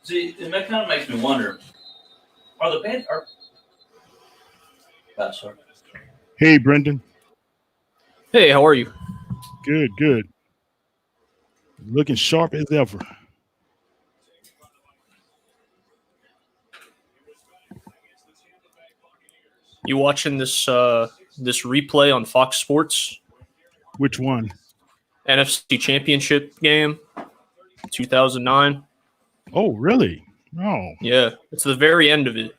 See, and that kind of makes me wonder: are the band? Sorry. Hey, Brendan. Hey, how are you? Good, good. Looking sharp as ever. You watching this this replay on Fox Sports? Which one? NFC Championship game, 2009. Oh, really? Oh. Yeah, it's the very end of it.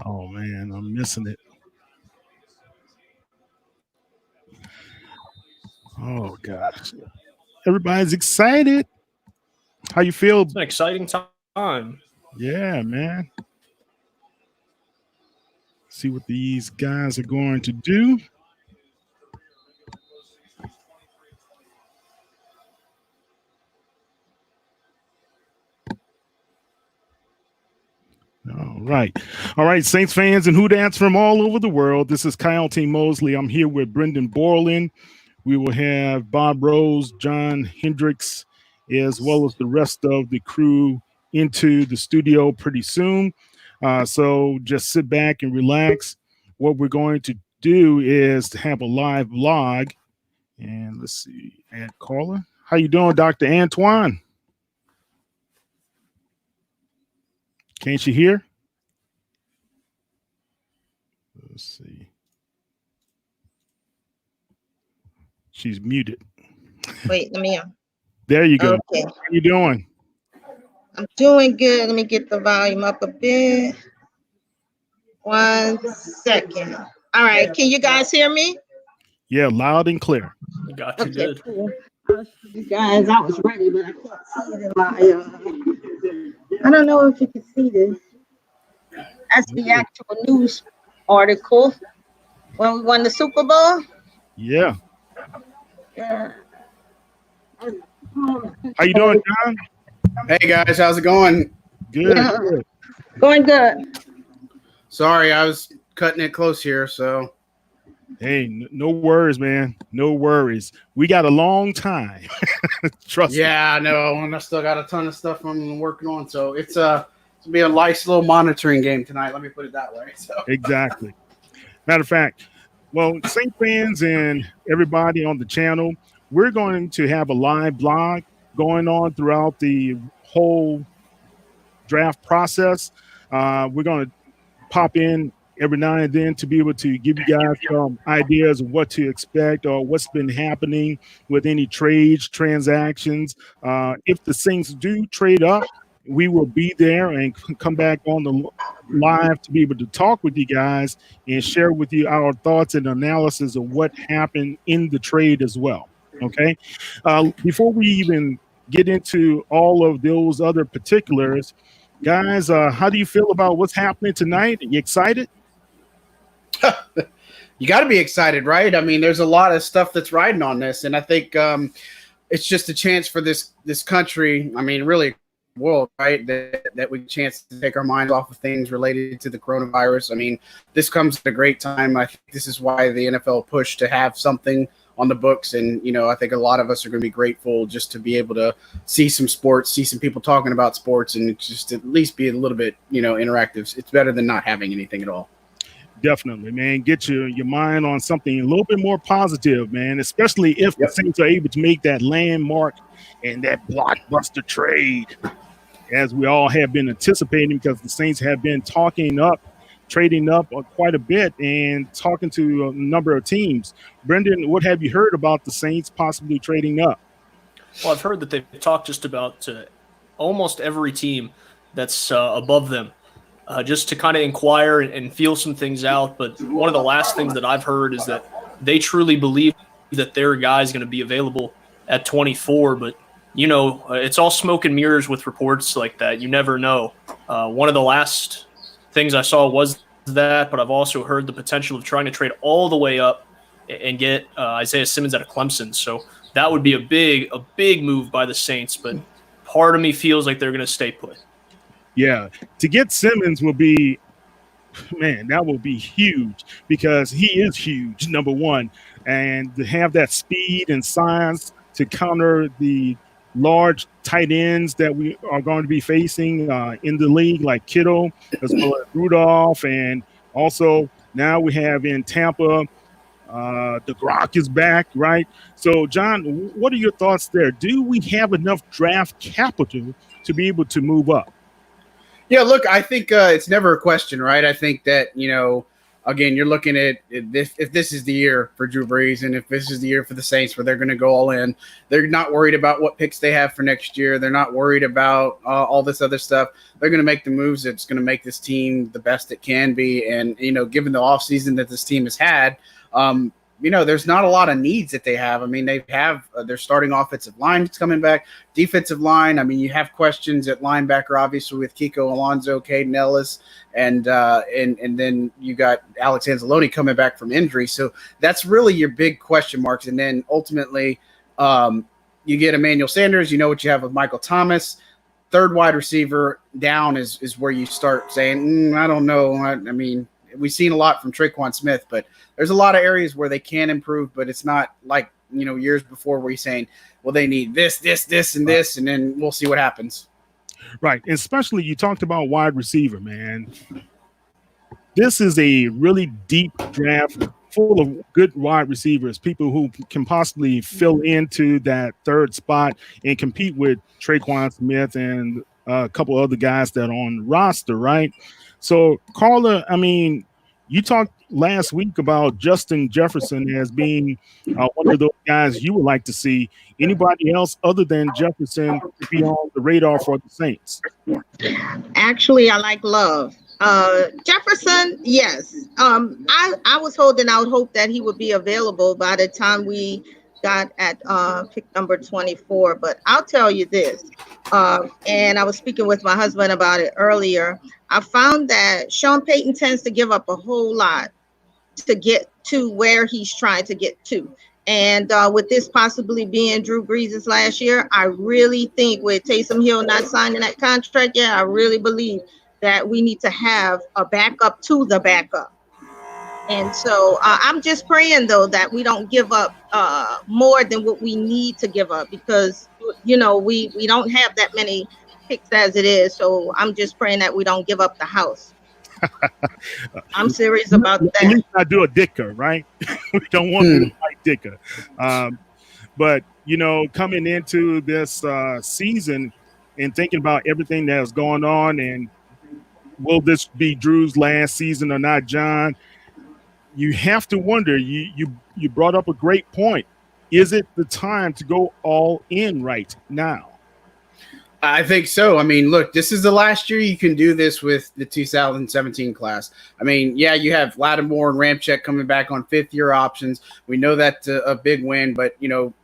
Oh, man, I'm missing it. Oh, gosh. Everybody's excited. How you feel? It's an exciting time. Yeah, man. See what these guys are going to do. All right, Saints fans and Hoodats from all over the world. This is Kyle T. Mosley. I'm here with Brendan Boylan. We will have Bob Rose, John Hendrix, as well as the rest of the crew into the studio pretty soon. So just sit back and relax. What we're going to do is to have a live vlog. And let's see, add Carla. How you doing, Dr. Antoine? Can't you hear? Let's see. She's muted. Wait, let me. There you go. Okay. How you doing? I'm doing good. Let me get the volume up a bit. 1 second. All right. Can you guys hear me? Yeah, loud and clear. Got you good. Cool. You guys, I was ready, but I can't see it in my. I don't know if you can see this. That's the actual news article when we won the Super Bowl. Yeah. Yeah. How you doing, John? Hey guys, how's it going? Good. Yeah. Good. Going good. Sorry, I was cutting it close here, so. Hey, no worries, man. No worries. We got a long time. Trust me. Yeah, I know, and I still got a ton of stuff I'm working on, so it's to be a nice little monitoring game tonight. Let me put it that way. So. Exactly. Matter of fact, well, Saint fans and everybody on the channel, we're going to have a live blog going on throughout the whole draft process. We're going to pop in every now and then to be able to give you guys some ideas of what to expect or what's been happening with any trades, transactions. If the Saints do trade up, we will be there and come back on the live to be able to talk with you guys and share with you our thoughts and analysis of what happened in the trade as well. Okay. Before we even get into all of those other particulars, guys, how do you feel about what's happening tonight? Are you excited? You got to be excited, right? I mean, there's a lot of stuff that's riding on this, and I think it's just a chance for this country. I mean, really, world, right? That we chance to take our minds off of things related to the coronavirus. I mean, this comes at a great time. I think this is why the NFL pushed to have something on the books, and I think a lot of us are going to be grateful just to be able to see some sports, see some people talking about sports, and just at least be a little bit interactive. It's better than not having anything at all. Definitely, man. Get your mind on something a little bit more positive, man, especially if the Saints are able to make that landmark and that blockbuster trade, as we all have been anticipating, because the Saints have been trading up quite a bit and talking to a number of teams. Brendan, what have you heard about the Saints possibly trading up? Well, I've heard that they've talked just about almost every team that's above them. Just to kind of inquire and feel some things out. But one of the last things that I've heard is that they truly believe that their guy is going to be available at 24. But, it's all smoke and mirrors with reports like that. You never know. One of the last things I saw was that, but I've also heard the potential of trying to trade all the way up and get Isaiah Simmons out of Clemson. So that would be a big move by the Saints. But part of me feels like they're going to stay put. Yeah, to get Simmons will be, man, that will be huge because he is huge, number one. And to have that speed and size to counter the large tight ends that we are going to be facing in the league, like Kittle, as well as Rudolph, and also now we have in Tampa, the Grok is back, right? So, John, what are your thoughts there? Do we have enough draft capital to be able to move up? Yeah, look, I think it's never a question, right? I think that, again, you're looking at if this is the year for Drew Brees and if this is the year for the Saints where they're going to go all in, they're not worried about what picks they have for next year. They're not worried about all this other stuff. They're going to make the moves that's going to make this team the best it can be. And, given the offseason that this team has had, there's not a lot of needs that they have. I mean, they have their starting offensive line that's coming back, defensive line. I mean, you have questions at linebacker, obviously, with Kiko Alonso, Caden Ellis, and then you got Alex Anzalone coming back from injury. So that's really your big question marks. And then ultimately, you get Emmanuel Sanders. You know what you have with Michael Thomas. Third wide receiver down is where you start saying, I don't know. I mean, we've seen a lot from Traquan Smith, but there's a lot of areas where they can improve, but it's not like, years before where you're saying, well, they need this, and this, and then we'll see what happens. Right. Especially you talked about wide receiver, man. This is a really deep draft full of good wide receivers, people who can possibly fill into that third spot and compete with Traquan Smith and a couple other guys that are on the roster, right? So, Carla, I mean, you talked last week about Justin Jefferson as being one of those guys you would like to see. Anybody else other than Jefferson be on the radar for the Saints? Actually, I like Love. Jefferson, yes. I was holding out hope that he would be available by the time we got at pick number 24. But I'll tell you this, and I was speaking with my husband about it earlier. I found that Sean Payton tends to give up a whole lot to get to where he's trying to get to. And with this possibly being Drew Brees' last year, I really think with Taysom Hill not signing that contract yet, I really believe that we need to have a backup to the backup. And so I'm just praying, though, that we don't give up more than what we need to give up because, we don't have that many picks as it is. So I'm just praying that we don't give up the house. I'm serious about that. At least I do a Dicker, right? We don't want to fight Dicker. But, coming into this season and thinking about everything that's going on and will this be Drew's last season or not, John? You have to wonder, you brought up a great point. Is it the time to go all in right now? I think so. I mean, look, this is the last year you can do this with the 2017 class. I mean, yeah, you have Lattimore and Ramczyk coming back on fifth-year options. We know that's a big win, but,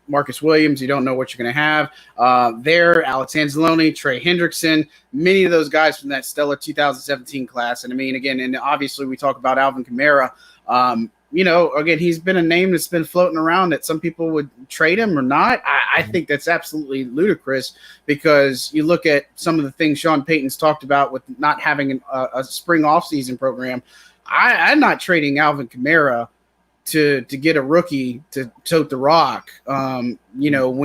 Marcus Williams, you don't know what you're going to have. Alex Anzalone, Trey Hendrickson, many of those guys from that stellar 2017 class. And, I mean, again, and obviously we talk about Alvin Kamara. Again, he's been a name that's been floating around that some people would trade him or not. I think that's absolutely ludicrous because you look at some of the things Sean Payton's talked about with not having a spring offseason program. I'm not trading Alvin Kamara to get a rookie to tote the rock, when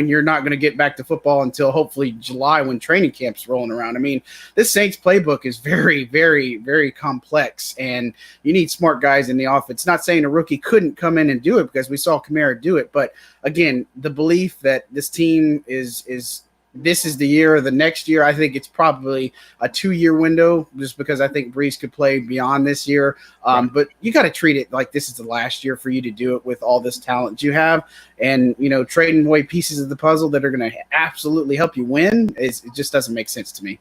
you're not going to get back to football until hopefully July when training camp's rolling around. I mean, this Saints playbook is very, very, very complex, and you need smart guys in the offense. Not saying a rookie couldn't come in and do it because we saw Kamara do it, but again, the belief that this team is this is the year or the next year, I think it's probably a 2-year window just because I think Brees could play beyond this year. But you got to treat it like this is the last year for you to do it with all this talent you have. And, trading away pieces of the puzzle that are going to absolutely help you win, it just doesn't make sense to me.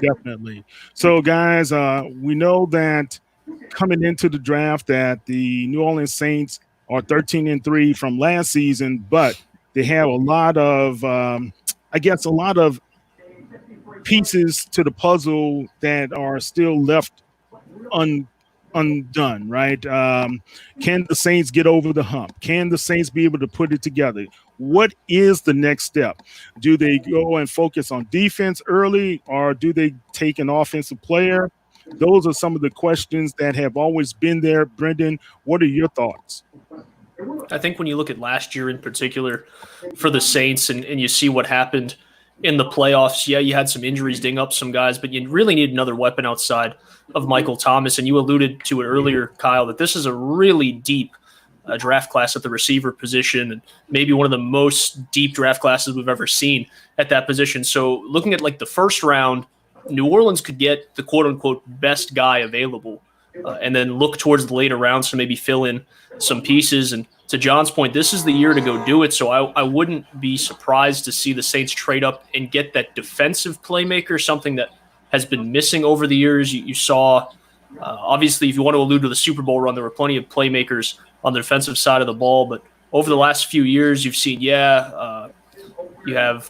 Definitely. So, guys, we know that coming into the draft that the New Orleans Saints are 13-3 from last season, but they have a lot of a lot of pieces to the puzzle that are still left undone, right? Can the Saints get over the hump? Can the Saints be able to put it together? What is the next step? Do they go and focus on defense early, or do they take an offensive player? Those are some of the questions that have always been there. Brendan, what are your thoughts? I think when you look at last year in particular for the Saints and you see what happened in the playoffs, yeah, you had some injuries ding up some guys, but you really need another weapon outside of Michael Thomas. And you alluded to it earlier, Kyle, that this is a really deep draft class at the receiver position, and maybe one of the most deep draft classes we've ever seen at that position. So looking at like the first round, New Orleans could get the quote unquote best guy available, and then look towards the later rounds to maybe fill in some pieces. And to John's point, this is the year to go do it. So I wouldn't be surprised to see the Saints trade up and get that defensive playmaker, something that has been missing over the years. You saw, obviously, if you want to allude to the Super Bowl run, there were plenty of playmakers on the defensive side of the ball. But over the last few years, you've seen, you have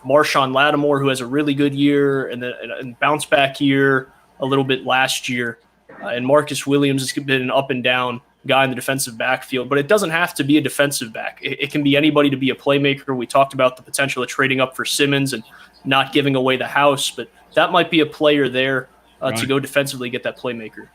Marshawn Lattimore, who has a really good year and then a bounce back year a little bit last year. And Marcus Williams has been an up and down guy in the defensive backfield, but it doesn't have to be a defensive back. It can be anybody to be a playmaker. We talked about the potential of trading up for Simmons and not giving away the house, but that might be a player there to go defensively get that playmaker.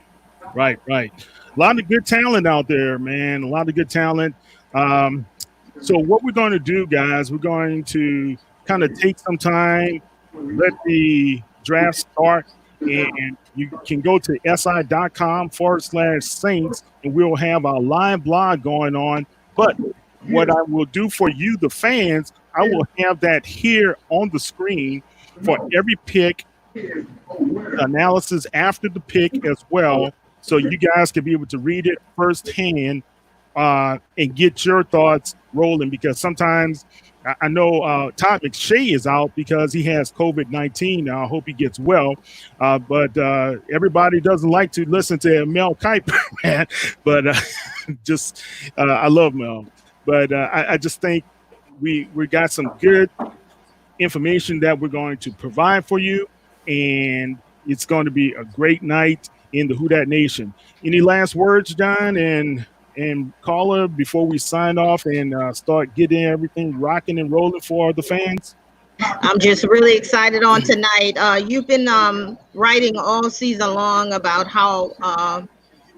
Right. A lot of good talent out there, man. A lot of good talent. So what we're going to do, guys, we're going to kind of take some time, let the draft start, and you can go to si.com/Saints, and we'll have our live blog going on. But what I will do for you, the fans, I will have that here on the screen for every pick, analysis after the pick as well, so you guys can be able to read it firsthand and get your thoughts rolling, because sometimes I know Todd McShay is out because he has COVID-19 now. I hope he gets well. But everybody doesn't like to listen to Mel Kiper, man. But I love Mel. But I just think we got some good information that we're going to provide for you. And it's going to be a great night in the Who Dat Nation. Any last words, John and Carla, before we sign off and start getting everything rocking and rolling for the fans? I'm just really excited on tonight. You've been writing all season long about how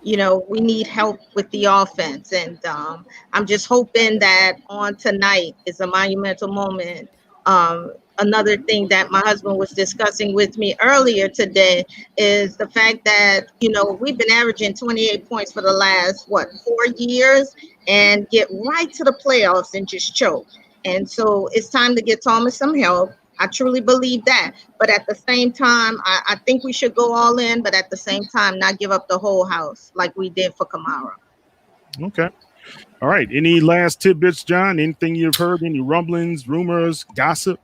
we need help with the offense, and I'm just hoping that on tonight is a monumental moment. Another thing that my husband was discussing with me earlier today is the fact that, we've been averaging 28 points for the last, 4 years, and get right to the playoffs and just choke. And so it's time to get Thomas some help. I truly believe that. But at the same time, I think we should go all in, but at the same time, not give up the whole house like we did for Kamara. Okay. All right. Any last tidbits, John? Anything you've heard? Any rumblings, rumors, gossip?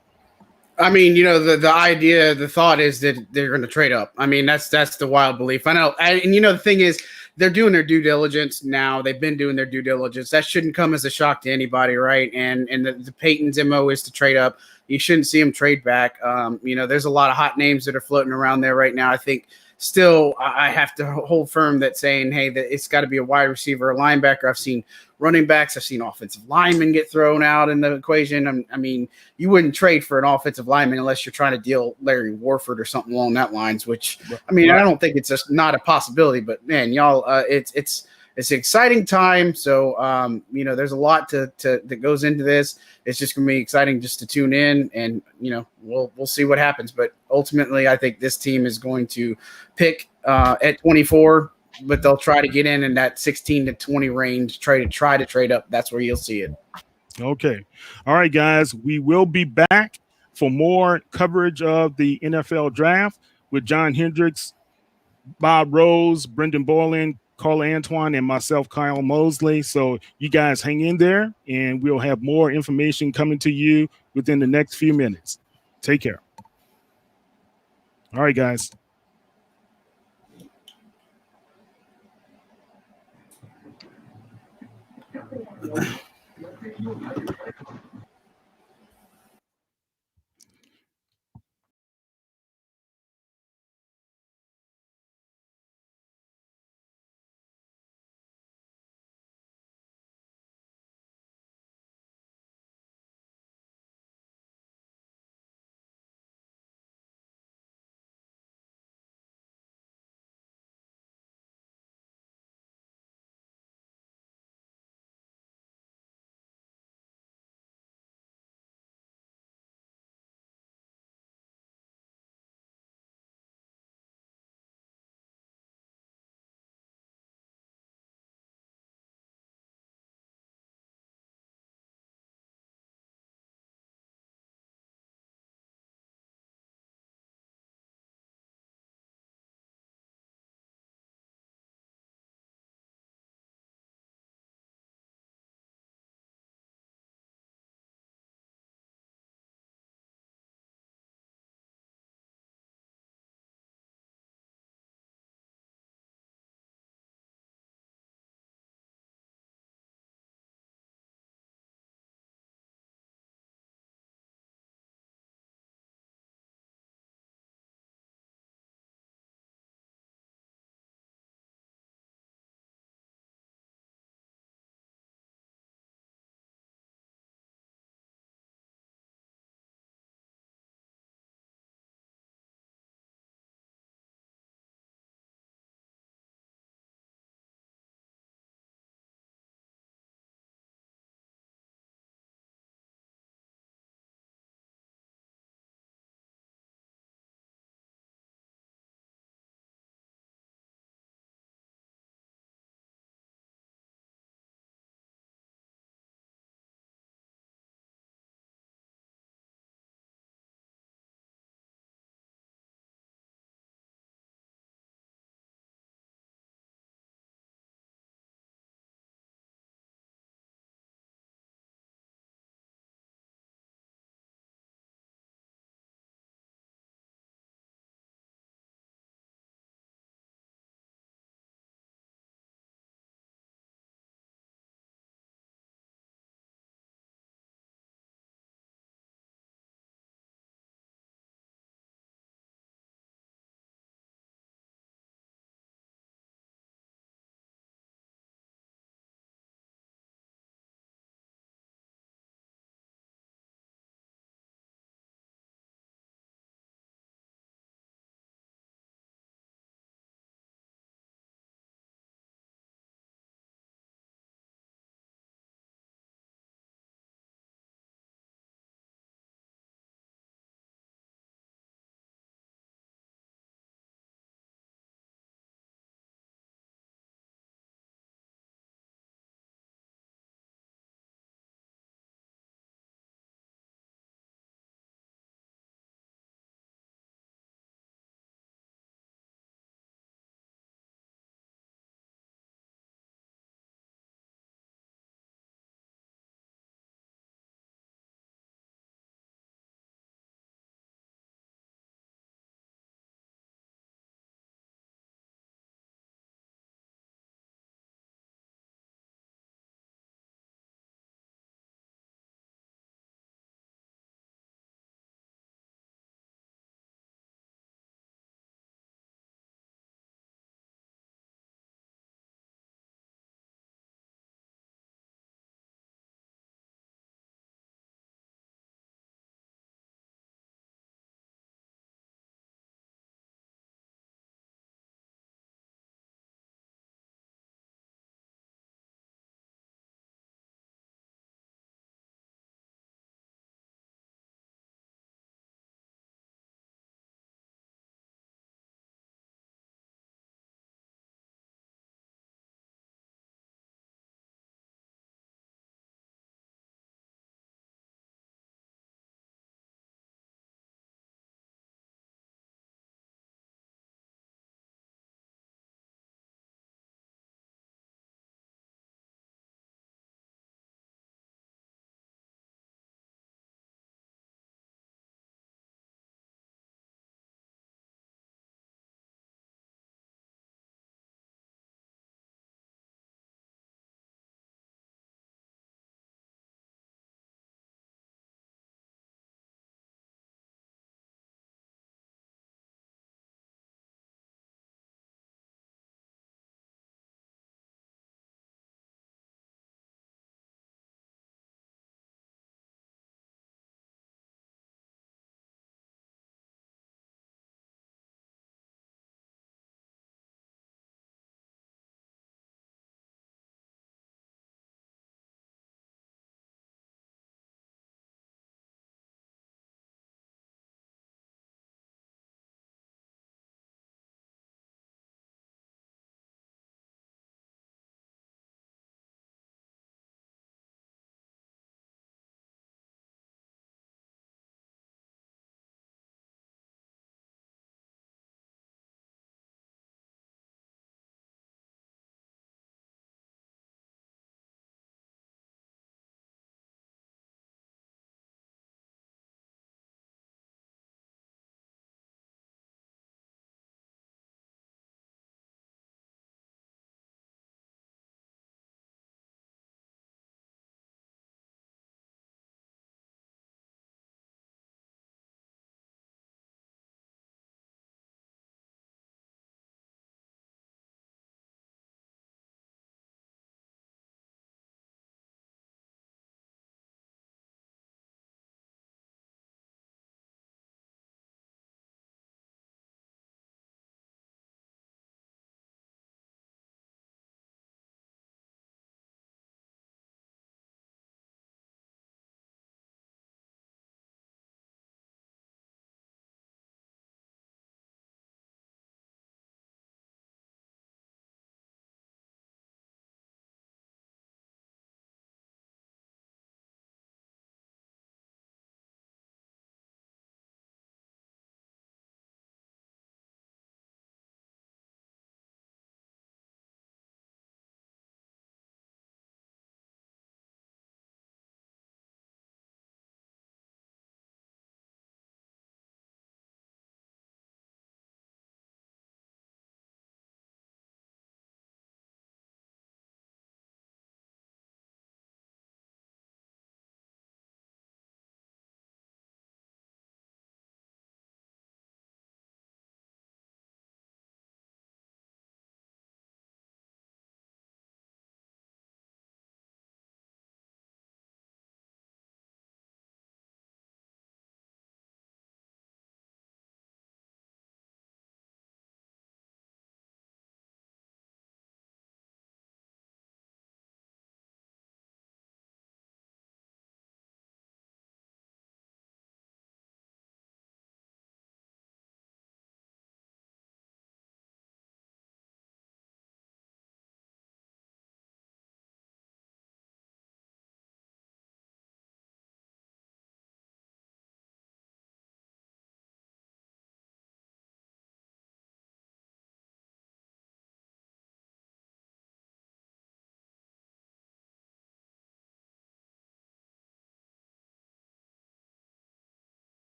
I mean, the thought is that they're going to trade up. I mean, that's the wild belief. I know. And the thing is, they're doing their due diligence now. They've been doing their due diligence. That shouldn't come as a shock to anybody, right? And the Peyton's MO is to trade up. You shouldn't see them trade back. There's a lot of hot names that are floating around there right now. I think still I have to hold firm that saying, hey, that it's got to be a wide receiver, a linebacker. I've seen running backs. I've seen offensive linemen get thrown out in the equation. I mean, you wouldn't trade for an offensive lineman unless you're trying to deal Larry Warford or something along that lines, which, I mean, I don't think it's just not a possibility, but man, y'all, it's an exciting time. So, there's a lot that goes into this. It's just going to be exciting just to tune in, and, we'll see what happens. But ultimately, I think this team is going to pick at 24, but they'll try to get in that 16 to 20 range, try to trade up. That's where you'll see it. Okay. All right, guys. We will be back for more coverage of the NFL draft with John Hendrix, Bob Rose, Brendan Boylan, Carla Antoine, and myself, Kyle Mosley. So you guys hang in there, and we'll have more information coming to you within the next few minutes. Take care. All right, guys.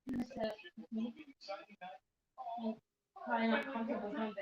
Probably not comfortable.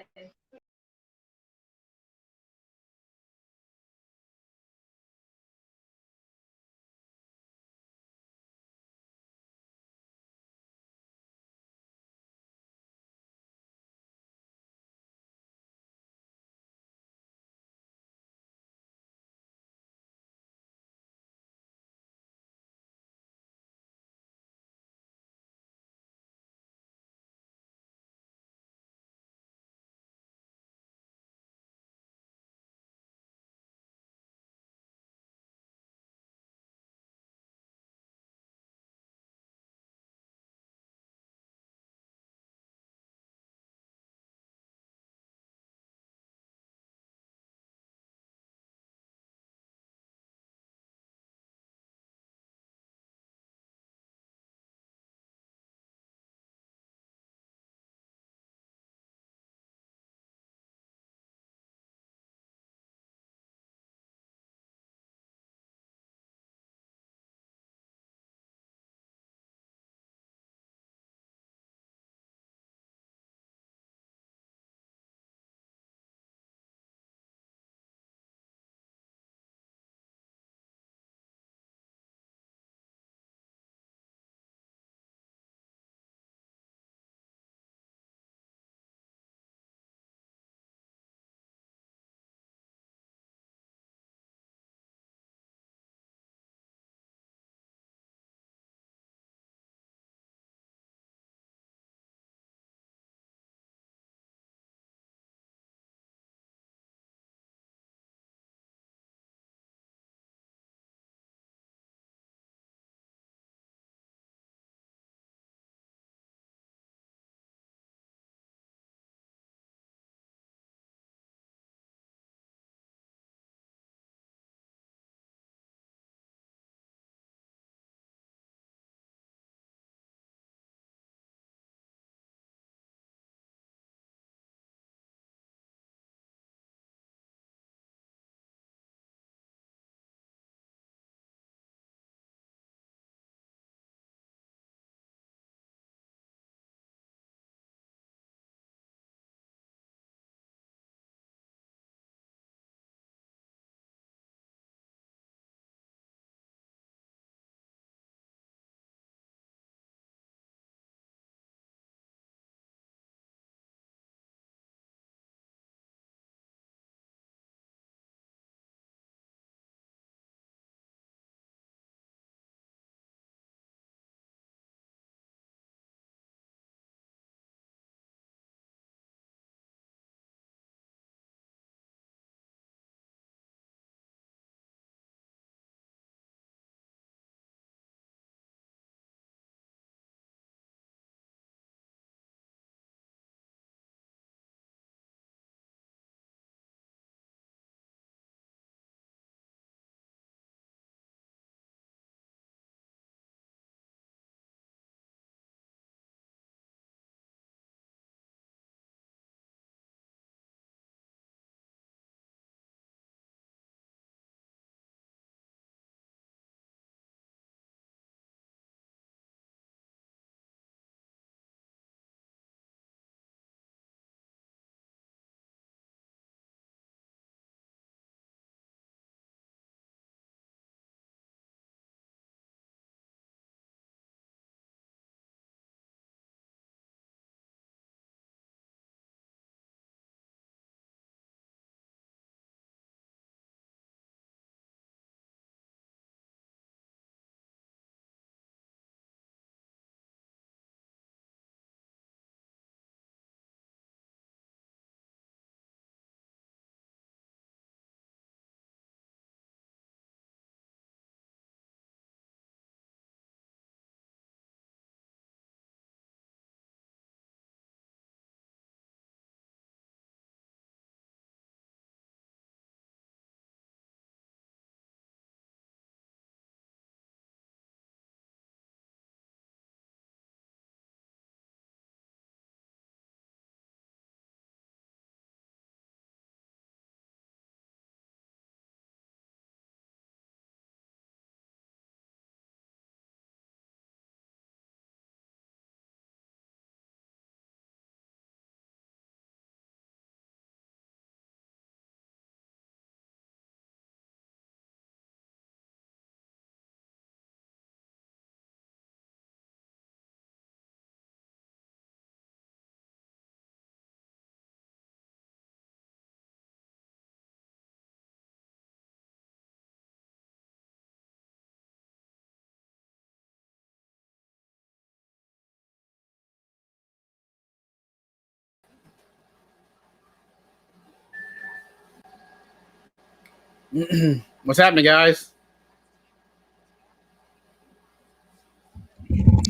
What's happening, guys?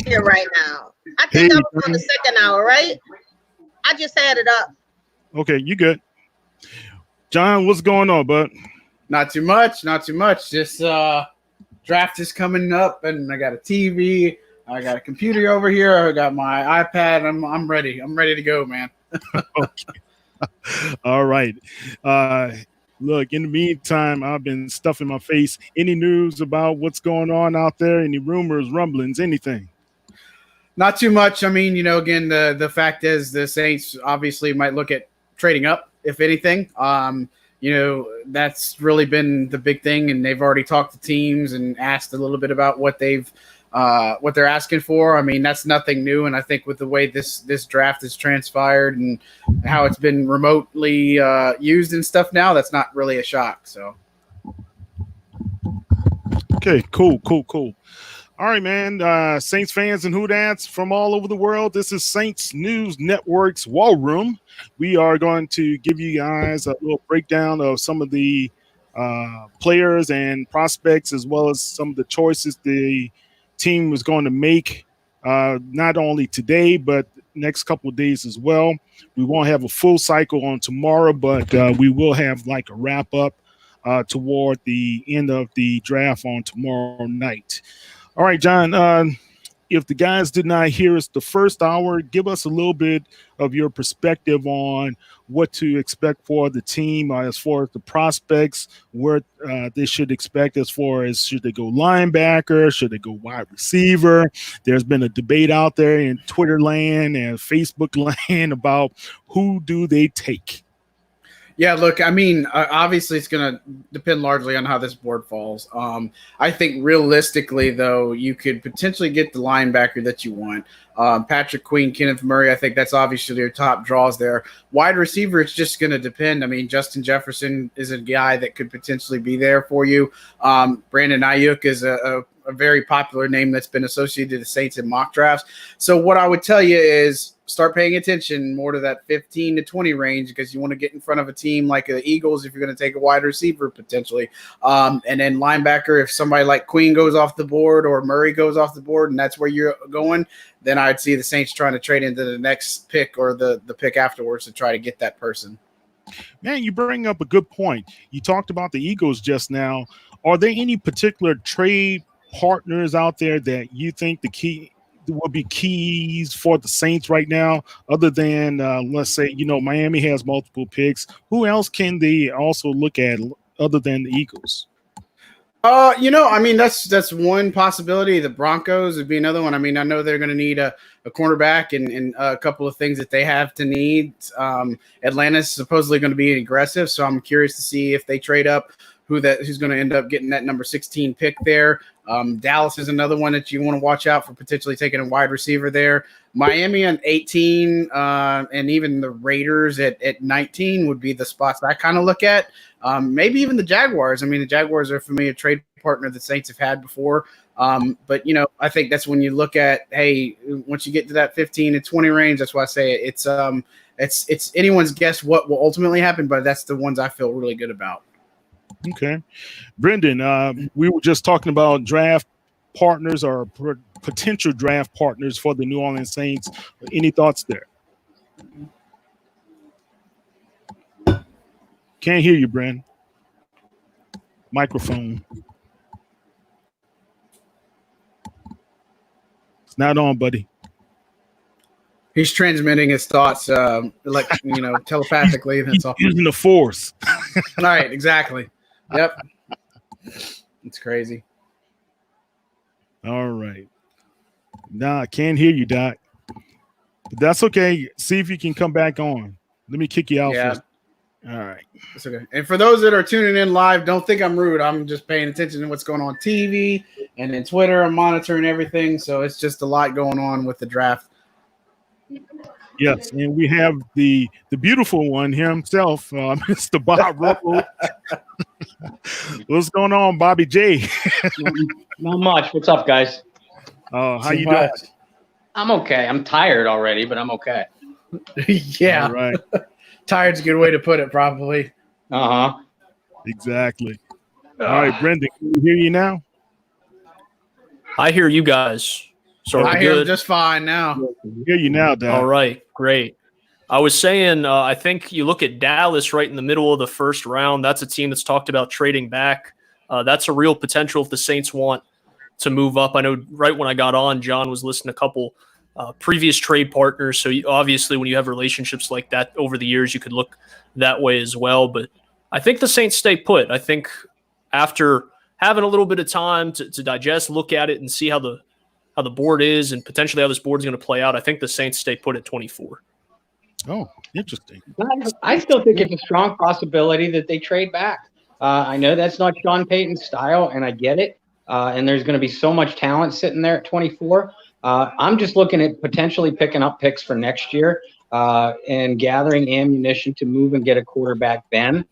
Here right now. I think I was on the second hour, right? I just had it up. Okay, you good. John, what's going on, bud? Not too much. Just draft is coming up, and I got a TV. I got a computer over here. I got my iPad. I'm ready. I'm ready to go, man. Okay. All right. Look, in the meantime, I've been stuffing my face. Any news about what's going on out there? Any rumors, rumblings, anything? Not too much. I mean, again, the fact is the Saints obviously might look at trading up, if anything. That's really been the big thing, and they've already talked to teams and asked a little bit about what they're asking for. I mean, that's nothing new, and I think with the way this draft has transpired and how it's been remotely used and stuff now, that's not really a shock. So, okay, cool. All right, man. Saints fans and Hoodats from all over the world. This is Saints News Network's War Room. We are going to give you guys a little breakdown of some of the players and prospects, as well as some of the choices the team was going to make, not only today, but next couple of days as well. We won't have a full cycle on tomorrow, but we will have like a wrap up toward the end of the draft on tomorrow night. All right, John, if the guys did not hear us the first hour, give us a little bit of your perspective on what to expect for the team as far as the prospects, what they should expect as far as should they go linebacker, should they go wide receiver. There's been a debate out there in Twitter land and Facebook land about who do they take. Yeah, look, I mean, obviously it's going to depend largely on how this board falls. I think realistically, though, you could potentially get the linebacker that you want. Patrick Queen, Kenneth Murray, I think that's obviously your top draws there. Wide receiver, it's just going to depend. I mean, Justin Jefferson is a guy that could potentially be there for you. Brandon Ayuk is a very popular name that's been associated to the Saints in mock drafts. So what I would tell you is start paying attention more to that 15 to 20 range, because you want to get in front of a team like the Eagles if you're going to take a wide receiver potentially. And then linebacker, if somebody like Queen goes off the board or Murray goes off the board and that's where you're going, then I'd see the Saints trying to trade into the next pick or the pick afterwards to try to get that person. Man, you bring up a good point. You talked about the Eagles just now. Are there any particular trade partners out there that you think the key will be keys for the Saints right now, other than let's say, Miami has multiple picks? Who else can they also look at other than the Eagles? I mean, that's one possibility. The Broncos would be another one. I mean, I know they're going to need a cornerback and a couple of things that they have to need. Atlanta's supposedly going to be aggressive, so I'm curious to see if they trade up who's going to end up getting that number 16 pick there. Dallas is another one that you want to watch out for, potentially taking a wide receiver there. Miami at 18 and even the Raiders at 19 would be the spots I kind of look at. Maybe even the Jaguars. I mean, the Jaguars are for me a trade partner the Saints have had before. But I think that's when you look at, hey, once you get to that 15 to 20 range, that's why I say it's anyone's guess what will ultimately happen, but that's the ones I feel really good about. Okay. Brendan, we were just talking about draft partners or potential draft partners for the New Orleans Saints. Any thoughts there? Can't hear you, Brendan. Microphone. It's not on, buddy. He's transmitting his thoughts, telepathically. That's all. Using the force. All right, exactly. Yep. It's crazy. All right. Nah, I can't hear you, Doc. But that's okay. See if you can come back on. Let me kick you out first. All right. That's okay. And for those that are tuning in live, don't think I'm rude. I'm just paying attention to what's going on TV and then Twitter. I'm monitoring everything. So it's just a lot going on with the draft. Yes, and we have the beautiful one himself, Mr. Bob Rowe. What's going on, Bobby J? Not much. What's up, guys? How you doing? I'm okay. I'm tired already, but I'm okay. Yeah. All right. Tired's a good way to put it, probably. Uh-huh. Exactly. All right, Brendan, can we hear you now? I hear you guys. So I hear him good. just fine now. Hear you now, Dad. All right, great. I was saying, I think you look at Dallas right in the middle of the first round. That's a team that's talked about trading back. That's a real potential if the Saints want to move up. I know right when I got on, John was listing a couple previous trade partners. So obviously when you have relationships like that over the years, you could look that way as well. But I think the Saints stay put. I think after having a little bit of time to digest, look at it, and see how the board is and potentially how this board is going to play out, I think the Saints stay put at 24. Oh, interesting. I still think it's a strong possibility that they trade back. I know that's not Sean Payton's style, and I get it. And there's going to be so much talent sitting there at 24. I'm just looking at potentially picking up picks for next year and gathering ammunition to move and get a quarterback then,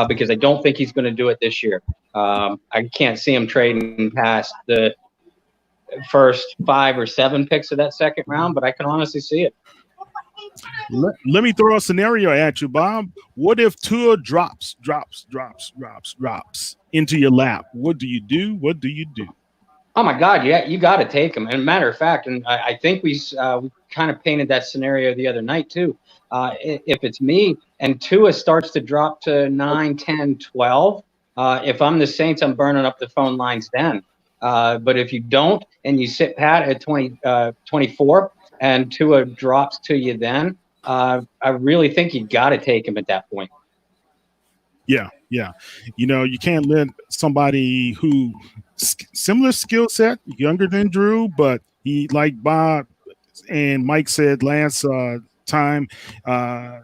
because I don't think he's going to do it this year. I can't see him trading past the first 5 or 7 picks of that second round, but I can honestly see it. Let me throw a scenario at you, Bob. What if Tua drops into your lap? What do you do? What do you do? Oh my God, yeah, you got to take him. And matter of fact, and I think we kind of painted that scenario the other night too. If it's me and Tua starts to drop to 9, 10, 12, if I'm the Saints, I'm burning up the phone lines then. But if you don't and you sit pat at 24 and Tua drops to you then, I really think you got to take him at that point. Yeah. You know, you can't let somebody who similar skill set, younger than Drew, but he, like Bob and Mike said last time,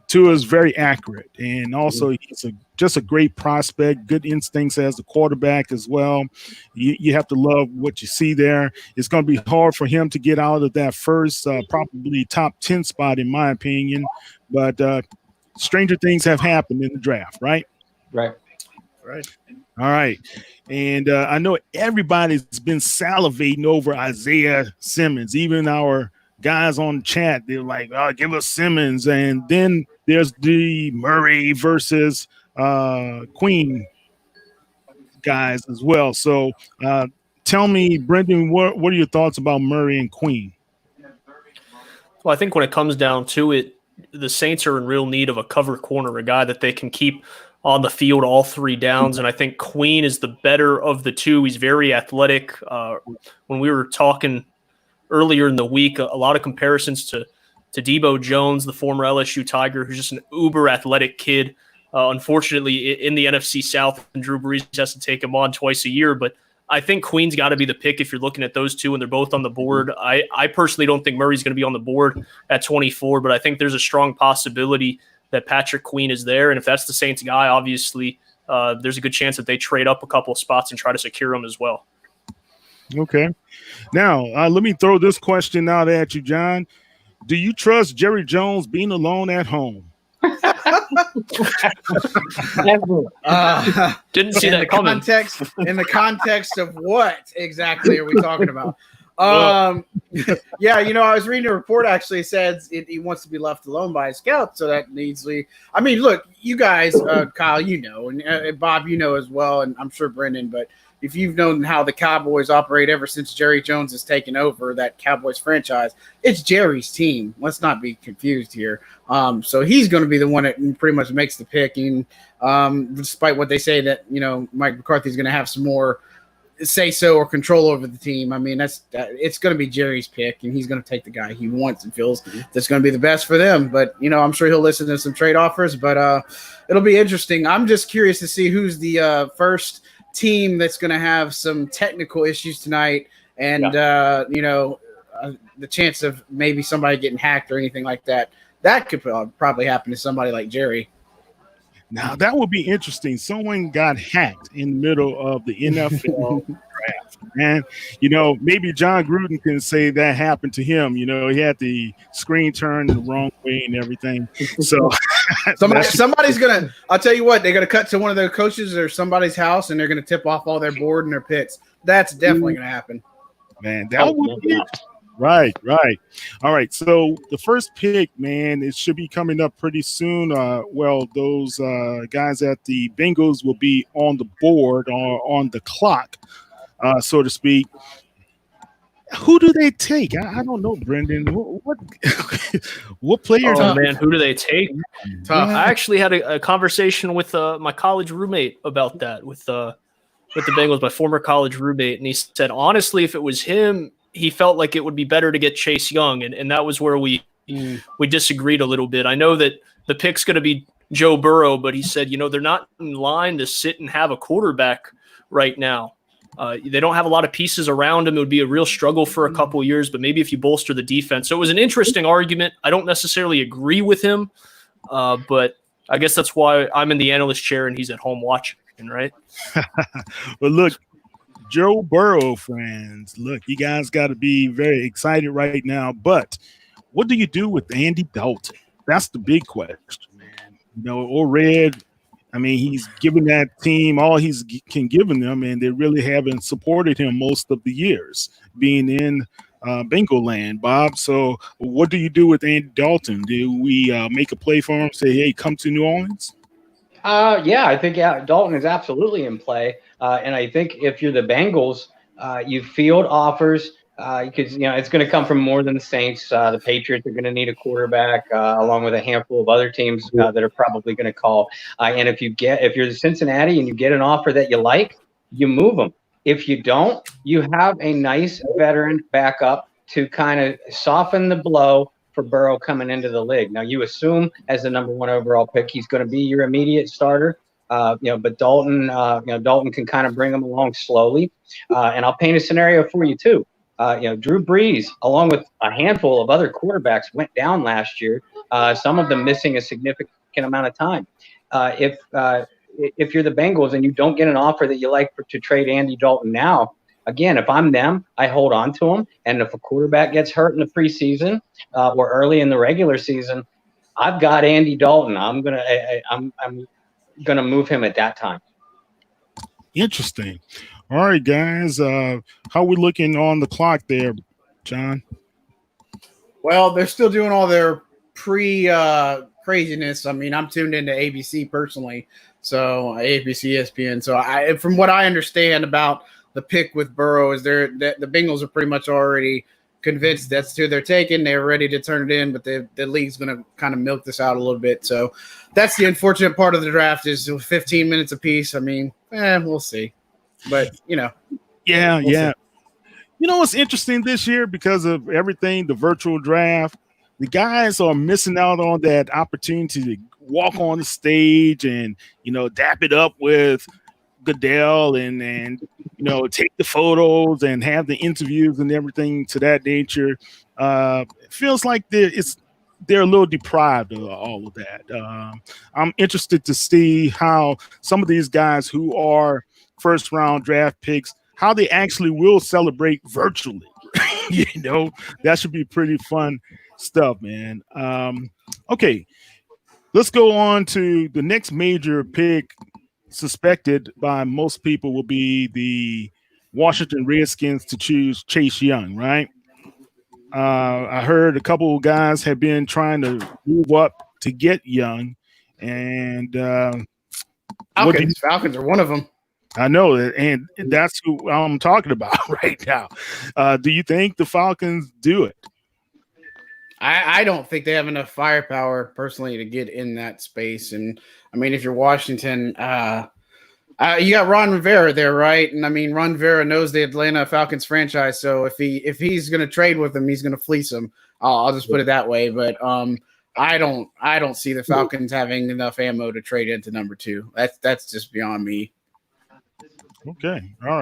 Tua is very accurate, and also he's just a great prospect, good instincts as a quarterback as well. You have to love what you see there. It's going to be hard for him to get out of that first probably top 10 spot, in my opinion, but stranger things have happened in the draft, right? Right. All right. And I know everybody's been salivating over Isaiah Simmons, even our guys on chat. They're like, oh, give us Simmons. And then there's the Murray versus Queen guys as well. So tell me, Brendan, what are your thoughts about Murray and Queen? Well, I think when it comes down to it, the Saints are in real need of a cover corner, a guy that they can keep on the field all 3 downs. And I think Queen is the better of the two. He's very athletic. When we were talking earlier in the week, a lot of comparisons to Debo Jones, the former LSU Tiger, who's just an uber athletic kid. Unfortunately, in the NFC South, and Drew Brees has to take him on twice a year. But I think Queen's got to be the pick if you're looking at those two, and they're both on the board. I personally don't think Murray's going to be on the board at 24, but I think there's a strong possibility that Patrick Queen is there. And if that's the Saints guy, obviously there's a good chance that they trade up a couple of spots and try to secure him as well. Okay. Now, let me throw this question out at you, John. Do you trust Jerry Jones being alone at home? Didn't see that coming. In the context of what exactly are we talking about? Yeah, you know, I was reading a report actually. It says he wants to be left alone by a scout, so that needs to. I mean, look, you guys, Kyle, you know, and Bob, you know as well, and I'm sure Brendan. But if you've known how the Cowboys operate ever since Jerry Jones has taken over that Cowboys franchise, it's Jerry's team. Let's not be confused here. So he's going to be the one that pretty much makes the picking, despite what they say that, you know, Mike McCarthy's going to have some more say so or control over the team. I mean, it's going to be Jerry's pick, and he's going to take the guy he wants and feels that's going to be the best for them. But, you know, I'm sure he'll listen to some trade offers, but it'll be interesting. I'm just curious to see who's the first team that's going to have some technical issues tonight, and you know, the chance of maybe somebody getting hacked or anything like that. That could probably happen to somebody like Jerry. Now, that would be interesting. Someone got hacked in the middle of the NFL draft. And, you know, maybe John Gruden can say that happened to him. You know, he had the screen turned the wrong way and everything. So somebody's going to – I'll tell you what, they're going to cut to one of their coaches or somebody's house, and they're going to tip off all their board and their picks. That's definitely going to happen. Man, that would be Right, right. All right. So the first pick, man, it should be coming up pretty soon. Those guys at the Bengals will be on the board or on the clock, so to speak. Who do they take? I don't know, Brendan. What players? Oh are man, who do they take? Tough. I actually had a conversation with my college roommate about that with the Bengals, my former college roommate, and he said honestly, if it was him, he felt like it would be better to get Chase Young, and that was where we disagreed a little bit. I know that the pick's going to be Joe Burrow, but he said, they're not in line to sit and have a quarterback right now. They don't have a lot of pieces around him. It would be a real struggle for a couple of years, but maybe if you bolster the defense. So it was an interesting argument. I don't necessarily agree with him, but I guess that's why I'm in the analyst chair and he's at home watching, right? But look, Joe Burrow fans, look, you guys got to be very excited right now. But what do you do with Andy Dalton? That's the big question, man. Or Red. I mean, he's given that team all he's can give them, and they really haven't supported him most of the years being in Bengal land, Bob. So what do you do with Andy Dalton? Do we make a play for him, say, hey, come to New Orleans? Yeah, I think Dalton is absolutely in play. And I think if you're the Bengals, you field offers because it's going to come from more than the Saints. The Patriots are going to need a quarterback, along with a handful of other teams that are probably going to call. And if you're the Cincinnati and you get an offer that you like, you move them. If you don't, you have a nice veteran backup to kind of soften the blow for Burrow coming into the league. Now you assume as the number 1 overall pick, he's going to be your immediate starter. But Dalton, Dalton can kind of bring him along slowly. And I'll paint a scenario for you too. Drew Brees, along with a handful of other quarterbacks, went down last year. Some of them missing a significant amount of time. If you're the Bengals and you don't get an offer that you like to trade Andy Dalton now, again, if I'm them, I hold on to him. And if a quarterback gets hurt in the preseason or early in the regular season, I've got Andy Dalton. I'm gonna move him at that time. Interesting. All right, guys. How are we looking on the clock there, John? Well, they're still doing all their craziness. I mean, I'm tuned into ABC personally, so ABC, ESPN. So from what I understand about the pick with Burrow, is the Bengals are pretty much already convinced that's who they're taking. They're ready to turn it in, but the league's going to kind of milk this out a little bit. So that's the unfortunate part of the draft is 15 minutes apiece. I mean, we'll see. But, Yeah. See. What's interesting this year because of everything, the virtual draft, the guys are missing out on that opportunity to walk on the stage and, dap it up with Goodell and take the photos and have the interviews and everything to that nature. It feels like they're a little deprived of all of that. I'm interested to see how some of these guys who are first round draft picks, how they actually will celebrate virtually. That should be pretty fun stuff, man. Okay, let's go on to the next major pick. Suspected by most people will be the Washington Redskins to choose Chase Young, right? I heard a couple of guys have been trying to move up to get Young, and Falcons are one of them. I know, and that's who I'm talking about right now. Do you think the Falcons do it? I don't think they have enough firepower personally to get in that space. And I mean, if you're Washington, you got Ron Rivera there, right? And I mean, Ron Rivera knows the Atlanta Falcons franchise, so if he's going to trade with them, he's going to fleece them. I'll just put it that way. But I don't see the Falcons having enough ammo to trade into number 2. That's just beyond me. Okay, all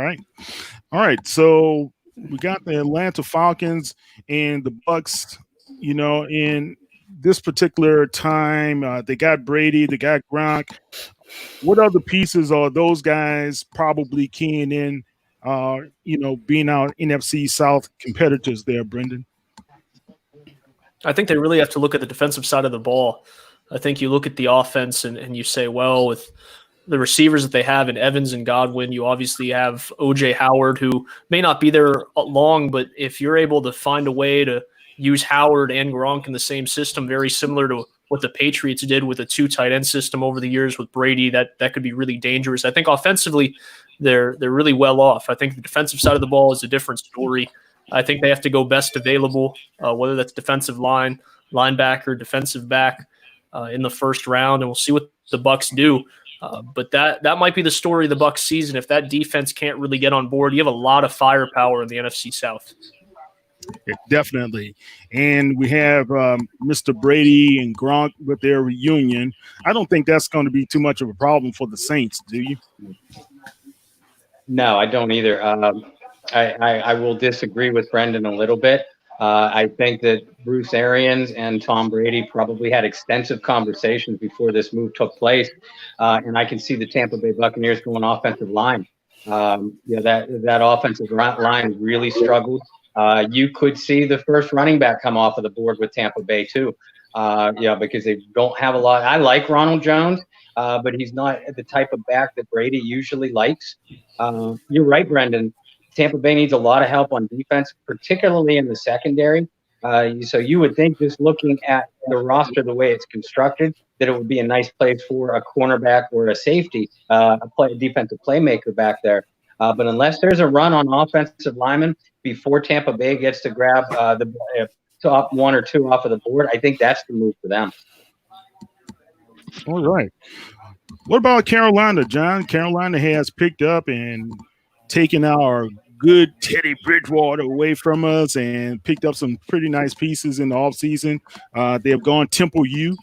right. So we got the Atlanta Falcons and the Bucks. In this particular time, they got Brady, they got Gronk. What other pieces are those guys probably keying in? Being our NFC South competitors there, Brendan. I think they really have to look at the defensive side of the ball. I think you look at the offense and you say, well, with the receivers that they have in Evans and Godwin. You obviously have O.J. Howard, who may not be there long, but if you're able to find a way to use Howard and Gronk in the same system, very similar to what the Patriots did with a 2 tight end system over the years with Brady, that could be really dangerous. I think offensively, they're really well off. I think the defensive side of the ball is a different story. I think they have to go best available, whether that's defensive line, linebacker, defensive back in the first round, and we'll see what the Bucs do. But that might be the story of the Bucs season. If that defense can't really get on board, you have a lot of firepower in the NFC South. Yeah, definitely. And we have Mr. Brady and Gronk with their reunion. I don't think that's going to be too much of a problem for the Saints, do you? No, I don't either. I will disagree with Brendan a little bit. I think that Bruce Arians and Tom Brady probably had extensive conversations before this move took place, and I can see the Tampa Bay Buccaneers going offensive line. That offensive line really struggled. You could see the first running back come off of the board with Tampa Bay too, because they don't have a lot. I like Ronald Jones, but he's not the type of back that Brady usually likes. You're right, Brendan. Tampa Bay needs a lot of help on defense, particularly in the secondary. So you would think, just looking at the roster the way it's constructed, that it would be a nice place for a cornerback or a safety, a defensive playmaker back there. But unless there's a run on offensive linemen before Tampa Bay gets to grab the top 1 or 2 off of the board, I think that's the move for them. All right. What about Carolina, John? Carolina has picked up and taken our good Teddy Bridgewater away from us and picked up some pretty nice pieces in the offseason. They have gone Temple U,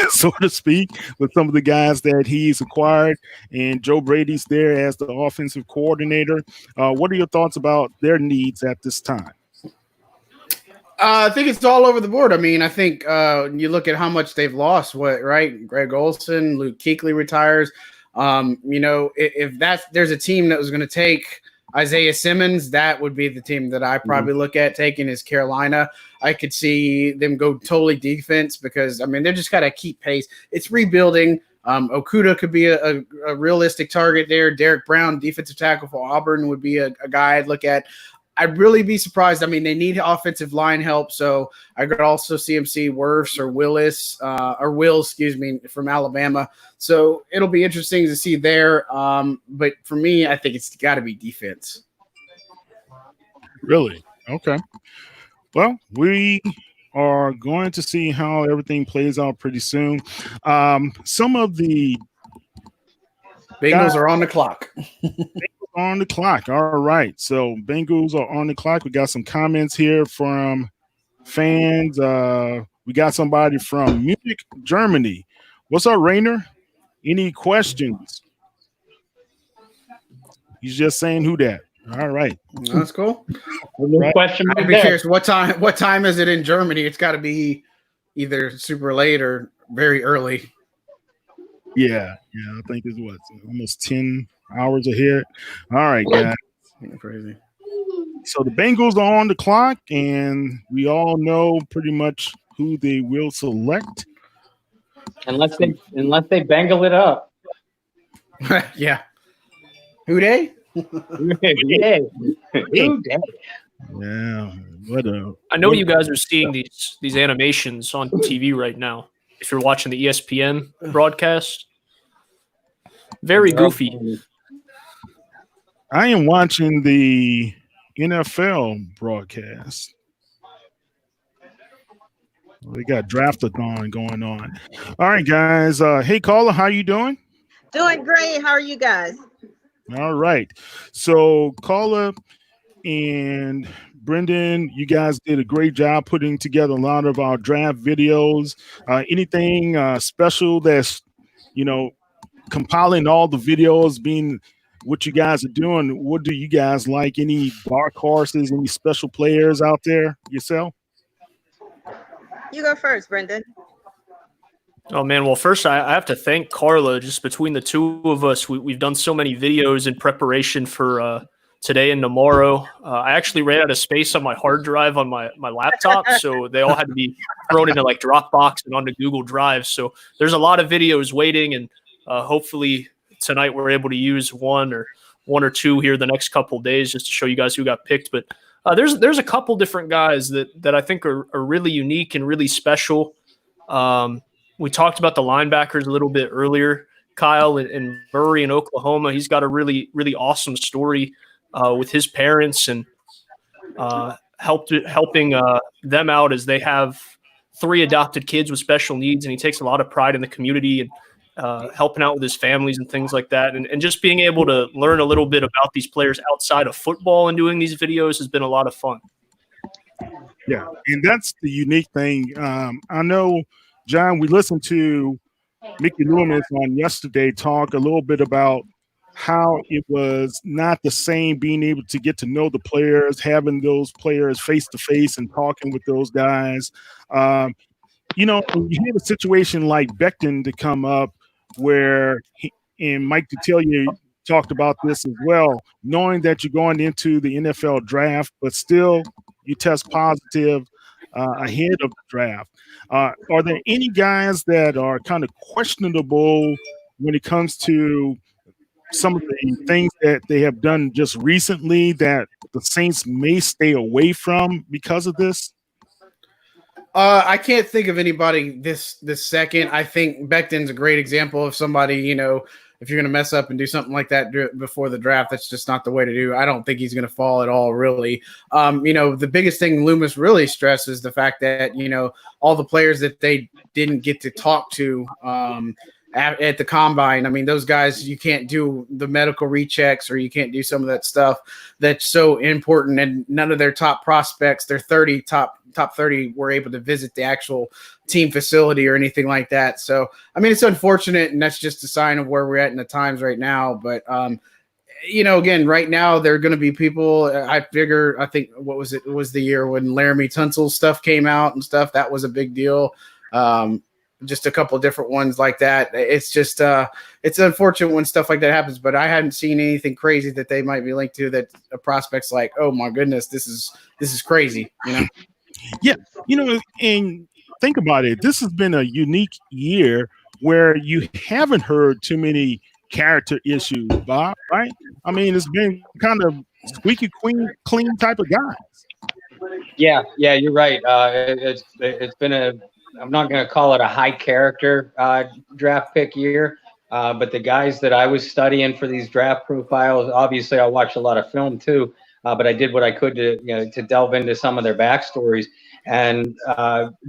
so to speak, with some of the guys that he's acquired, and Joe Brady's there as the offensive coordinator. What are your thoughts about their needs at this time? I think it's all over the board. I mean, I think you look at how much they've lost. Right? Greg Olson, Luke Kuechly retires. If there's a team that was going to take Isaiah Simmons, that would be the team that I probably look at taking is Carolina. I could see them go totally defense because, I mean, they're just got to keep pace. It's rebuilding. Okuda could be a realistic target there. Derek Brown, defensive tackle for Auburn, would be a guy I'd look at. I'd really be surprised. I mean, they need offensive line help, so I could also see Wirfs or Will, from Alabama. So it'll be interesting to see there. But for me, I think it's got to be defense. Really? Okay. Well, we are going to see how everything plays out pretty soon. Some of the Bengals are on the clock. On the clock. All right. So Bengals are on the clock. We got some comments here from fans. We got somebody from Munich, Germany. What's up, Rainer? Any questions? He's just saying who that. All right. That's cool. Right. Question. I'd be curious. What time is it in Germany? It's got to be either super late or very early. Yeah. I think it's almost 10 hours ahead. All right, guys. Crazy. So the Bengals are on the clock, and we all know pretty much who they will select. Unless they bangle it up. Yeah. Who they? Yeah. Who they? Yeah. I know you guys are seeing these animations on TV right now. If you're watching the ESPN broadcast, very goofy. I am watching the NFL broadcast. We got draft-a-thon going on. All right, guys. Hey, Carla, how you doing? Doing great. How are you guys? All right. So, Carla and Brendan, you guys did a great job putting together a lot of our draft videos. Anything special that's, compiling all the videos, being what you guys are doing? What do you guys like? Any dark horses, any special players out there yourself? You go first, Brendan. Oh, man. Well, first, I have to thank Carla. Just between the two of us, we've done so many videos in preparation for today and tomorrow. I actually ran out of space on my hard drive on my laptop, so they all had to be thrown into like Dropbox and onto Google Drive. So there's a lot of videos waiting, and hopefully tonight we're able to use one or two here the next couple of days just to show you guys who got picked. But there's a couple different guys that I think are really unique and really special. We talked about the linebackers a little bit earlier. Kyle and Murray in Oklahoma, he's got a really, really awesome story with his parents and helping them out as they have 3 adopted kids with special needs, and he takes a lot of pride in the community and helping out with his families and things like that. And just being able to learn a little bit about these players outside of football and doing these videos has been a lot of fun. Yeah, and that's the unique thing. I know, John, we listened to Mickey Loomis on yesterday talk a little bit about how it was not the same being able to get to know the players, having those players face to face and talking with those guys. When you had a situation like Becton to come up where and Mike Detillier talked about this as well, knowing that you're going into the NFL draft, but still you test positive ahead of the draft. Are there any guys that are kind of questionable when it comes to some of the things that they have done just recently that the Saints may stay away from because of this? I can't think of anybody this second. I think Becton's a great example of somebody, if you're going to mess up and do something like that before the draft, that's just not the way to do. I don't think he's going to fall at all, really. The biggest thing Loomis really stresses the fact that, all the players that they didn't get to talk to at the combine. I mean, those guys, you can't do the medical rechecks or you can't do some of that stuff that's so important. And none of their top prospects, their top 30 were able to visit the actual team facility or anything like that. So, I mean, it's unfortunate, and that's just a sign of where we're at in the times right now. But, again, right now there are going to be people. I think, what was it? It was the year when Laramie Tunsil's stuff came out and stuff. That was a big deal. Just a couple of different ones like that. It's just it's unfortunate when stuff like that happens, but I hadn't seen anything crazy that they might be linked to that a prospect's like, oh my goodness, this is crazy. Yeah. And think about it. This has been a unique year where you haven't heard too many character issues, Bob, right? I mean, it's been kind of squeaky clean type of guys. Yeah, you're right. It's been I'm not going to call it a high character draft pick year, but the guys that I was studying for these draft profiles, obviously I watched a lot of film too, but I did what I could to delve into some of their backstories and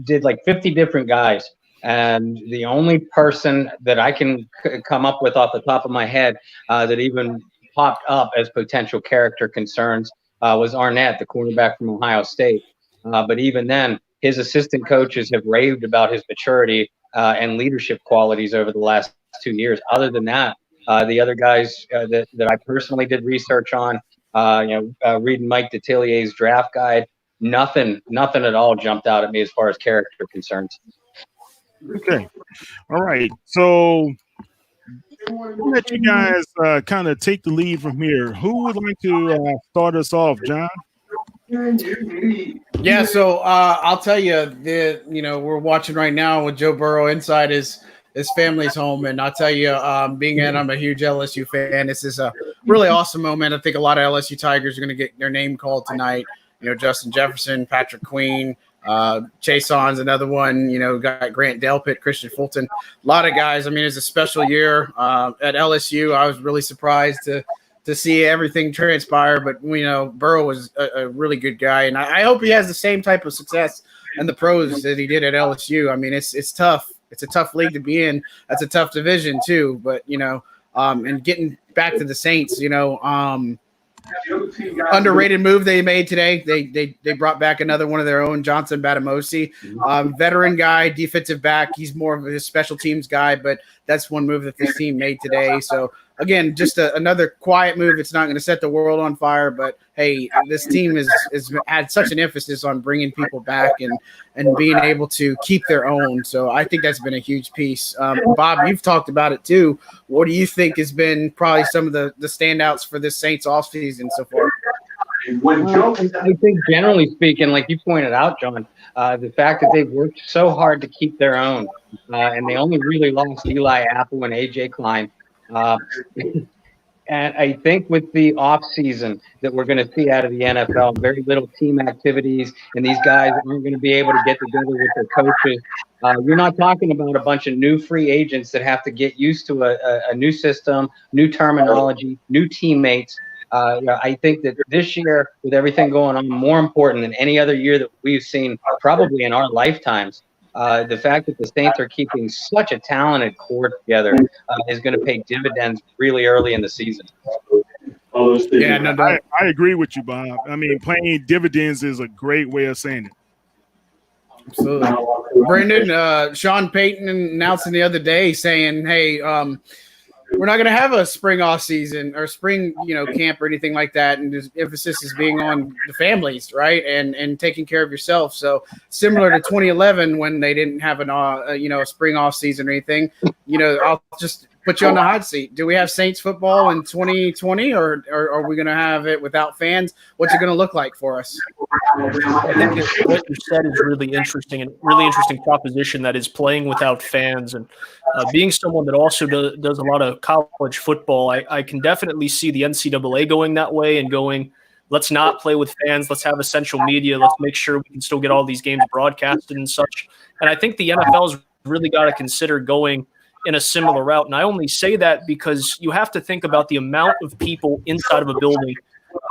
did like 50 different guys. And the only person that I can come up with off the top of my head that even popped up as potential character concerns was Arnett, the cornerback from Ohio State. But even then, his assistant coaches have raved about his maturity and leadership qualities over the last 2 years. Other than that, the other guys that I personally did research on, reading Mike Detillier's draft guide, nothing at all jumped out at me as far as character concerns. Okay. All right. So I'll let you guys kind of take the lead from here. Who would like to start us off, John? Yeah, so I'll tell you, we're watching right now with Joe Burrow inside his family's home, and I'll tell you, I'm a huge LSU fan. This is a really awesome moment. I think a lot of LSU Tigers are going to get their name called tonight. Justin Jefferson, Patrick Queen, Chase On's another one. Got Grant Delpit, Christian Fulton, a lot of guys. I mean, it's a special year at LSU. I was really surprised to see everything transpire, but Burrow was a really good guy, and I hope he has the same type of success in the pros that he did at LSU. I mean, it's tough. It's a tough league to be in. That's a tough division too. But and getting back to the Saints, underrated move they made today. They brought back another one of their own, Johnson Batamosi, veteran guy, defensive back. He's more of a special teams guy, but that's one move that this team made today. So again, just another quiet move. It's not going to set the world on fire, but hey, this team has had such an emphasis on bringing people back and being able to keep their own. So I think that's been a huge piece. Bob, you've talked about it too. What do you think has been probably some of the standouts for this Saints offseason so far? I think generally speaking, like you pointed out, John, the fact that they've worked so hard to keep their own, and they only really lost Eli Apple and AJ Klein. Uh, and I think with the off season that we're going to see out of the NFL, very little team activities, and these guys aren't going to be able to get together with their coaches. You're not talking about a bunch of new free agents that have to get used to a new system, new terminology, new teammates. I think that this year, with everything going on, more important than any other year that we've seen probably in our lifetimes, the fact that the Saints are keeping such a talented core together is going to pay dividends really early in the season. Yeah, no doubt. I agree with you, Bob. I mean, paying dividends is a great way of saying it. Absolutely. Brendan, Sean Payton announcing the other day saying, hey, we're not going to have a spring off season or spring, camp or anything like that. And the emphasis is being on the families, right, and taking care of yourself. So similar to 2011 when they didn't have a spring off season or anything. I'll just put you on the hot seat. Do we have Saints football in 2020, or are we going to have it without fans? What's it going to look like for us? I think what you said is really interesting, and really interesting proposition, that is playing without fans. And being someone that also does a lot of college football, I can definitely see the NCAA going that way and going, let's not play with fans. Let's have essential media. Let's make sure we can still get all these games broadcasted and such. And I think the NFL's really got to consider going in a similar route. And I only say that because you have to think about the amount of people inside of a building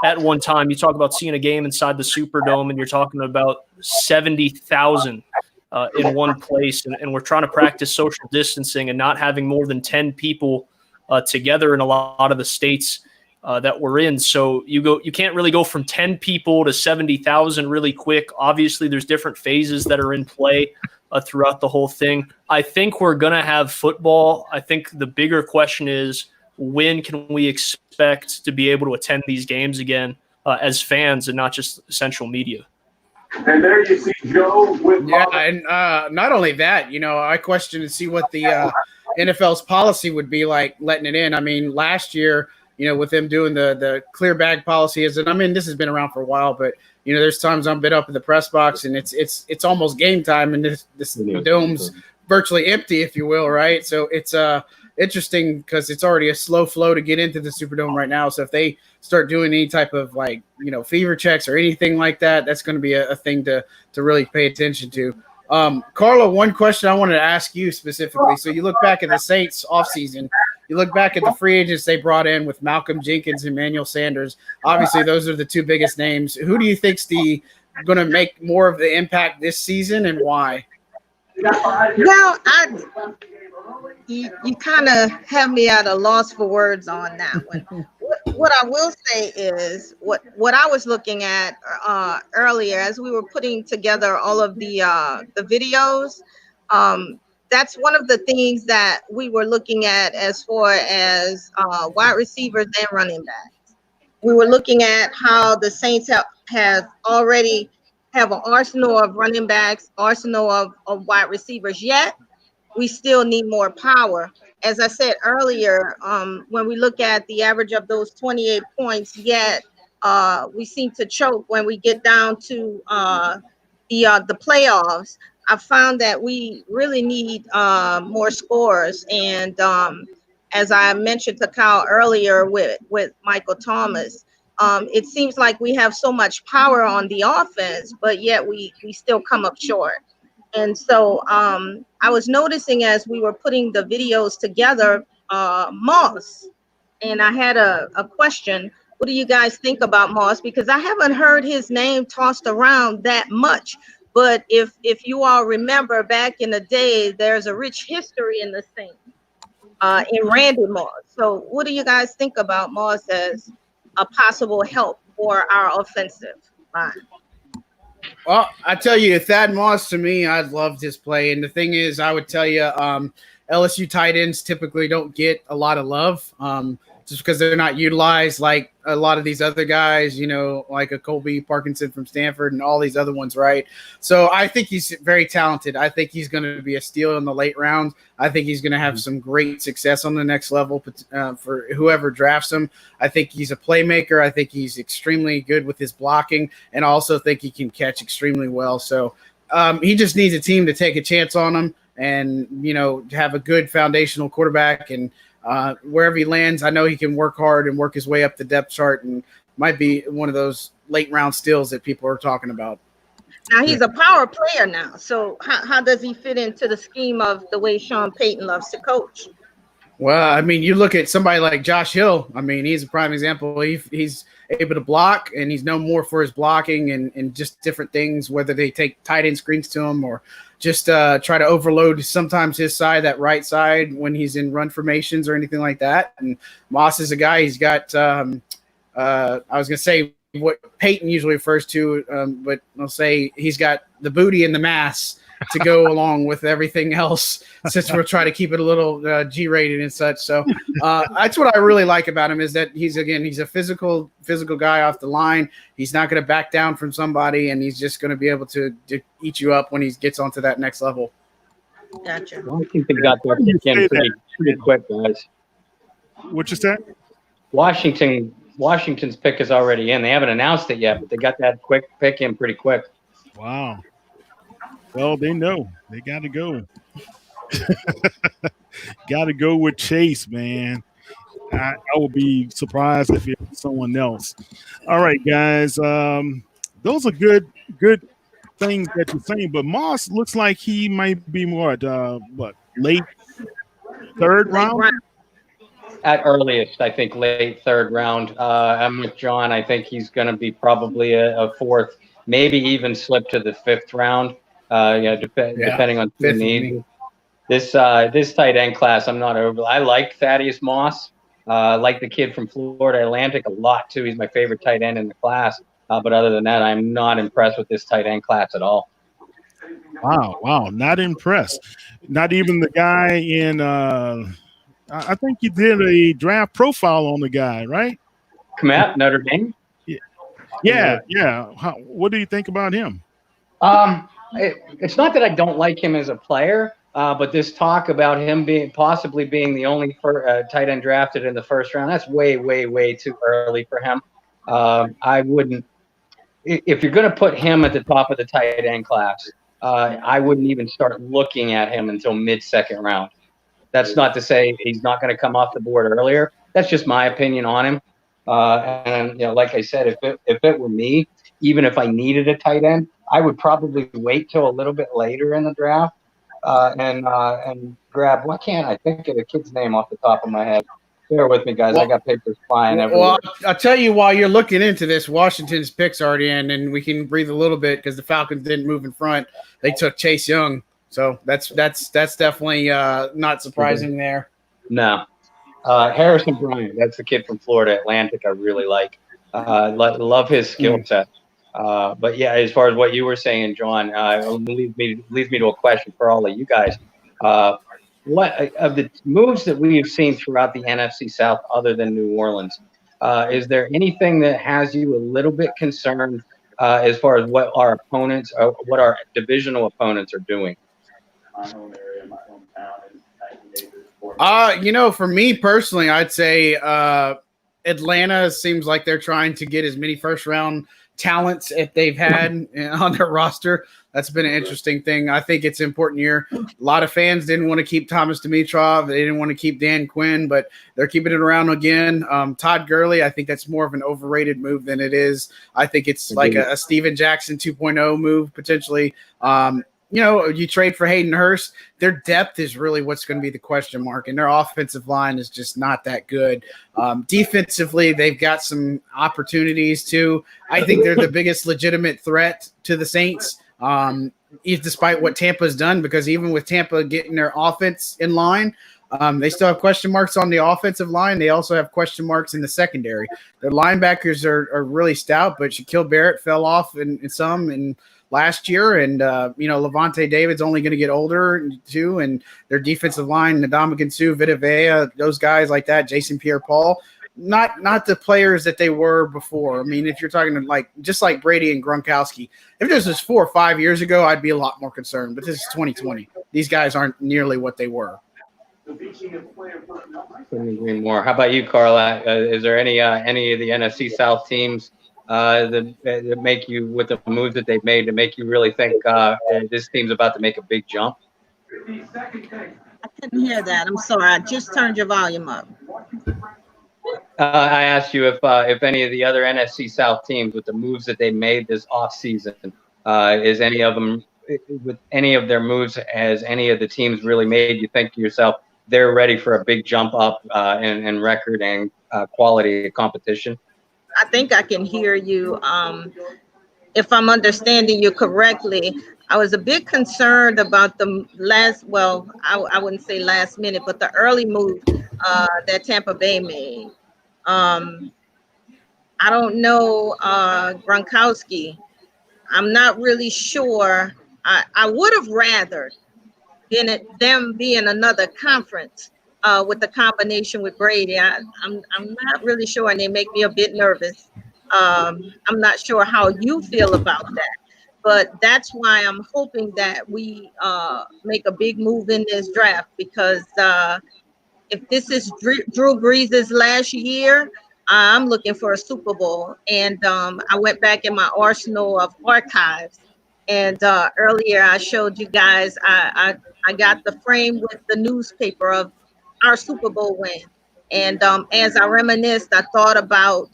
at one time. You talk about seeing a game inside the Superdome, and you're talking about 70,000 in one place. And we're trying to practice social distancing and not having more than 10 people together in a lot of the states that we're in. So you can't really go from 10 people to 70,000 really quick. Obviously, there's different phases that are in play throughout the whole thing. I think we're going to have football. I think the bigger question is, when can we expect to be able to attend these games again as fans and not just central media? And there you see Joe with and not only that, I question to see what the NFL's policy would be like letting it in. I mean, last year, with them doing the clear bag policy, this has been around for a while, but there's times I'm been up in the press box and it's almost game time, and this dome's virtually empty, if you will, right? So it's interesting because it's already a slow flow to get into the Superdome right now. So if they start doing any type of fever checks or anything like that, that's going to be a thing to really pay attention to. Carla, one question I wanted to ask you specifically. So you look back at the Saints offseason, you look back at the free agents they brought in with Malcolm Jenkins and Emmanuel Sanders. Obviously, those are the two biggest names. Who do you think's going to make more of the impact this season, and why? Well, you kind of have me at a loss for words on that one. What I will say is what I was looking at earlier as we were putting together all of the videos. That's one of the things that we were looking at as far as wide receivers and running backs. We were looking at how the Saints have already have an arsenal of running backs, arsenal of wide receivers, yet we still need more power. As I said earlier, when we look at the average of those 28 points, yet we seem to choke when we get down to the playoffs. I found that we really need more scores. And as I mentioned to Kyle earlier with Michael Thomas, it seems like we have so much power on the offense, but yet we still come up short. And so I was noticing as we were putting the videos together, Moss, and I had a question. What do you guys think about Moss? Because I haven't heard his name tossed around that much. But if you all remember back in the day, there's a rich history in the Saints, in Randy Moss. So what do you guys think about Moss as a possible help for our offensive line? Well, I tell you, Thad Moss, to me, I loved his play. And the thing is, I would tell you, LSU tight ends typically don't get a lot of love just because they're not utilized like a lot of these other guys, like a Colby Parkinson from Stanford and all these other ones, right? So I think he's very talented. I think he's going to be a steal in the late rounds. I think he's going to have some great success on the next level for whoever drafts him. I think he's a playmaker. I think he's extremely good with his blocking, and I also think he can catch extremely well. So he just needs a team to take a chance on him and, have a good foundational quarterback and wherever he lands, I know he can work hard and work his way up the depth chart, and might be one of those late round steals that people are talking about. Now he's a power player now. So how does he fit into the scheme of the way Sean Payton loves to coach? Well, I mean, you look at somebody like Josh Hill. I mean, he's a prime example. He's able to block, and he's known more for his blocking and just different things, whether they take tight end screens to him or just try to overload sometimes his side, that right side, when he's in run formations or anything like that. And Moss is a guy, he's got I was going to say what Peyton usually refers to, but I'll say he's got the booty and the mass to go along with everything else, since we're trying to keep it a little G-rated and such. So that's what I really like about him, is that he's a physical guy off the line. He's not going to back down from somebody, and he's just going to be able to eat you up when he gets onto that next level. Gotcha. Washington got their pick in pretty quick, guys. What you said? Washington's pick is already in. They haven't announced it yet, but they got that quick pick in pretty quick. Wow. Well, they know they got to go. Got to go with Chase, man. I would be surprised if it was someone else. All right, guys. Those are good things that you're saying, but Moss looks like he might be more late third round? At earliest, I think late third round. I'm with John. I think he's going to be probably a fourth, maybe even slip to the fifth round. Depending on the need. This tight end class, I'm not over. I like Thaddeus Moss. Like the kid from Florida Atlantic a lot too. He's my favorite tight end in the class. But other than that, I'm not impressed with this tight end class at all. Wow, not impressed. Not even the guy in. I think you did a draft profile on the guy, right? Kmet, Notre Dame. Yeah. What do you think about him? It's not that I don't like him as a player, but this talk about him possibly being the only tight end drafted in the first round, that's way, way, way too early for him. I wouldn't – if you're going to put him at the top of the tight end class, I wouldn't even start looking at him until mid-second round. That's not to say he's not going to come off the board earlier. That's just my opinion on him. And like I said, if it were me, even if I needed a tight end, I would probably wait till a little bit later in the draft and grab. Why can't I think of the kid's name off the top of my head? Bear with me, guys. I got papers flying everywhere. Well, I'll tell you, while you're looking into this, Washington's pick's already in, and we can breathe a little bit because the Falcons didn't move in front. They took Chase Young, so that's definitely not surprising there. No. Harrison Bryant, that's the kid from Florida Atlantic I really like. Love his skill set. But yeah, as far as what you were saying, John, leads me to a question for all of you guys. What of the moves that we have seen throughout the NFC South, other than New Orleans, is there anything that has you a little bit concerned as far as what our opponents, what our divisional opponents are doing? For me personally, I'd say Atlanta seems like they're trying to get as many first round talents if they've had on their roster. That's been an interesting thing. I think it's important here. A lot of fans didn't want to keep Thomas Dimitrov. They didn't want to keep Dan Quinn, but they're keeping it around again. Todd Gurley, I think that's more of an overrated move than it is. I think it's like a Steven Jackson 2.0 move potentially. You trade for Hayden Hurst. Their depth is really what's going to be the question mark, and their offensive line is just not that good. Defensively, they've got some opportunities too. I think they're the biggest legitimate threat to the Saints, despite what Tampa's done, because even with Tampa getting their offense in line, they still have question marks on the offensive line. They also have question marks in the secondary. Their linebackers are really stout, but Shaquille Barrett fell off in some last year, and Levante David's only going to get older too, and their defensive line, Ndamukong Suh, Vita Vea, those guys like that, Jason Pierre-Paul, not the players that they were before. I mean, if you're talking just like Brady and Gronkowski, if this was 4 or 5 years ago, I'd be a lot more concerned, but this is 2020. These guys aren't nearly what they were. Couldn't agree more. How about you, Carla? Is there any of the NFC South teams that make you, with the moves that they've made, to make you really think this team's about to make a big jump? I couldn't hear that. I'm sorry. I just turned your volume up. I asked you if any of the other NFC South teams with the moves that they made this offseason, is any of them with any of their moves, has any of the teams really made you think to yourself they're ready for a big jump up in record and quality of competition? I think I can hear you. If I'm understanding you correctly, I was a bit concerned about the I wouldn't say last minute, but the early move that Tampa Bay made. I don't know Gronkowski. I'm not really sure. I would have rather been at them be in another conference with the combination with Brady. I'm not really sure, and they make me a bit nervous. I'm not sure how you feel about that, but that's why I'm hoping that we make a big move in this draft, because if this is Drew Brees' last year, I'm looking for a Super Bowl. And I went back in my arsenal of archives, and earlier I showed you guys I got the frame with the newspaper of our Super Bowl win. And as I reminisced, I thought about,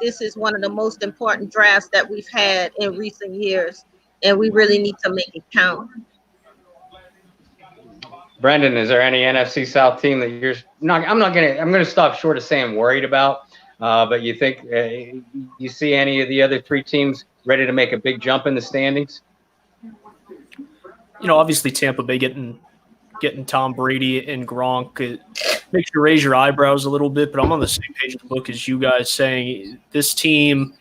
this is one of the most important drafts that we've had in recent years, and we really need to make it count. Brendan, is there any NFC South team that you're not? I'm going to stop short of saying worried about, but you think you see any of the other three teams ready to make a big jump in the standings? Obviously Tampa Bay getting Tom Brady and Gronk, it makes you raise your eyebrows a little bit, but I'm on the same page of the book as you guys, saying this team,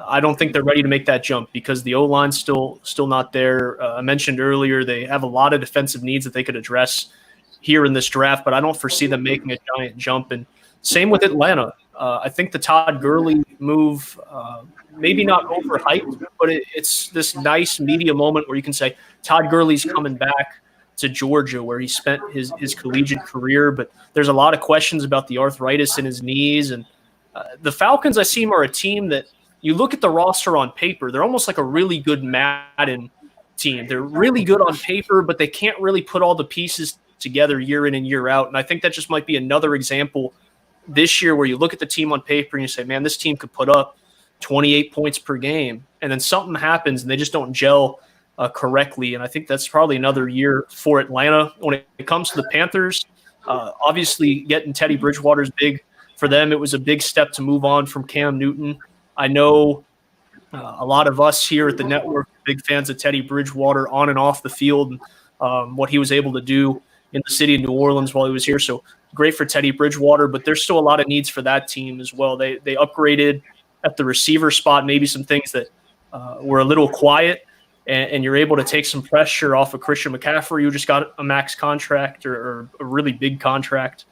I don't think they're ready to make that jump because the O-line's still not there. I mentioned earlier they have a lot of defensive needs that they could address here in this draft, but I don't foresee them making a giant jump. And same with Atlanta. I think the Todd Gurley move, maybe not overhyped, but it's this nice media moment where you can say Todd Gurley's coming back to Georgia, where he spent his collegiate career, but there's a lot of questions about the arthritis in his knees. And the Falcons, I see, are a team that you look at the roster on paper, they're almost like a really good Madden team. They're really good on paper, but they can't really put all the pieces together year in and year out. And I think that just might be another example this year where you look at the team on paper and you say, man, this team could put up 28 points per game. And then something happens and they just don't gel correctly. And I think that's probably another year for Atlanta. When it comes to the Panthers, obviously getting Teddy Bridgewater is big for them. It was a big step to move on from Cam Newton. I know a lot of us here at the network are big fans of Teddy Bridgewater on and off the field, what he was able to do in the city of New Orleans while he was here. So great for Teddy Bridgewater, but there's still a lot of needs for that team as well. They upgraded at the receiver spot, maybe some things that were a little quiet, and you're able to take some pressure off of Christian McCaffrey, who just got a max contract or a really big contract.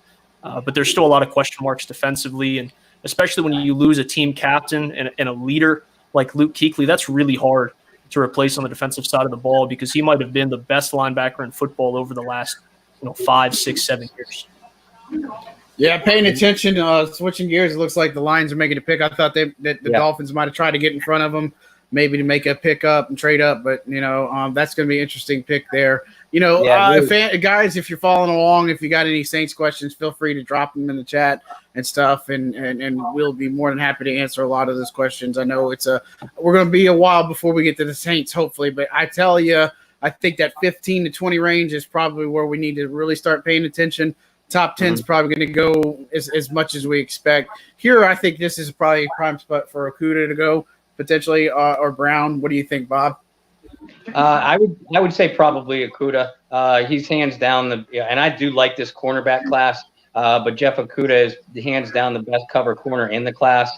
But there's still a lot of question marks defensively, and especially when you lose a team captain and a leader like Luke Kuechly, that's really hard to replace on the defensive side of the ball because he might have been the best linebacker in football over the last 5, 6, 7 years. Yeah, paying attention, switching gears, it looks like the Lions are making a pick. I thought that the Dolphins might have tried to get in front of them, maybe to make a pick up and trade up, but that's going to be an interesting pick there. Guys, if you're following along, if you got any Saints questions, feel free to drop them in the chat and stuff, and we'll be more than happy to answer a lot of those questions. I know we're going to be a while before we get to the Saints, hopefully, but I tell you, I think that 15 to 20 range is probably where we need to really start paying attention. Top 10 is probably going to go as much as we expect. Here, I think this is probably a prime spot for Okudah to go, potentially, or Brown. What do you think, Bob? I would say probably Okudah. He's hands down and I do like this cornerback class, but Jeff Okudah is hands down the best cover corner in the class.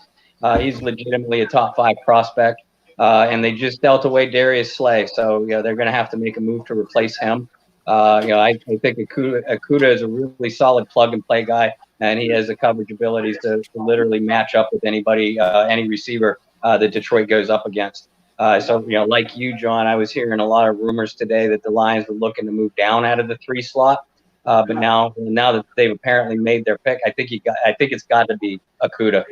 He's legitimately a top 5 prospect, and they just dealt away Darius Slay, so they're going to have to make a move to replace him. I think Okudah is a really solid plug and play guy, and he has the coverage abilities to literally match up with anybody, any receiver that Detroit goes up against. So like you, John, I was hearing a lot of rumors today that the Lions were looking to move down out of the 3 slot. But now that they've apparently made their pick, I think it's got to be Okudah.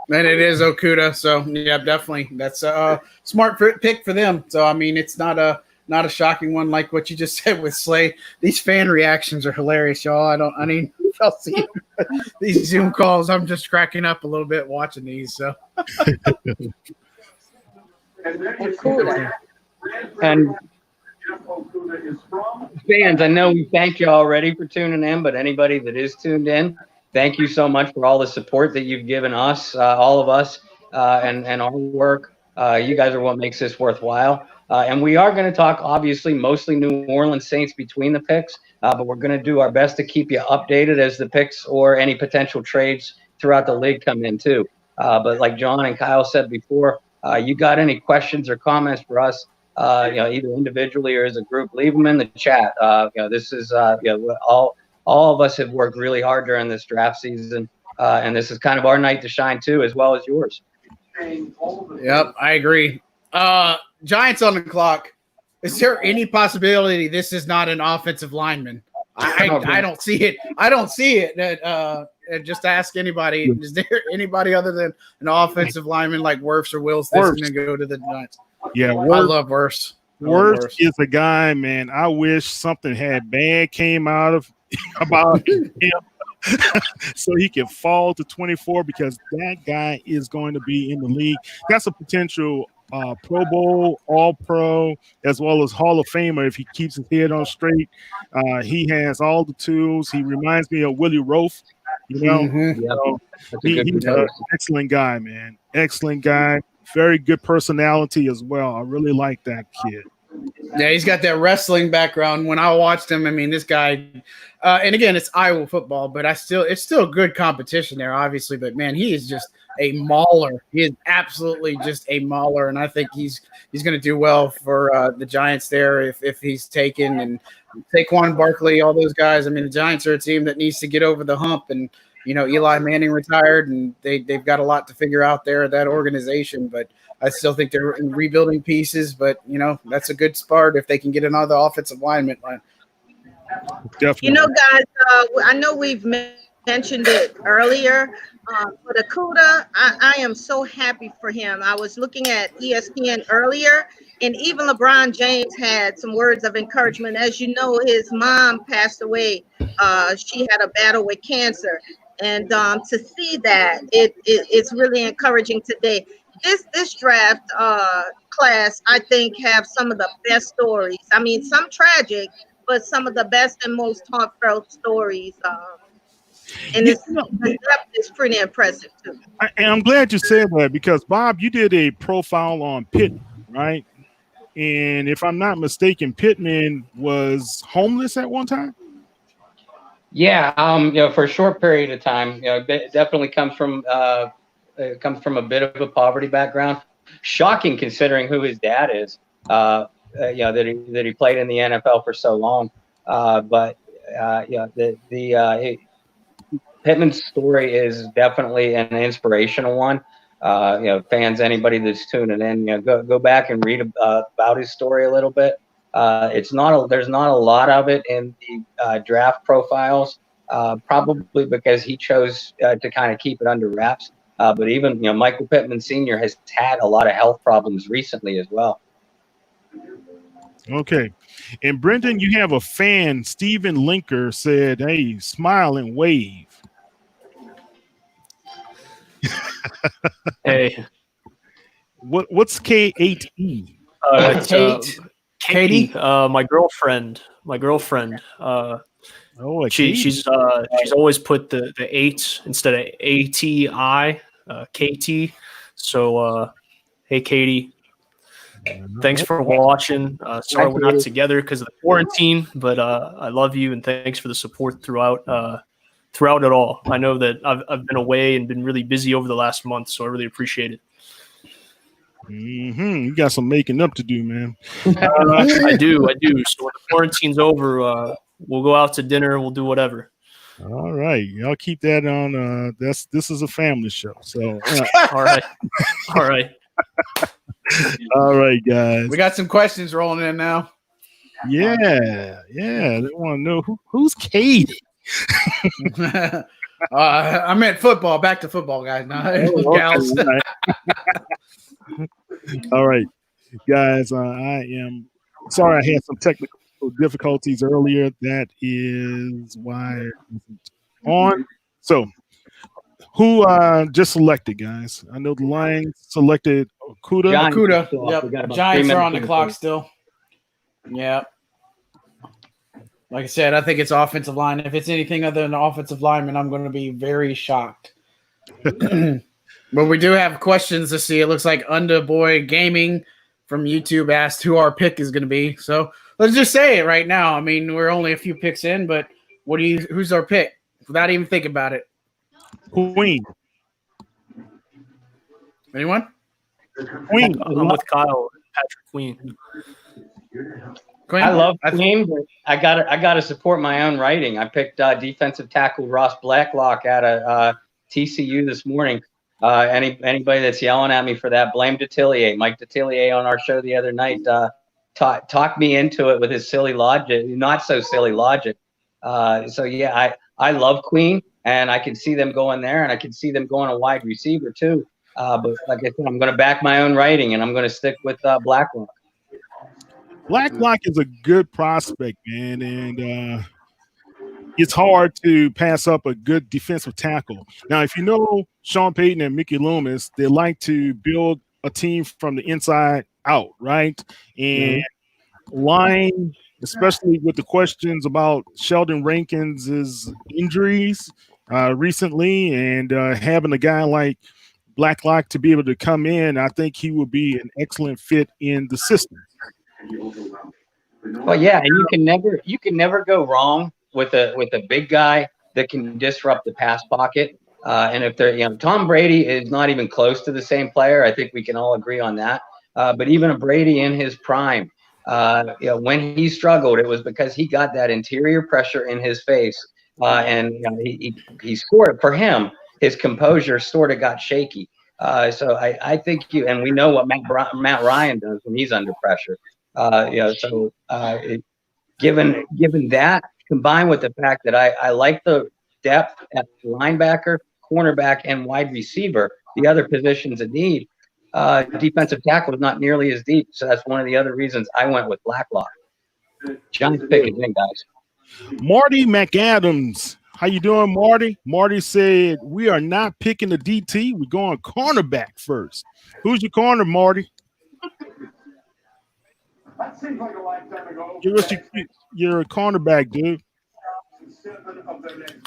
And it is Okudah. So yeah, definitely. That's a smart pick for them. So, I mean, it's not not a shocking one like what you just said with Slay. These fan reactions are hilarious, y'all. I'll see these Zoom calls. I'm just cracking up a little bit watching these. So, and fans, I know we thank you already for tuning in, but anybody that is tuned in, thank you so much for all the support that you've given us, all of us, and our work. You guys are what makes this worthwhile. And we are going to talk, obviously, mostly New Orleans Saints between the picks, but we're going to do our best to keep you updated as the picks or any potential trades throughout the league come in too. But like John and Kyle said before, you got any questions or comments for us, either individually or as a group, leave them in the chat. This is all of us have worked really hard during this draft season, and this is kind of our night to shine too, as well as yours. Yep, I agree. Giants on the clock. Is there any possibility this is not an offensive lineman? I don't see it. I don't see it. Just ask anybody. Is there anybody other than an offensive lineman like Wirfs or Wills that's going to go to the Giants? Yeah, I love Wirfs. Wirfs is a guy, man. I wish something had bad came out of about him so he can fall to 24 because that guy is going to be in the league. That's a potential Pro Bowl, All-Pro, as well as Hall of Famer if he keeps his head on straight. He has all the tools. He reminds me of Willie Roaf, you know. Mm-hmm. So he's an excellent guy, man. Excellent guy. Very good personality as well. I really like that kid. Yeah, he's got that wrestling background. When I watched him, I mean, this guy, and again, it's Iowa football, but it's still good competition there, obviously. But man, he is just a mauler. He is absolutely just a mauler, and I think he's going to do well for the Giants there if he's taken, and Saquon Barkley, all those guys. I mean, the Giants are a team that needs to get over the hump, and Eli Manning retired, and they've got a lot to figure out there at that organization, but I still think they're in rebuilding pieces, but that's a good start if they can get another offensive lineman. Definitely. Guys, I know we've mentioned it earlier, but Akuda, I am so happy for him. I was looking at ESPN earlier, and even LeBron James had some words of encouragement. As you know, his mom passed away. She had a battle with cancer, and to see that, it's really encouraging today. This draft class, I think, have some of the best stories. I mean, some tragic, but some of the best and most heartfelt stories. And the depth is pretty impressive, too. I'm glad you said that because, Bob, you did a profile on Pittman, right? And if I'm not mistaken, Pittman was homeless at one time? Yeah, for a short period of time. It definitely comes from a bit of a poverty background. Shocking considering who his dad is. That he played in the NFL for so long. Pittman's story is definitely an inspirational one. Fans, anybody that's tuning in, go back and read about his story a little bit. There's not a lot of it in the draft profiles, probably because he chose to kind of keep it under wraps. But even Michael Pittman Sr. has had a lot of health problems recently as well. Okay. And Brendan, you have a fan, Stephen Linker, said, "Hey, smile and wave." Hey. What's K8E? It's Katie, my girlfriend. She's always put the 8 instead of ATI, KT. So hey Katie, thanks for watching. Sorry we're not together because of the quarantine, but I love you and thanks for the support throughout it all. I know that I've been away and been really busy over the last month, so I really appreciate it. You got some making up to do, man. I do. So when the quarantine's over, we'll go out to dinner. We'll do whatever. All right, y'all keep that on. This is a family show, so all right. All right, guys. We got some questions rolling in now. Yeah. They want to know who's Katie. I meant football. Back to football, guys. Gals. All right, guys. I am Sorry, I had some technical difficulties earlier. That is why it wasn't on. So, who just selected, guys? I know the Lions selected Okuda. Giants Kuda. are still up. We got Yep. about 3 Giants are minutes on the in clock the still. Yep. Like I said, I think it's offensive line. If it's anything other than the offensive lineman, I'm going to be very shocked. But we do have questions to see. It looks like Underboy Gaming from YouTube asked who our pick is going to be. So let's just say it right now. I mean, we're only a few picks in, but who's our pick? Without even thinking about it. Queen. Anyone? Queen. I'm with Kyle, Patrick Queen. Quinn? I love Queen, but I gotta support my own writing. I picked defensive tackle Ross Blacklock out of TCU this morning. Anybody that's yelling at me for that, blame Detillier. Mike Detillier on our show the other night talked me into it with his silly logic, not so silly logic. So yeah, I love Queen, and I can see them going there, and I can see them going a wide receiver too. But like I said, I'm going to back my own writing, and I'm going to stick with Blacklock. Blacklock is a good prospect, man, and it's hard to pass up a good defensive tackle. Now, if you know Sean Payton and Mickey Loomis, they like to build a team from the inside out, right? And line, especially with the questions about Sheldon Rankins' injuries recently, and having a guy like Blacklock to be able to come in, I think he would be an excellent fit in the system. Well, yeah, and you can never go wrong with a big guy that can disrupt the pass pocket. And if they're, Tom Brady is not even close to the same player. I think we can all agree on that. But even a Brady in his prime, when he struggled, it was because he got that interior pressure in his face, and he scored. For him, his composure sort of got shaky. So I think and we know what Matt Ryan does when he's under pressure. Given that, combined with the fact that I like the depth at linebacker, cornerback, and wide receiver, the other positions in need, defensive tackle is not nearly as deep. So that's one of the other reasons I went with Blacklock. Giants pick is in, guys. Marty McAdams. How you doing, Marty? Marty said, we are not picking the DT. We're going cornerback first. Who's your corner, Marty? That seems like a lifetime ago. Give us your cornerback, dude.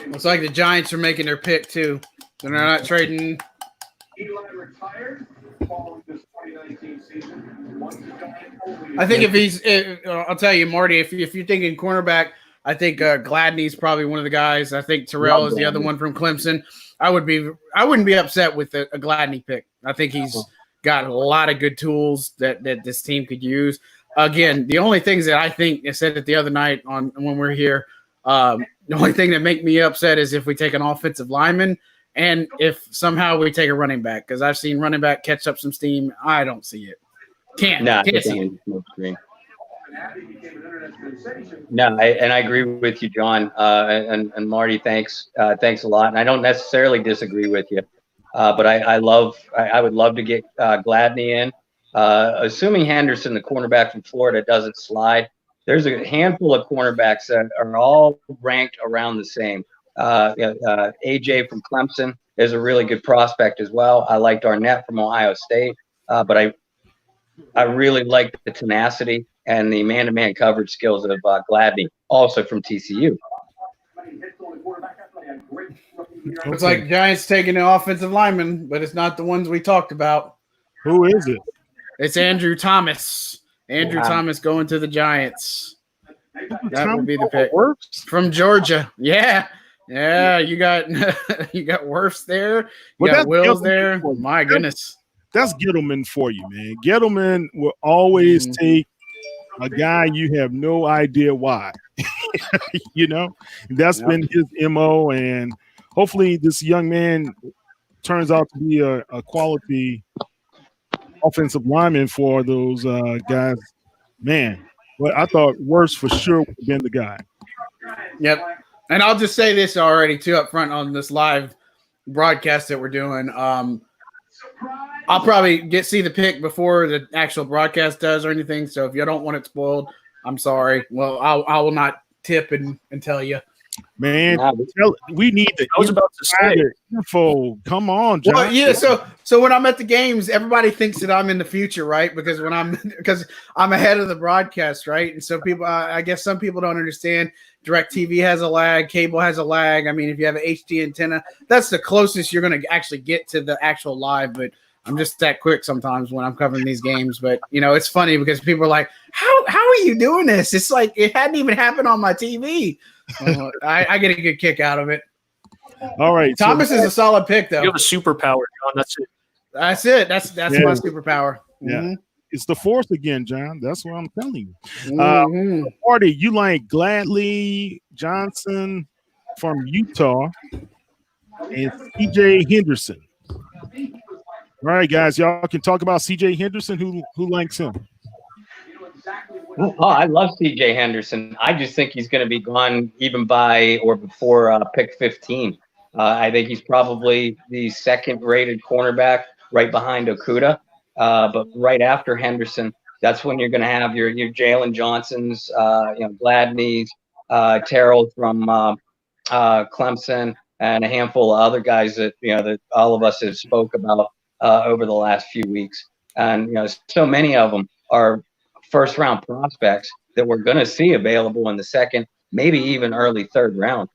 Looks like the Giants are making their pick, too. They're not trading. Eli retired following this 2019 season. I think I'll tell you, Marty, if you're thinking cornerback, I think Gladney's probably one of the guys. I think Terrell is the other one from Clemson. I wouldn't be upset with a Gladney pick. I think he's got a lot of good tools that this team could use. Again, the only things that I think I said it the other night on when we're here, the only thing that make me upset is if we take an offensive lineman and if somehow we take a running back, because I've seen running back catch up some steam. I don't see it. Can't see it. No, I agree with you, John, and Marty. Thanks a lot. And I don't necessarily disagree with you, but I would love to get Gladney in. Assuming Henderson, the cornerback from Florida, doesn't slide, there's a handful of cornerbacks that are all ranked around the same. AJ from Clemson is a really good prospect as well. I liked Arnett from Ohio State, but I really like the tenacity and the man-to-man coverage skills of Gladney, also from TCU. Looks like Giants taking the offensive lineman, but it's not the ones we talked about. Who is it? It's Andrew Thomas. Andrew Thomas going to the Giants. That would be the pick. From Georgia. Yeah. You got Wirfs there. You got Wills there. My goodness. That's Gettleman for you, man. Gettleman will always take a guy you have no idea why. That's been his MO, and hopefully this young man turns out to be a quality offensive lineman for those guys. Man, but I thought Wirfs for sure would have been the guy. Yep. And I'll just say this already too up front on this live broadcast that we're doing. I'll probably see the pick before the actual broadcast does or anything. So if you don't want it spoiled, I'm sorry. Well, I will not tip and tell you. Man, we need the I was about to say. info. Come on, John. Well, yeah. So when I'm at the games, everybody thinks that I'm in the future, right? Because I'm ahead of the broadcast, right? And so people, I guess some people don't understand. DirecTV has a lag, cable has a lag. I mean, if you have an HD antenna, that's the closest you're going to actually get to the actual live. But I'm just that quick sometimes when I'm covering these games. But it's funny because people are like, "How are you doing this?" It's like it hadn't even happened on my TV. I get a good kick out of it. All right, Thomas is a solid pick, though. You have a superpower, John. That's it. That's it. That's my superpower. Yeah. Mm-hmm. It's the Force again, John. That's what I'm telling you. Mm-hmm. Marty, you like Gladly Johnson from Utah and CJ Henderson. All right, guys, y'all can talk about CJ Henderson. Who likes him? Oh, I love CJ Henderson. I just think he's going to be gone even by or before pick 15. I think he's probably the second-rated cornerback right behind Okuda. But right after Henderson, that's when you're going to have your Jalen Johnsons, Gladney's, Terrell from Clemson, and a handful of other guys that that all of us have spoke about over the last few weeks. And so many of them are first-round prospects that we're going to see available in the second, maybe even early third round.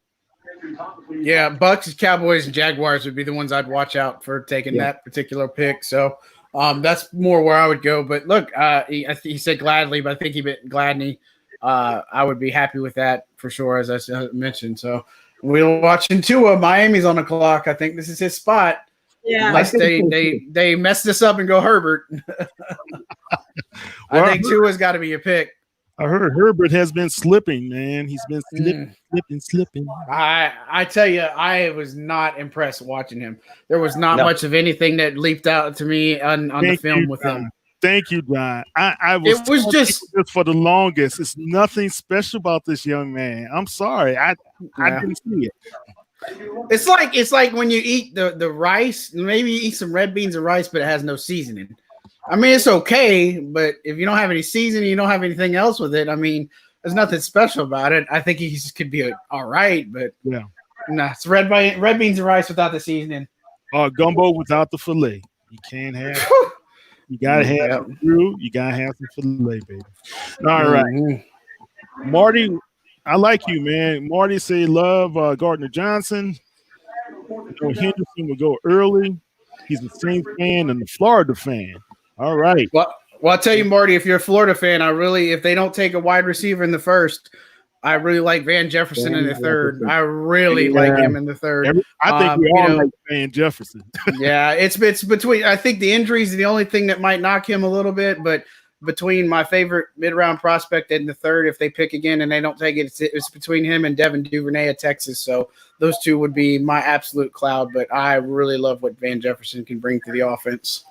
Yeah, Bucks, Cowboys, and Jaguars would be the ones I'd watch out for taking that particular pick. So that's more where I would go. But look, he said Gladly, but I think he meant Gladney. I would be happy with that for sure, as I mentioned. So we're watching Tua. Miami's on the clock. I think this is his spot. Yeah. Unless they mess this up and go Herbert. I think Tua's got to be a pick. I heard Herbert has been slipping, man. He's been slipping. I tell you, I was not impressed watching him. There was not much of anything that leaped out to me on the film with him. Thank you, John. It was just for the longest. It's nothing special about this young man. I'm sorry. I didn't see it. It's like when you eat the rice, maybe you eat some red beans and rice, but it has no seasoning. I mean, it's okay, but if you don't have any seasoning, you don't have anything else with it. I mean, there's nothing special about it. I think he just could be all right, but it's red beans and rice without the seasoning. Gumbo without the fillet. You can't have. You gotta have some fruit. You gotta have some fillet, baby. All right, Marty. I like you, man. Marty say love Gardner Johnson. Henderson will go early. He's a Saints fan and a Florida fan. All right. Well, I'll tell you, Marty, if you're a Florida fan, if they don't take a wide receiver in the first, I really like Van Jefferson in the third. I really like him in the third. I think we all like Van Jefferson. Yeah, it's between. I think the injuries are the only thing that might knock him a little bit, but between my favorite mid-round prospect and the third, if they pick again and they don't take it, it's between him and Devin Duvernay of Texas. So those two would be my absolute cloud. But I really love what Van Jefferson can bring to the offense.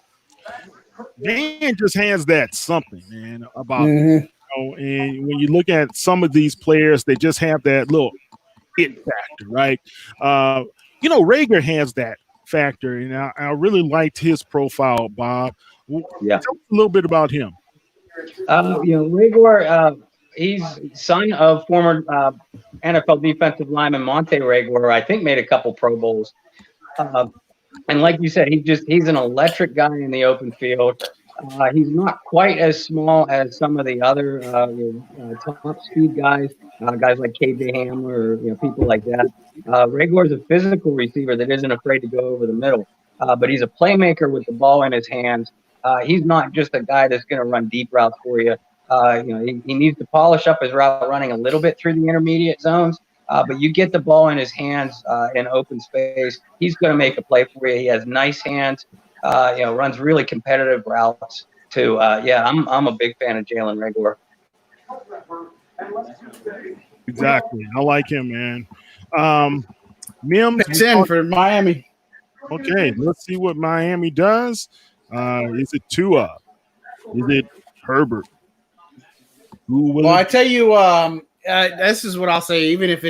Van just has that something, man, about him. And when you look at some of these players, they just have that little it factor, right? Rager has that factor, and I really liked his profile, Bob. Yeah, tell us a little bit about him. Rager, he's son of former NFL defensive lineman Monte Rager. I think made a couple Pro Bowls. And like you said, he's an electric guy in the open field. He's not quite as small as some of the other top speed guys, guys like KJ Hamler, or people like that. Rager is a physical receiver that isn't afraid to go over the middle, but he's a playmaker with the ball in his hands. He's not just a guy that's going to run deep routes for you. He needs to polish up his route running a little bit through the intermediate zones. But you get the ball in his hands in open space, he's going to make a play for you. He has nice hands, runs really competitive routes too. I'm a big fan of Jalen Rager. Exactly. I like him, man. Mims It's in for Miami. Okay, let's see what Miami does. Is it Tua? Is it Herbert? I tell you, this is what I'll say. Even if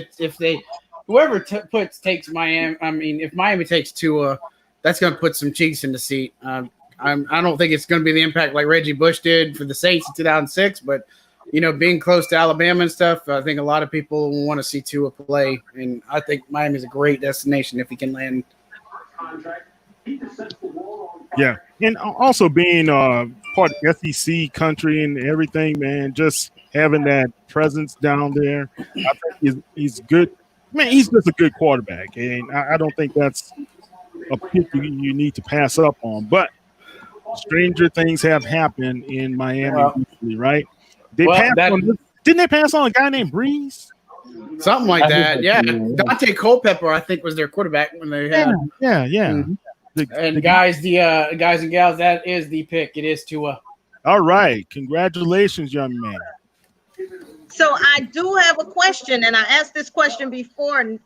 whoever takes Miami, I mean, if Miami takes Tua, that's going to put some cheeks in the seat. I don't think it's going to be the impact like Reggie Bush did for the Saints in 2006, but being close to Alabama and stuff, I think a lot of people will want to see Tua play, and I think Miami is a great destination if he can land. Yeah, and also being part of SEC country and everything, man, just having that presence down there, I think he's good. Man, he's just a good quarterback, and I don't think that's a pick you need to pass up on. But stranger things have happened in Miami recently, right? Didn't they pass on a guy named Breeze? Something like that, yeah. Dante Culpepper, I think, was their quarterback when they had. Yeah. Mm-hmm. Guys and gals, that is the pick. It is Tua. All right, congratulations, young man. So I do have a question, and I asked this question before. And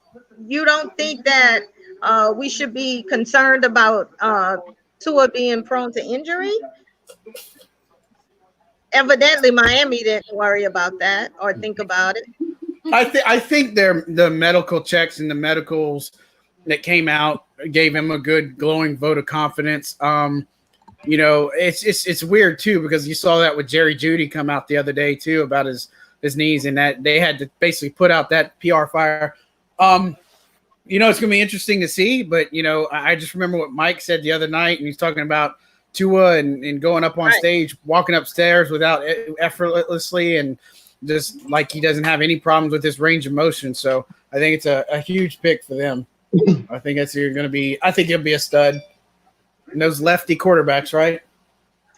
you don't think that we should be concerned about Tua being prone to injury? Evidently, Miami didn't worry about that or think about it. I think the medical checks and the medicals that came out gave him a good glowing vote of confidence. It's weird too, because you saw that with Jerry Jeudy come out the other day too about his knees, and that they had to basically put out that PR fire. It's going to be interesting to see, but I just remember what Mike said the other night, and he's talking about Tua and going up on stage, walking upstairs without effortlessly, and just like he doesn't have any problems with his range of motion. So I think it's a huge pick for them. I think he'll be a stud. And those lefty quarterbacks, right?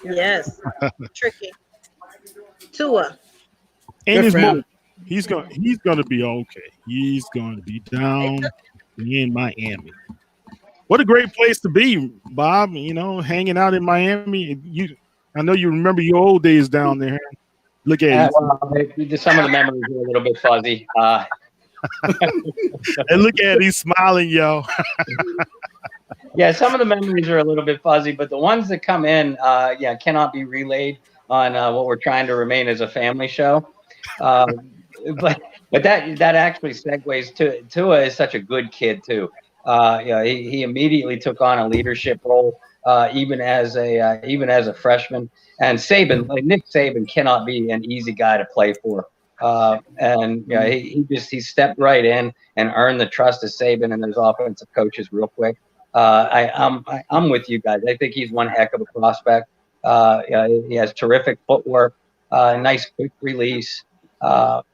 Yes. Tricky. Tua. And he's going to be okay. He's going to be down in Miami. What a great place to be, Bob. Hanging out in Miami. I know you remember your old days down there. Look at some of the memories are a little bit fuzzy. And look at he's smiling, yo. Yeah, some of the memories are a little bit fuzzy, but the ones that come in, cannot be relayed on what we're trying to remain as a family show. But that actually segues to Tua is such a good kid too. He immediately took on a leadership role, even as a freshman. And Nick Saban cannot be an easy guy to play for. He stepped right in and earned the trust of Saban and those offensive coaches real quick. I'm with you guys. I think he's one heck of a prospect. He has terrific footwork, nice quick release. Carla,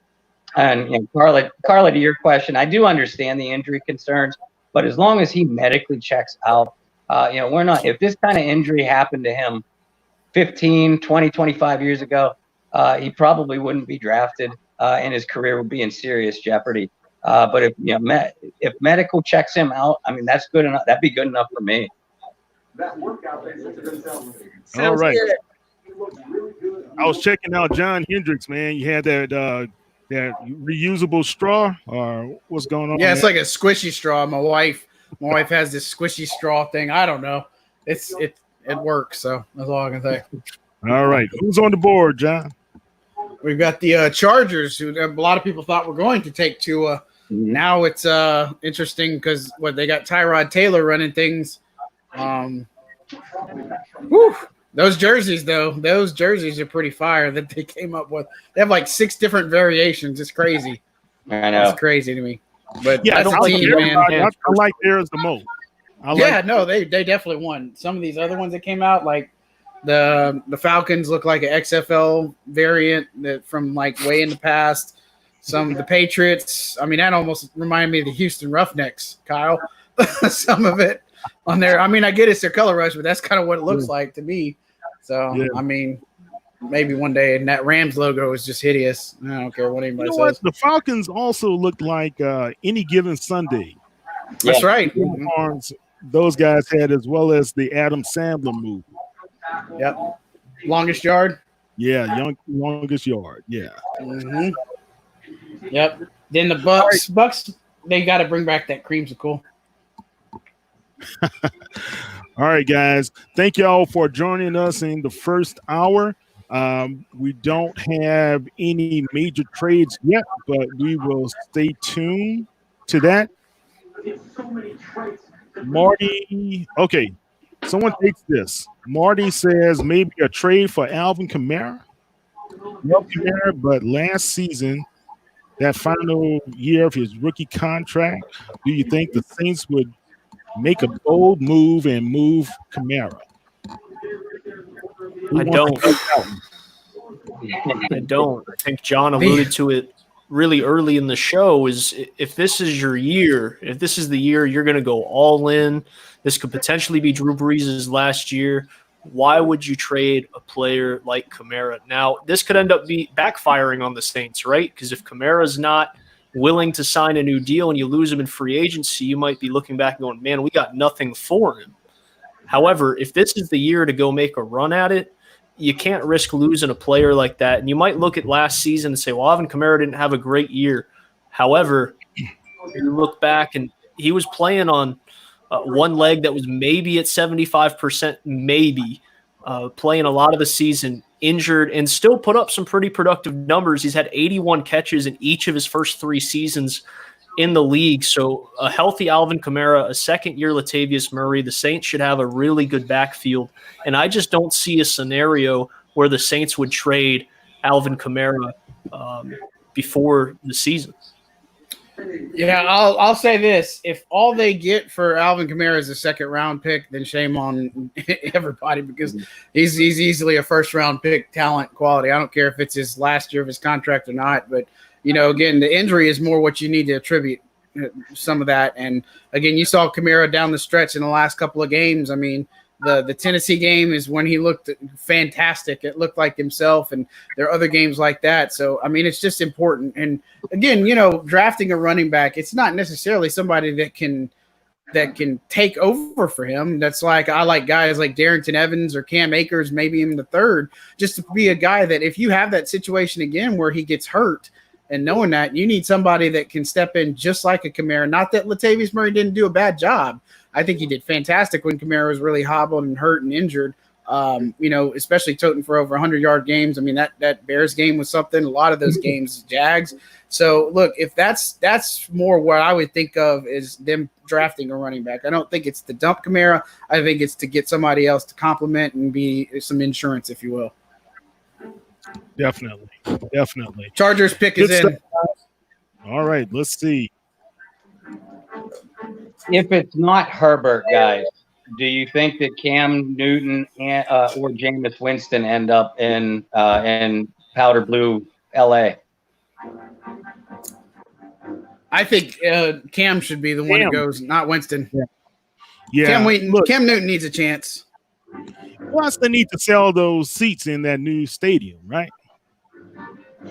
to your question, I do understand the injury concerns, but as long as he medically checks out, we're not. If this kind of injury happened to him 15, 20, 25 years ago, he probably wouldn't be drafted, and his career would be in serious jeopardy. But if medical checks him out, I mean, that's good enough. That'd be good enough for me. All right. I was checking out John Hendrix, man. You had that reusable straw, or what's going on? Yeah, it's like a squishy straw. My wife has this squishy straw thing. I don't know. It works, so that's all I can say. All right. Who's on the board, John? We've got the Chargers, who a lot of people thought were going to take Tua. Now it's interesting because they got Tyrod Taylor running things. Those jerseys are pretty fire that they came up with. They have like 6 different variations. It's crazy. I know. It's crazy to me. But yeah, that's I like team, man. I like theirs the most. They definitely won. Some of these other ones that came out, like the Falcons, look like an XFL variant that from like way in the past. Some of the Patriots, I mean, that almost reminded me of the Houston Roughnecks, Kyle. Some of it on there. I mean, I get it's their color rush, but that's kind of what it looks like to me. So, yeah. I mean, maybe one day, and that Rams logo is just hideous. I don't care what anybody says. What? The Falcons also look like Any Given Sunday. That's right. Arms those guys had, as well as the Adam Sandler movie. Yep. Longest Yard. Yeah, Longest Yard. Yeah. Mm-hmm. Yep. Then the Bucks, they got to bring back that creamsicle. All right, guys. Thank y'all for joining us in the first hour. We don't have any major trades yet, but we will stay tuned to that. Marty, okay. Someone takes this. Marty says maybe a trade for Alvin Kamara. Love Kamara, but last season, that final year of his rookie contract, do you think the Saints would make a bold move and move Kamara? I don't. I don't. I think John alluded to it really early in the show is if this is your year, if this is the year you're going to go all in, this could potentially be Drew Brees' last year. Why would you trade a player like Kamara? Now, this could end up backfiring on the Saints, right? Because if Kamara's not willing to sign a new deal and you lose him in free agency, you might be looking back and going, man, we got nothing for him. However, if this is the year to go make a run at it, you can't risk losing a player like that. And you might look at last season and say, well, Alvin Kamara didn't have a great year. However, you look back and he was playing on one leg that was maybe at 75%, maybe playing a lot of the season, injured, and still put up some pretty productive numbers. He's had 81 catches in each of his first 3 seasons in the league. So a healthy Alvin Kamara, a second-year Latavius Murray, the Saints should have a really good backfield. And I just don't see a scenario where the Saints would trade Alvin Kamara before the season. Yeah, I'll say this. If all they get for Alvin Kamara is a second-round pick, then shame on everybody because he's easily a first-round pick talent quality. I don't care if it's his last year of his contract or not, but you know, again, the injury is more what you need to attribute some of that. And again, you saw Kamara down the stretch in the last couple of games. I mean, the Tennessee game is when he looked fantastic. It looked like himself, and there are other games like that. So, I mean, it's just important. And again, you know, drafting a running back, it's not necessarily somebody that can take over for him. That's like, I like guys like Darrington Evans or Cam Akers, maybe in the third, just to be a guy that if you have that situation again where he gets hurt, and knowing that, you need somebody that can step in just like a Kamara. Not that Latavius Murray didn't do a bad job. I think he did fantastic when Kamara was really hobbled and hurt and injured, you know, especially toting for over 100-yard games. I mean, that Bears game was something. A lot of those games, Jags. So, look, if that's more what I would think of is them drafting a running back. I don't think it's to dump Kamara. I think it's to get somebody else to complement and be some insurance, if you will. Definitely. Chargers pick is in. All right, let's see. If it's not Herbert, guys, do you think that Cam Newton or Jameis Winston end up in powder blue LA? I think Cam should be the one that goes, not Winston. Yeah. Cam Newton needs a chance. Plus, they need to sell those seats in that new stadium, right?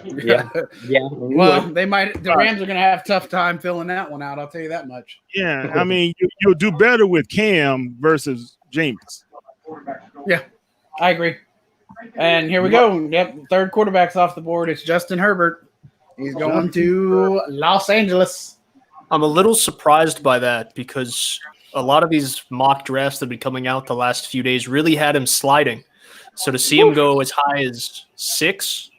Yeah. Well, they might. The Rams are going to have a tough time filling that one out. I'll tell you that much. Yeah, I mean, you'll do better with Cam versus Jameis. Yeah, I agree. And here we go. Yep, third quarterback's off the board. It's Justin Herbert. He's going to Los Angeles. I'm a little surprised by that because a lot of these mock drafts that have been coming out the last few days really had him sliding. So to see him go as high as 6,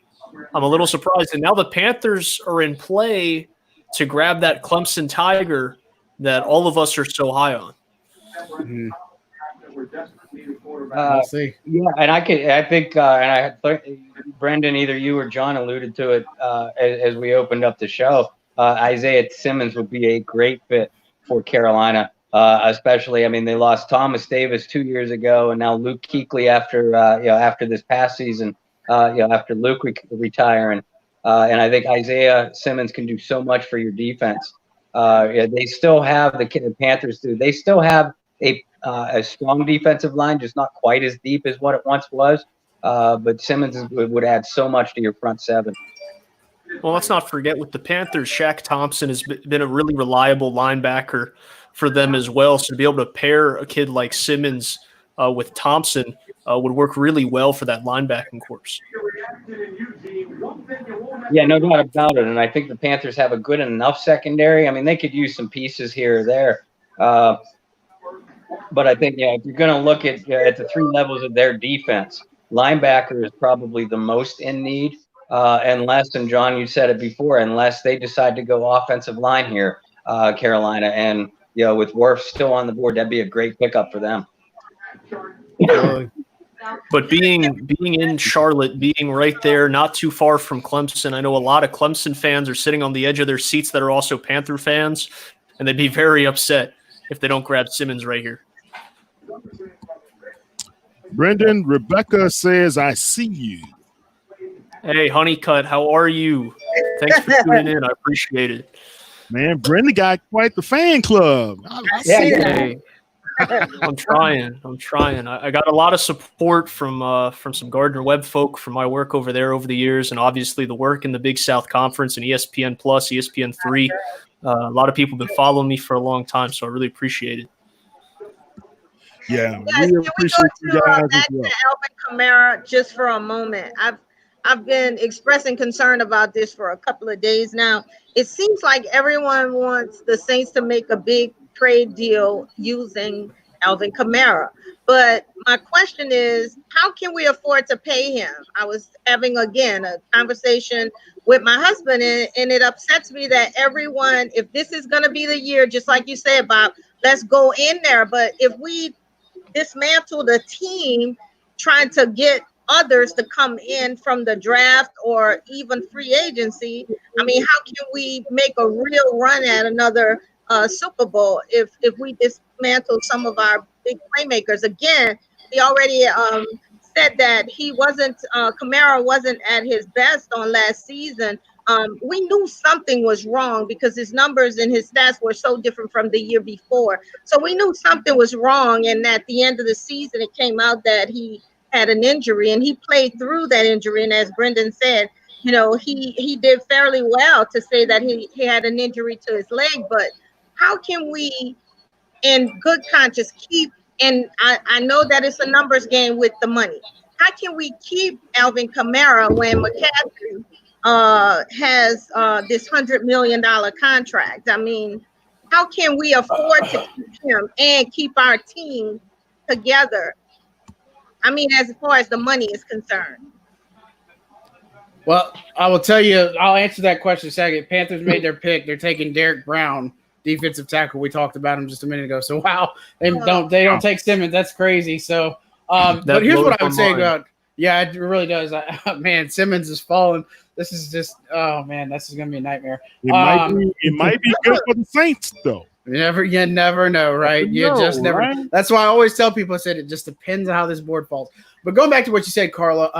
I'm a little surprised. And now the Panthers are in play to grab that Clemson Tiger that all of us are so high on. Mm-hmm. We'll see. Yeah, and I think Brendan, either you or John alluded to it as we opened up the show. Isaiah Simmons would be a great fit for Carolina, especially. I mean, they lost Thomas Davis 2 years ago, and now Luke Kuechly after this past season. After Luke retiring, and I think Isaiah Simmons can do so much for your defense. They still have the Panthers do. They still have a strong defensive line, just not quite as deep as what it once was. But Simmons would add so much to your front seven. Well, let's not forget with the Panthers, Shaq Thompson has been a really reliable linebacker for them as well. So to be able to pair a kid like Simmons with Thompson would work really well for that linebacking course. Yeah, no doubt about it. And I think the Panthers have a good enough secondary. I mean, they could use some pieces here or there. But I think, if you're going to look at the 3 levels of their defense, linebacker is probably the most in need. Unless, and John, you said it before, unless they decide to go offensive line here, Carolina. And, with Wirfs still on the board, that'd be a great pickup for them. But being in Charlotte, being right there, not too far from Clemson, I know a lot of Clemson fans are sitting on the edge of their seats that are also Panther fans, and they'd be very upset if they don't grab Simmons right here. Brendan, Rebecca says, I see you. Hey, Honeycutt, how are you? Thanks for tuning in. I appreciate it. Man, Brendan got quite the fan club. Hey, I'm trying. I got a lot of support from some Gardner Webb folk from my work over there over the years, and obviously the work in the Big South Conference and ESPN Plus, ESPN3. A lot of people have been following me for a long time, so I really appreciate it. Yeah, Guys, we can appreciate we you go guys as back well. to Alvin Kamara just for a moment? I've been expressing concern about this for a couple of days now. It seems like everyone wants the Saints to make a big trade deal using Alvin Kamara. But my question is, how can we afford to pay him? I was having, again, a conversation with my husband, and it upsets me that everyone, if this is going to be the year, just like you said, Bob, let's go in there. But if we dismantle the team trying to get others to come in from the draft or even free agency, I mean, how can we make a real run at another Super Bowl if we dismantle some of our big playmakers? Again, we already said that he wasn't Kamara wasn't at his best on last season. We knew something was wrong because his numbers and his stats were so different from the year before. So we knew something was wrong. And at the end of the season, it came out that he had an injury, and he played through that injury. And as Brendan said, you know, he did fairly well to say that he had an injury to his leg. But how can we, in good conscience, keep, and I know that it's a numbers game with the money, how can we keep Alvin Kamara when McCaffrey has this $100 million contract? I mean, how can we afford to keep him and keep our team together? I mean, as far as the money is concerned. Well, I will tell you, I'll answer that question in a second. Panthers made their pick. They're taking Derek Brown, defensive tackle. We talked about him just a minute ago. So wow, they don't take Simmons. That's crazy. So but here's what I would say about, yeah, it really does. Man, Simmons is falling. This is just, oh man, this is gonna be a nightmare. It might be good for the Saints though. You never know, right? You just never. Right? That's why I always tell people, I said it just depends on how this board falls. But going back to what you said, Carla,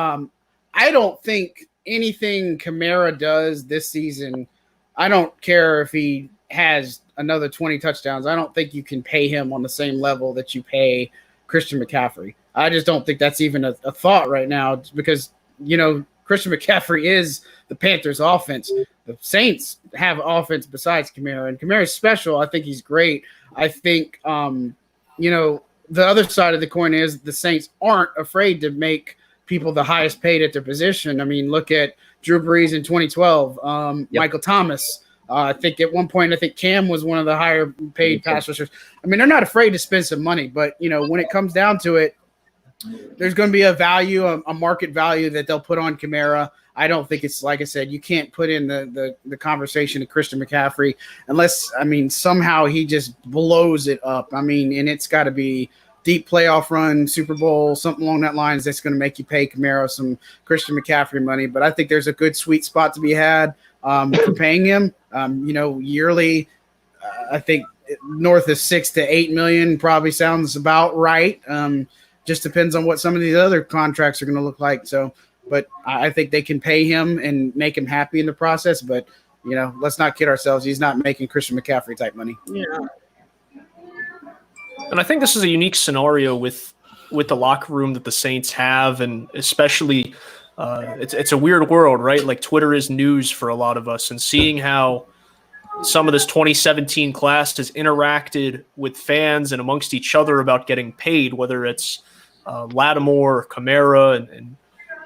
I don't think anything Kamara does this season, I don't care if he has another 20 touchdowns. I don't think you can pay him on the same level that you pay Christian McCaffrey. I just don't think that's even a thought right now because, you know, Christian McCaffrey is the Panthers' offense. The Saints have offense besides Kamara, and Kamara's special. I think he's great. I think, you know, the other side of the coin is the Saints aren't afraid to make people the highest paid at their position. I mean, look at Drew Brees in 2012, Michael Thomas. I think at one point, I think Cam was one of the higher paid pass rushers. I mean, they're not afraid to spend some money, but, you know, when it comes down to it, there's going to be a value, a market value that they'll put on Kamara. I don't think it's, like I said, you can't put in the conversation to Christian McCaffrey unless, I mean, somehow he just blows it up. I mean, and it's got to be deep playoff run, Super Bowl, something along that lines that's going to make you pay Kamara some Christian McCaffrey money. But I think there's a good sweet spot to be had for paying him. You know, yearly, I think north of 6 to 8 million probably sounds about right. Just depends on what some of these other contracts are going to look like. So, but I think they can pay him and make him happy in the process. But, you know, let's not kid ourselves. He's not making Christian McCaffrey type money. Yeah. And I think this is a unique scenario with the locker room that the Saints have, and especially it's a weird world, right? Like Twitter is news for a lot of us, and seeing how some of this 2017 class has interacted with fans and amongst each other about getting paid, whether it's Lattimore, or Kamara,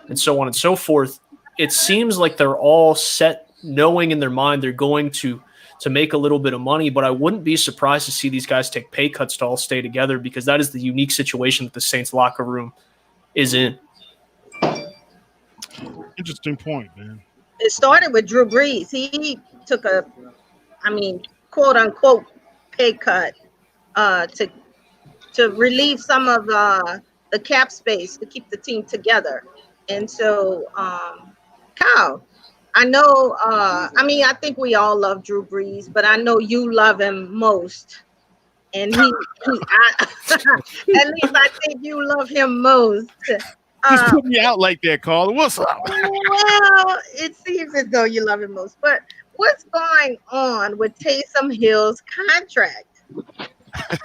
and so on and so forth. It seems like they're all set, knowing in their mind they're going to make a little bit of money, but I wouldn't be surprised to see these guys take pay cuts to all stay together, because that is the unique situation that the Saints locker room is in. Interesting point, man. It started with Drew Brees. He took a, I mean, quote unquote pay cut to to relieve some of the cap space to keep the team together. And so, Kyle, I know, I mean, I think we all love Drew Brees, but I know you love him most. And at least I think you love him most. Just put me out like that, Carla. What's up? Well, it seems as though you love him most. But what's going on with Taysom Hill's contract?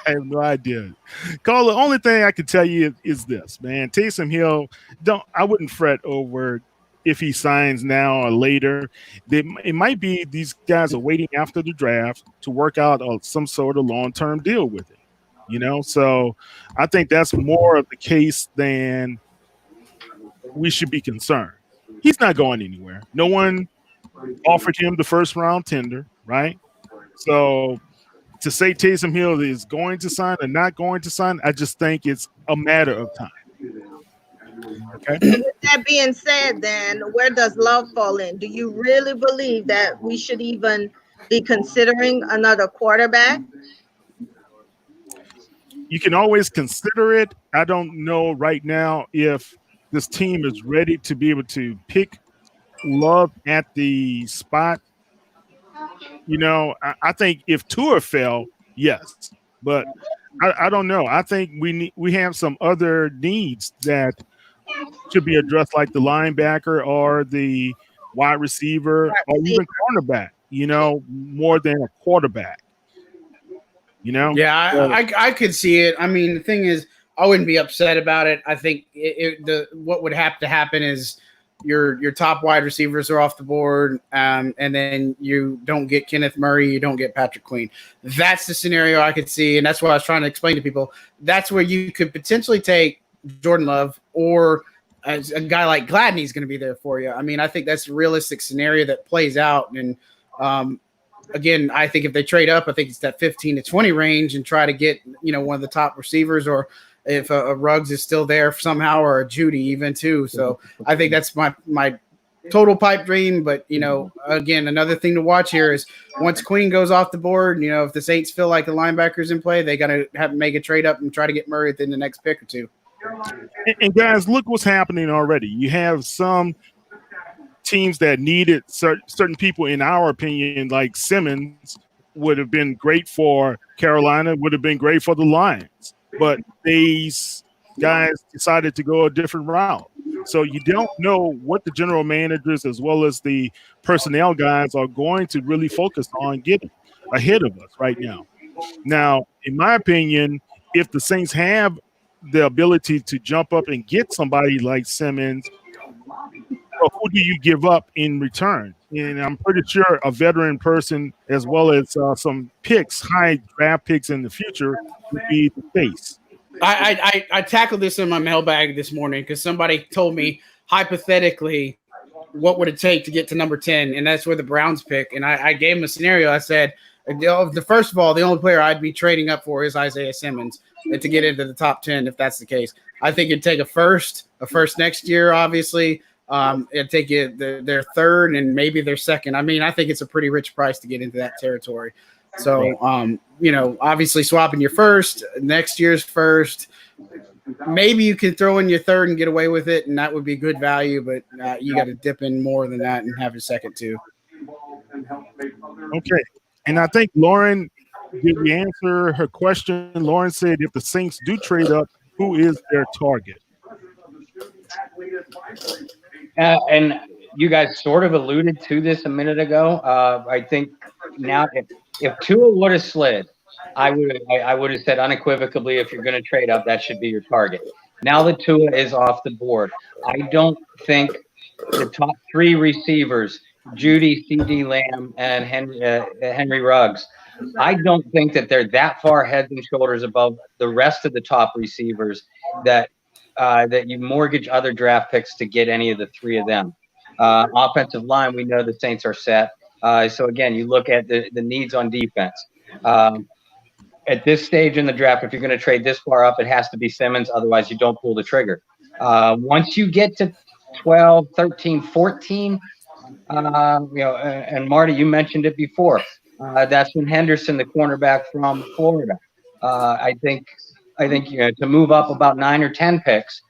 I have no idea. Carla, the only thing I can tell you is this, man. Taysom Hill, I wouldn't fret over if he signs now or later. It might be these guys are waiting after the draft to work out some sort of long-term deal with it. You know, so I think that's more of the case than we should be concerned. He's not going anywhere. No one offered him the first round tender, right? So to say Taysom Hill is going to sign or not going to sign, I just think it's a matter of time. Okay. With that being said, then where does love fall in? Do you really believe that we should even be considering another quarterback? You can always consider it. I don't know right now if this team is ready to be able to pick Love at the spot. You know, I think if Tua fell, yes, but I don't know. I think we have some other needs that should be addressed, like the linebacker or the wide receiver or even cornerback. You know, more than a quarterback. You know, Yeah, I could see it. I mean, the thing is, I wouldn't be upset about it. I think what would have to happen is your top wide receivers are off the board, and then you don't get Kenneth Murray, you don't get Patrick Queen. That's the scenario I could see, and that's what I was trying to explain to people. That's where you could potentially take Jordan Love, or as a guy like Gladney's going to be there for you. I mean, I think that's a realistic scenario that plays out, and again, I think if they trade up, I think it's that 15 to 20 range and try to get, one of the top receivers, or if a Ruggs is still there somehow, or a Judy even too. So I think that's my total pipe dream. But, again, another thing to watch here is once Queen goes off the board, if the Saints feel like the linebacker's in play, they got to have to make a trade up and try to get Murray within the next pick or two. And guys, look what's happening already. You have some teams that needed certain people, in our opinion, like Simmons would have been great for Carolina, would have been great for the Lions. But these guys decided to go a different route. So you don't know what the general managers as well as the personnel guys are going to really focus on getting ahead of us right now. Now, in my opinion, if the Saints have the ability to jump up and get somebody like Simmons, who do you give up in return? And I'm pretty sure a veteran person, as well as some picks, high draft picks in the future, would be the case. I tackled this in my mailbag this morning because somebody told me, hypothetically, what would it take to get to number 10? And that's where the Browns pick. And I gave him a scenario. I said, first of all, the only player I'd be trading up for is Isaiah Simmons to get into the top 10, if that's the case. I think it'd take a first next year, obviously. It'd take you their third and maybe their second. I mean, I think it's a pretty rich price to get into that territory. So, obviously swapping your first, next year's first, maybe you can throw in your third and get away with it, and that would be good value, but you got to dip in more than that and have a second too. Okay. And I think Lauren, did we answer her question? Lauren said if the Saints do trade up, who is their target? And you guys sort of alluded to this a minute ago. I think now if Tua would have slid, I would have said unequivocally, if you're going to trade up, that should be your target. Now that Tua is off the board, I don't think the top three receivers, Judy, CD Lamb, and Henry Ruggs, I don't think that they're that far head and shoulders above the rest of the top receivers that you mortgage other draft picks to get any of the three of them. Offensive line, we know the Saints are set. So, again, you look at the needs on defense. At this stage in the draft, if you're going to trade this far up, it has to be Simmons. Otherwise, you don't pull the trigger. Once you get to 12, 13, 14, and Marty, you mentioned it before. That's when Henderson, the cornerback from Florida. I think I think to move up about 9 or 10 picks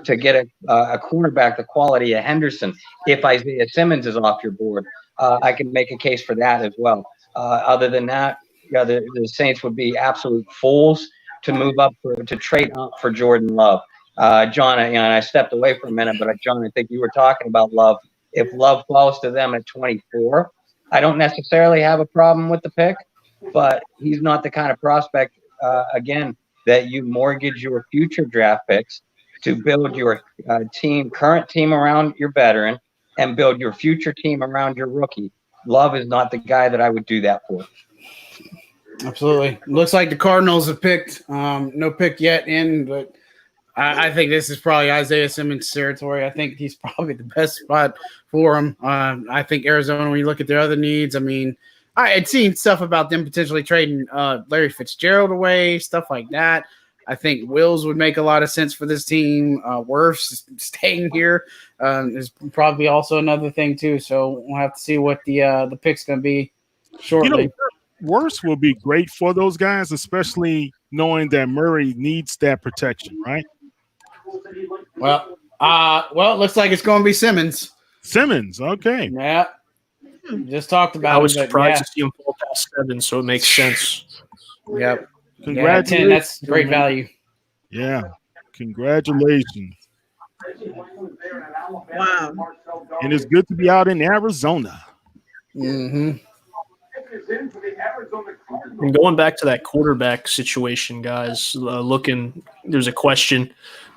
to get a quarterback the quality of Henderson. If Isaiah Simmons is off your board, I can make a case for that as well. Other than that, the Saints would be absolute fools to move up to trade up for Jordan Love. John, I stepped away for a minute, but John, I think you were talking about Love. If Love falls to them at 24, I don't necessarily have a problem with the pick, but he's not the kind of prospect, again, that you mortgage your future draft picks to build your current team around your veteran and build your future team around your rookie. Love is not the guy that I would do that for. Absolutely. Looks like the Cardinals have picked. No pick yet in, but I think this is probably Isaiah Simmons' territory. I think he's probably the best spot for him. I think Arizona, when you look at their other needs, I mean, I had seen stuff about them potentially trading Larry Fitzgerald away, stuff like that. I think Wills would make a lot of sense for this team. Wirfs staying here is probably also another thing too. So we'll have to see what the pick's going to be shortly. Worse will be great for those guys, especially knowing that Murray needs that protection, right? Well, it looks like it's going to be Simmons. Simmons, okay. Yeah. Just talked about I was him, but surprised yeah. to see him fall past 7, so it makes sense. Yep. Congratulations. Yeah, 10, that's great value. Yeah. Congratulations. Wow. And it's good to be out in Arizona. Mm-hmm. And going back to that quarterback situation, guys, there's a question.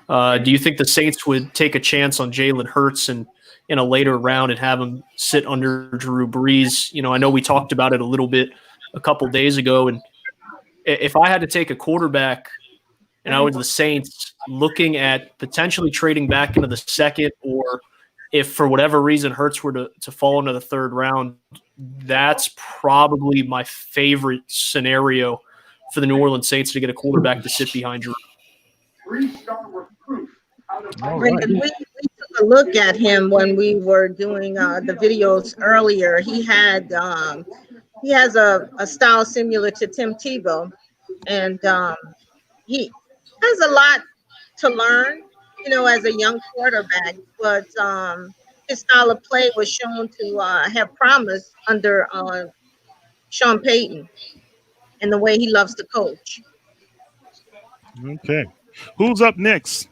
Do you think the Saints would take a chance on Jalen Hurts in a later round and have him sit under Drew Brees? I know we talked about it a little bit a couple days ago, and if I had to take a quarterback and I was the Saints, looking at potentially trading back into the second, or if for whatever reason Hurts were to fall into the third round, that's probably my favorite scenario for the New Orleans Saints to get a quarterback to sit behind Drew. Brendan, we took a look at him when we were doing the videos earlier. He has a style similar to Tim Tebow, and he has a lot to learn, as a young quarterback. But his style of play was shown to have promise under Sean Payton and the way he loves to coach. Okay. Who's up next?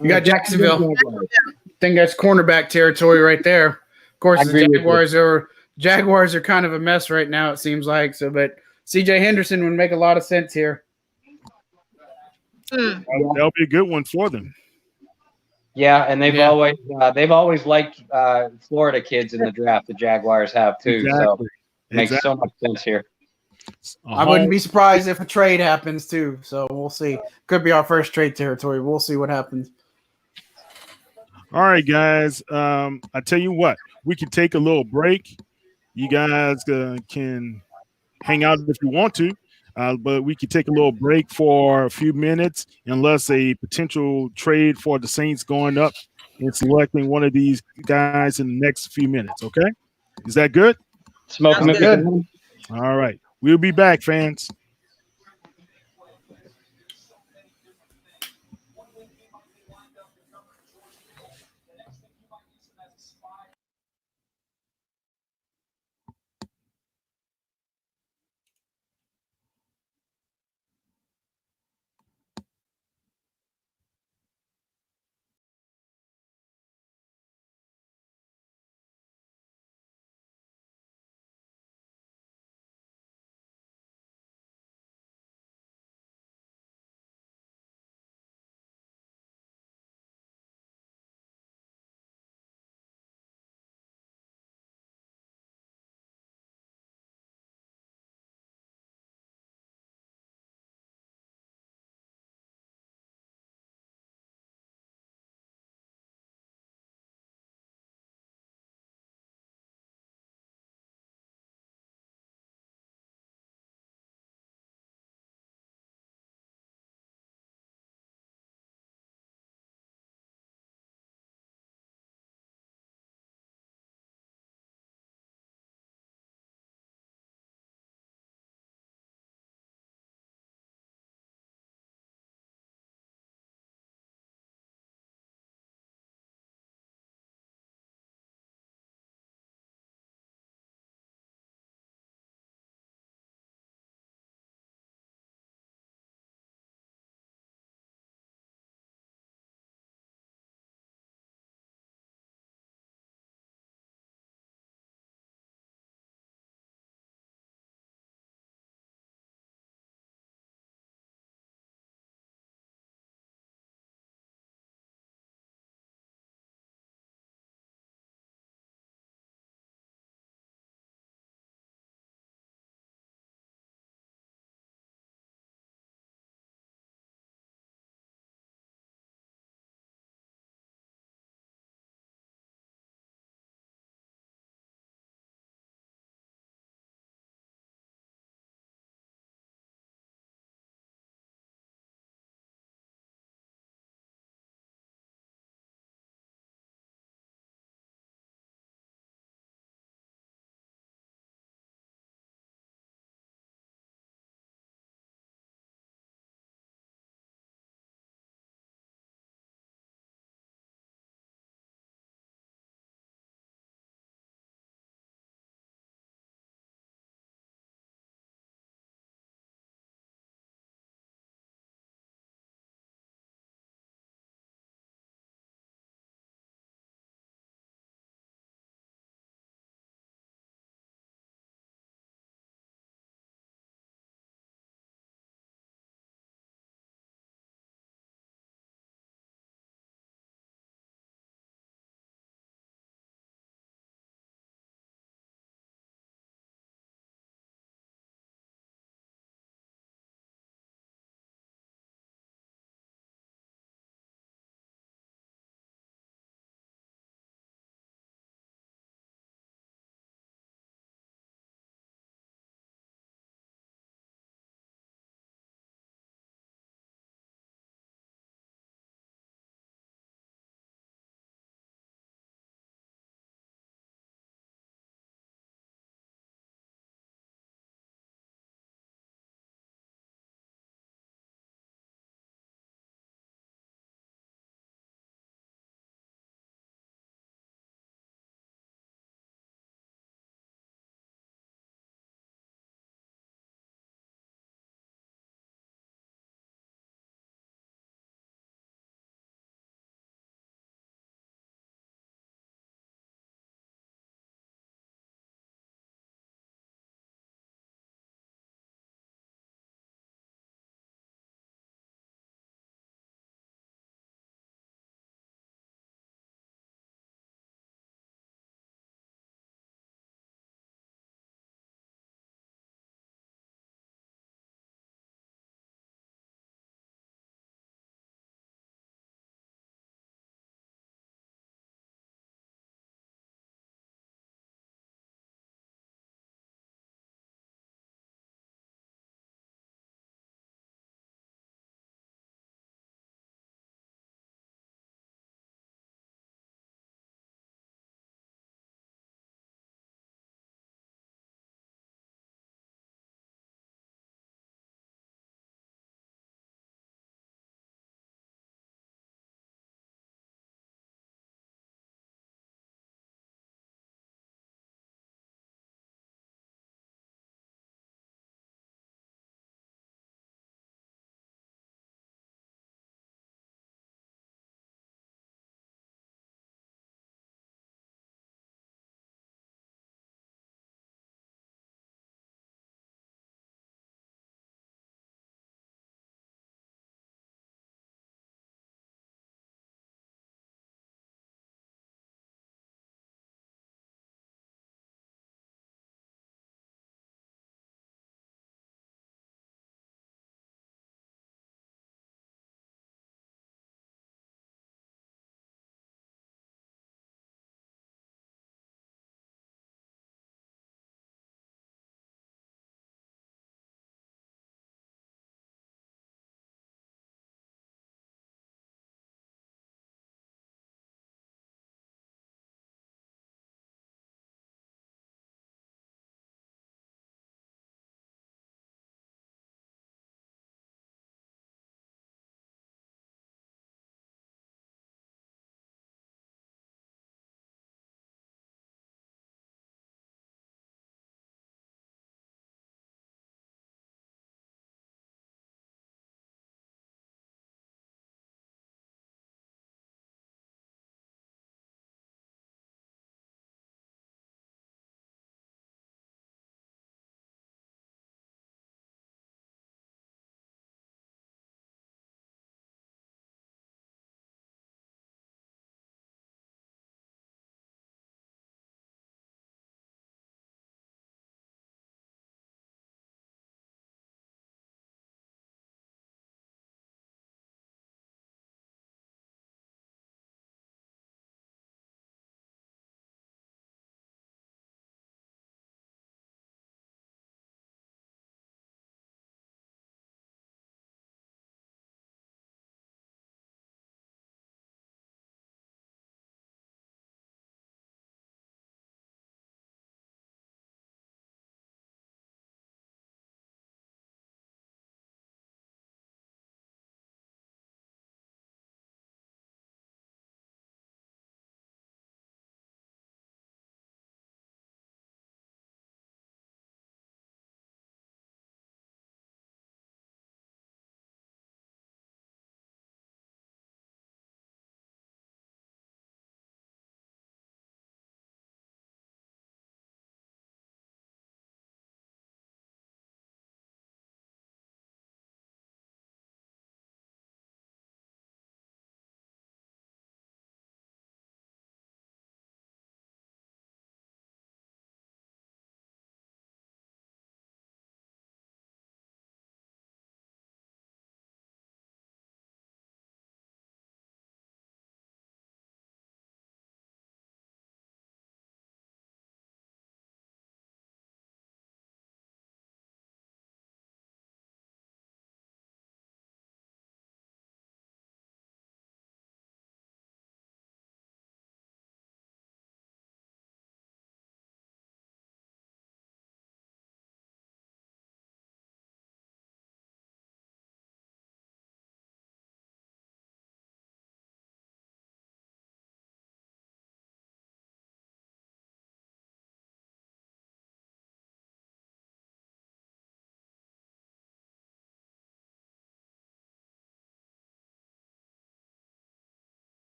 You got Jacksonville. I think that's cornerback territory right there. Of course, the Jaguars are kind of a mess right now, it seems like. So, but CJ Henderson would make a lot of sense here. That'll be a good one for them. Yeah, and they've always liked Florida kids in the draft. The Jaguars have too. Exactly. So it makes so much sense here. I wouldn't be surprised if a trade happens too. So we'll see. Could be our first trade territory. We'll see what happens. All right, guys. I tell you what, we can take a little break. You guys can hang out if you want to, but we can take a little break for a few minutes unless a potential trade for the Saints going up and selecting one of these guys in the next few minutes. Okay? Is that good? Smoking good. All right. We'll be back, fans.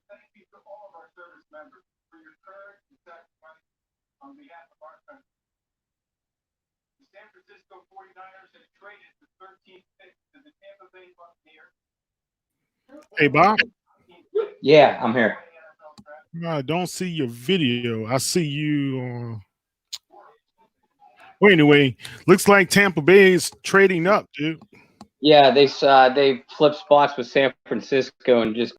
Thank you to all of our service members for your courage and sacrifice on behalf of our country. The San Francisco 49ers have traded the 13th pick to the Tampa Bay Buccaneers. Hey, Bob. Yeah, I'm here. I don't see your video. I see you. Well, anyway, looks like Tampa Bay is trading up, dude. Yeah, they flipped spots with San Francisco and just.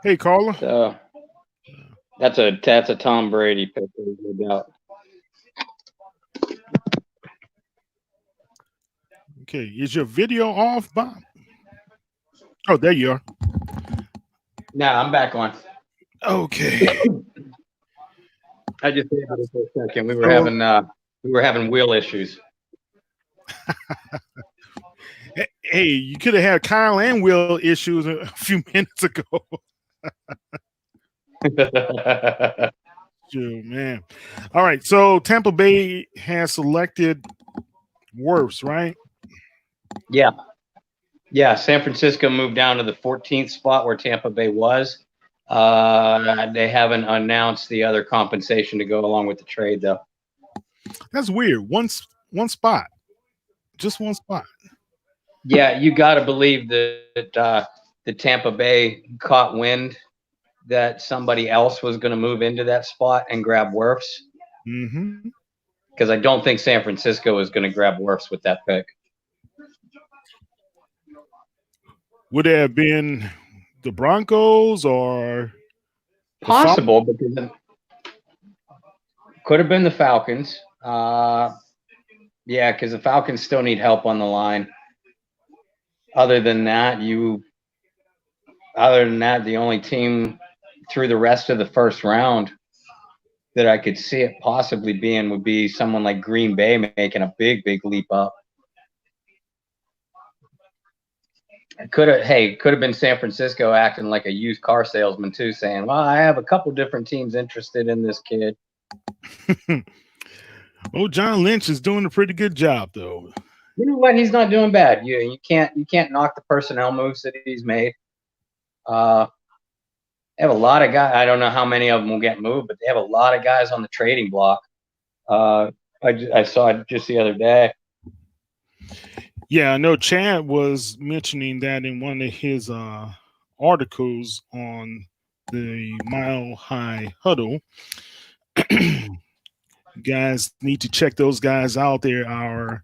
Hey, Carla. So that's a Tom Brady pick, no doubt. Okay, is your video off, Bob? Oh, there you are. No, I'm back on. Okay. I just saved it for a second. We were having wheel issues. Hey, you could have had Kyle and Will issues a few minutes ago. Sure, man. All right, so Tampa Bay has selected Wirfs, right? Yeah. Yeah, San Francisco moved down to the 14th spot where Tampa Bay was. They haven't announced the other compensation to go along with the trade, though. That's weird. One spot. Just one spot. Yeah, you got to believe that the Tampa Bay caught wind that somebody else was going to move into that spot and grab Wirfs. Mm-hmm. Because I don't think San Francisco is going to grab Wirfs with that pick. Would it have been the Broncos or possible? Because could have been the Falcons. Yeah, because the Falcons still need help on the line. Other than that, the only team through the rest of the first round that I could see it possibly being would be someone like Green Bay making a big leap up. Could have been San Francisco acting like a used car salesman too, saying, "Well, I have a couple different teams interested in this kid." Oh, John Lynch is doing a pretty good job, though. You know what? He's not doing bad. You can't knock the personnel moves that he's made. They have a lot of guys. I don't know how many of them will get moved, but they have a lot of guys on the trading block. I saw it just the other day. Yeah, I know Chad was mentioning that in one of his articles on the Mile High Huddle. You guys need to check those guys out. They're our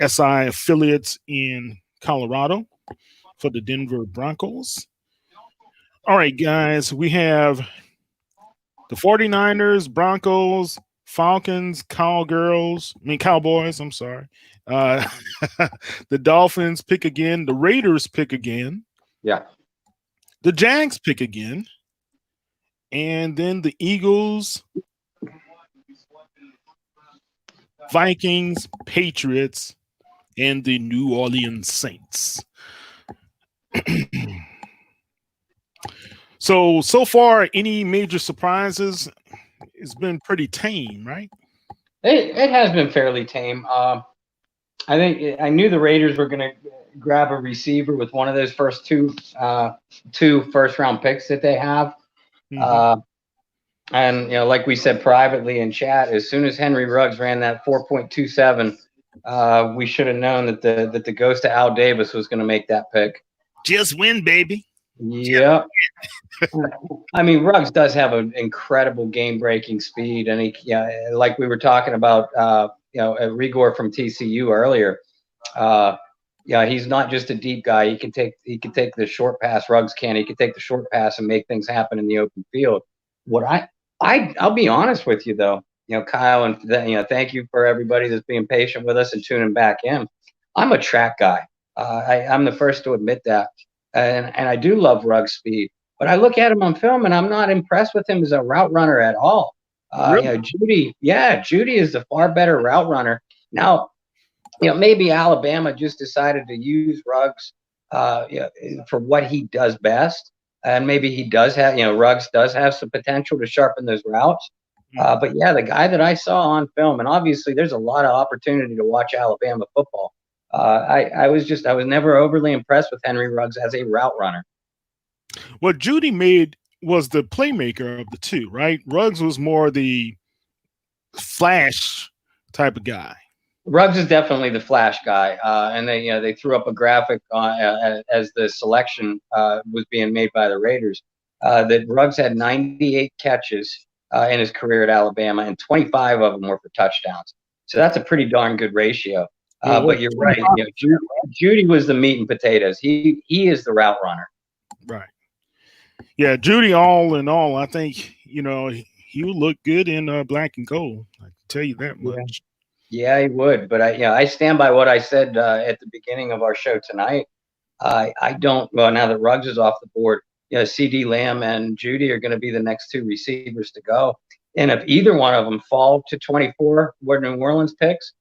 SI affiliates in Colorado for the Denver Broncos. All right, guys, we have the 49ers, Broncos, Falcons, Cowboys, I'm sorry. The Dolphins pick again. The Raiders pick again. Yeah. The Jags pick again. And then the Eagles, Vikings, Patriots, and the New Orleans Saints. So far, any major surprises? It's been pretty tame, right? It has been fairly tame. I think I knew the Raiders were going to grab a receiver with one of those first two first-round picks that they have. Mm-hmm. And, like we said privately in chat, as soon as Henry Ruggs ran that 4.27, we should have known that the ghost of Al Davis was going to make that pick. Just win, baby. Yeah. I mean, Ruggs does have an incredible game-breaking speed, and like we were talking about, Rigor from TCU earlier. He's not just a deep guy. He can take the short pass. Ruggs can. He can take the short pass and make things happen in the open field. I'll be honest with you though, Kyle, and thank you for everybody that's being patient with us and tuning back in. I'm a track guy. I'm the first to admit that, and I do love Ruggs' speed. But I look at him on film, and I'm not impressed with him as a route runner at all. Really? Judy is the far better route runner. Now, maybe Alabama just decided to use Ruggs, for what he does best, and maybe he does have, Ruggs does have some potential to sharpen those routes. But yeah, the guy that I saw on film, and obviously there's a lot of opportunity to watch Alabama football. I was never overly impressed with Henry Ruggs as a route runner. What Judy was the playmaker of the two, right? Ruggs was more the flash type of guy. Ruggs is definitely the flash guy, and they threw up a graphic as the selection was being made by the Raiders that Ruggs had 98 catches in his career at Alabama, and 25 of them were for touchdowns. So that's a pretty darn good ratio. But you're right. Judy was the meat and potatoes. He is the route runner. Right. Yeah, Judy. All in all, I think he would look good in black and gold. I can tell you that much. Yeah, he would. But I stand by what I said at the beginning of our show tonight. I don't. Well, now that Ruggs is off the board, CD Lamb and Judy are going to be the next two receivers to go. And if either one of them fall to 24, where New Orleans picks,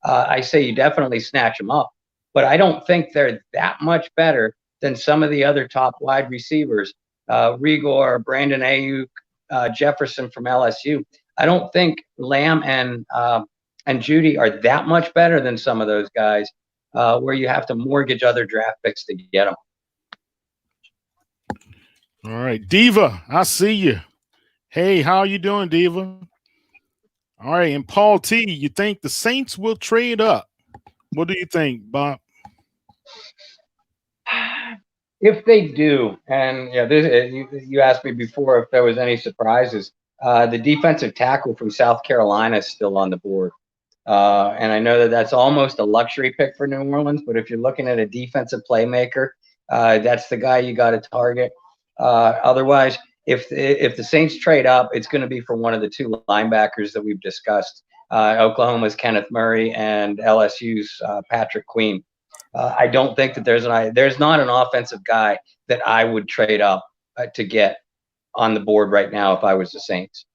I say you definitely snatch them up. But I don't think they're that much better than some of the other top wide receivers, Rigor, Brandon Ayuk, Jefferson from LSU. I don't think Lamb and Judy are that much better than some of those guys, where you have to mortgage other draft picks to get them. All right, Diva, I see you. Hey, how are you doing, Diva? All right, and Paul T, you think the Saints will trade up? What do you think, Bob? If they do, and you asked me before if there was any surprises. The defensive tackle from South Carolina is still on the board. And I know that that's almost a luxury pick for New Orleans, but if you're looking at a defensive playmaker, that's the guy you got to target. Otherwise, if the Saints trade up, it's going to be for one of the two linebackers that we've discussed, Oklahoma's Kenneth Murray and LSU's Patrick Queen. I don't think that there's not an offensive guy that I would trade up to get on the board right now if I was the Saints.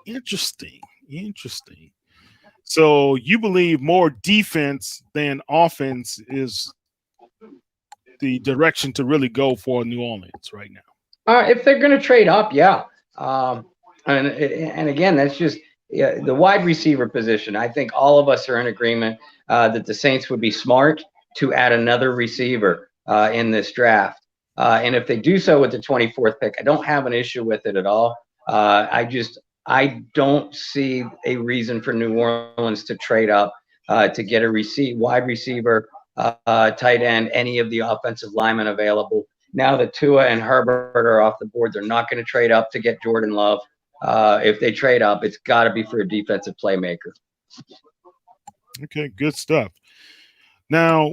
Interesting. So you believe more defense than offense is the direction to really go for New Orleans right now? If they're going to trade up, yeah. And again, that's just the wide receiver position. I think all of us are in agreement that the Saints would be smart to add another receiver in this draft. And if they do so with the 24th pick, I don't have an issue with it at all. I don't see a reason for New Orleans to trade up to get a wide receiver, tight end, any of the offensive linemen available. Now that Tua and Herbert are off the board, they're not going to trade up to get Jordan Love. If they trade up, it's got to be for a defensive playmaker. Okay, good stuff. Now,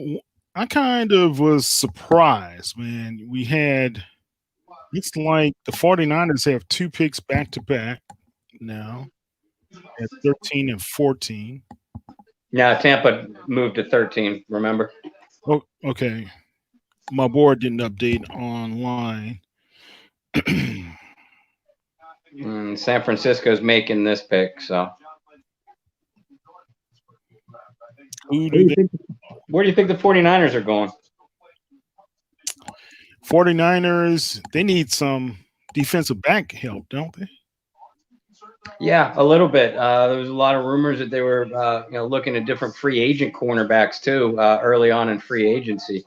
I kind of was surprised, man. It's like the 49ers have two picks back-to-back now at 13 and 14. Yeah, Tampa moved to 13, remember? Oh, okay. My board didn't update online. San Francisco's making this pick, so. Where do you think the 49ers are going? 49ers, they need some defensive back help, don't they? Yeah, a little bit. There was a lot of rumors that they were looking at different free agent cornerbacks too early on in free agency.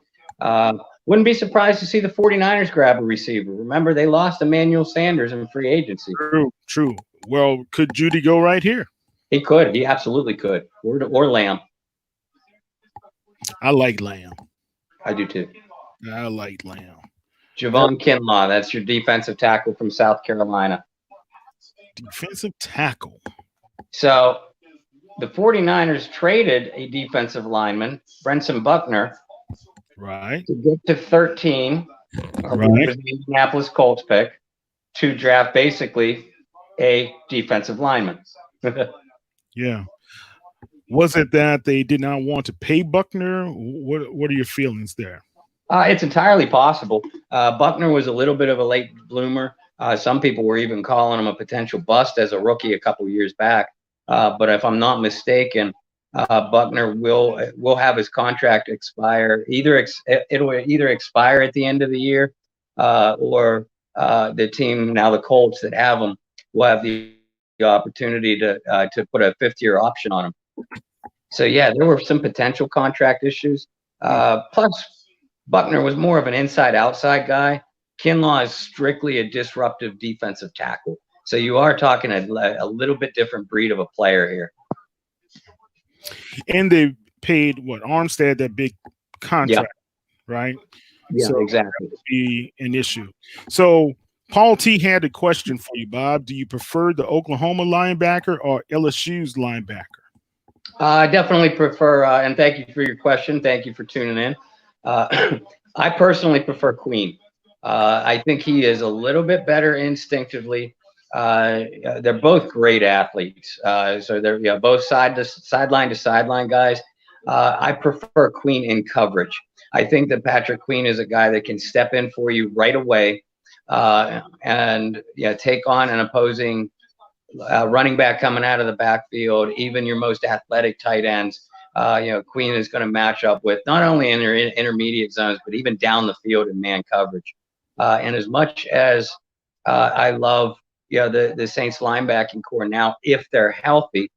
Wouldn't be surprised to see the 49ers grab a receiver. Remember, they lost Emmanuel Sanders in free agency. True. Well, could Judy go right here? He could. He absolutely could. Or Lamb. I like Lamb. I do too. I like Lamb. Javon Kinlaw, that's your defensive tackle from South Carolina. Defensive tackle. So the 49ers traded a defensive lineman, Brenson Buckner, right, to get to 13, right, which was the Indianapolis Colts pick, to draft basically a defensive lineman. Yeah. Was it that they did not want to pay Buckner? What are your feelings there? It's entirely possible. Buckner was a little bit of a late bloomer. Some people were even calling him a potential bust as a rookie a couple years back. But if I'm not mistaken, Buckner will have his contract expire. It'll either expire at the end of the year, or the team now, the Colts that have him, will have the opportunity to put a 5th-year option on him. So yeah, there were some potential contract issues. Plus, Buckner was more of an inside-outside guy. Kinlaw is strictly a disruptive defensive tackle. So you are talking a little bit different breed of a player here. And they paid Armstead that big contract, right? Yeah, so exactly. That would be an issue. So Paul T had a question for you, Bob. Do you prefer the Oklahoma linebacker or LSU's linebacker? I definitely prefer, and thank you for your question. Thank you for tuning in. I personally prefer Queen. I think he is a little bit better instinctively. They're both great athletes. So they're both sideline to sideline guys. I prefer Queen in coverage. I think that Patrick Queen is a guy that can step in for you right away and take on an opposing running back coming out of the backfield, even your most athletic tight ends. Queen is going to match up with not only in their intermediate zones, but even down the field in man coverage. And as much as I love the Saints linebacking core now, if they're healthy,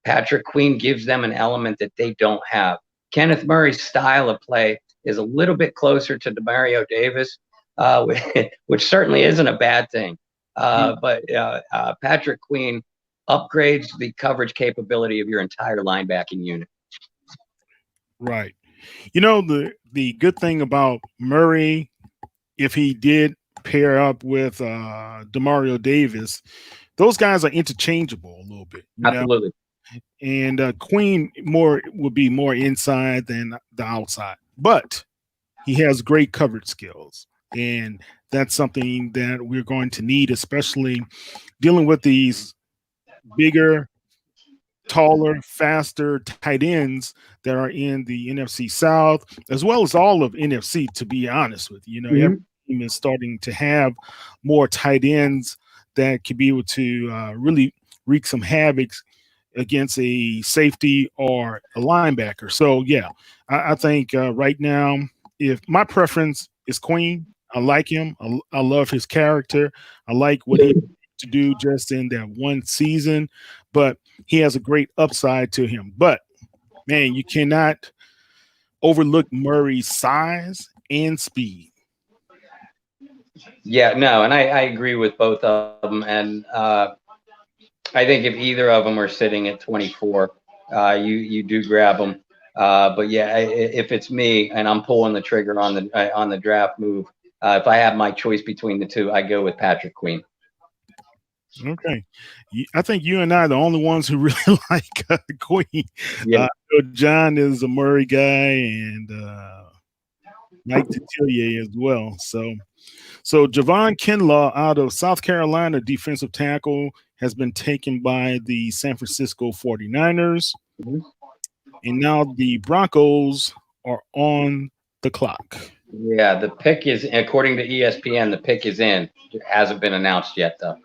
Patrick Queen gives them an element that they don't have. Kenneth Murray's style of play is a little bit closer to Demario Davis, which certainly isn't a bad thing. But Patrick Queen upgrades the coverage capability of your entire linebacking unit. Right. The good thing about Murray, if he did pair up with Demario Davis, those guys are interchangeable a little bit. Absolutely. And Queen would be more inside than the outside, but he has great coverage skills, and that's something that we're going to need, especially dealing with these bigger, taller, faster tight ends that are in the NFC South, as well as all of NFC, to be honest with you. Every team is starting to have more tight ends that can be able to really wreak some havoc against a safety or a linebacker. So, yeah, I think right now, if my preference is Queen, I like him. I love his character. I like what he to do just in that one season, but he has a great upside to him. But, man, you cannot overlook Murray's size and speed. Yeah, no, and I agree with both of them. And I think if either of them are sitting at 24, you do grab them. But yeah, if it's me and I'm pulling the trigger on the draft move, if I have my choice between the two, I go with Patrick Queen. Okay, I think you and I are the only ones who really like Queen. Yeah. John is a Murray guy, and Mike Detillier as well. So Javon Kinlaw out of South Carolina, defensive tackle, has been taken by the San Francisco 49ers. And now the Broncos are on the clock. Yeah, the pick is, according to ESPN, the pick is in. It hasn't been announced yet, though.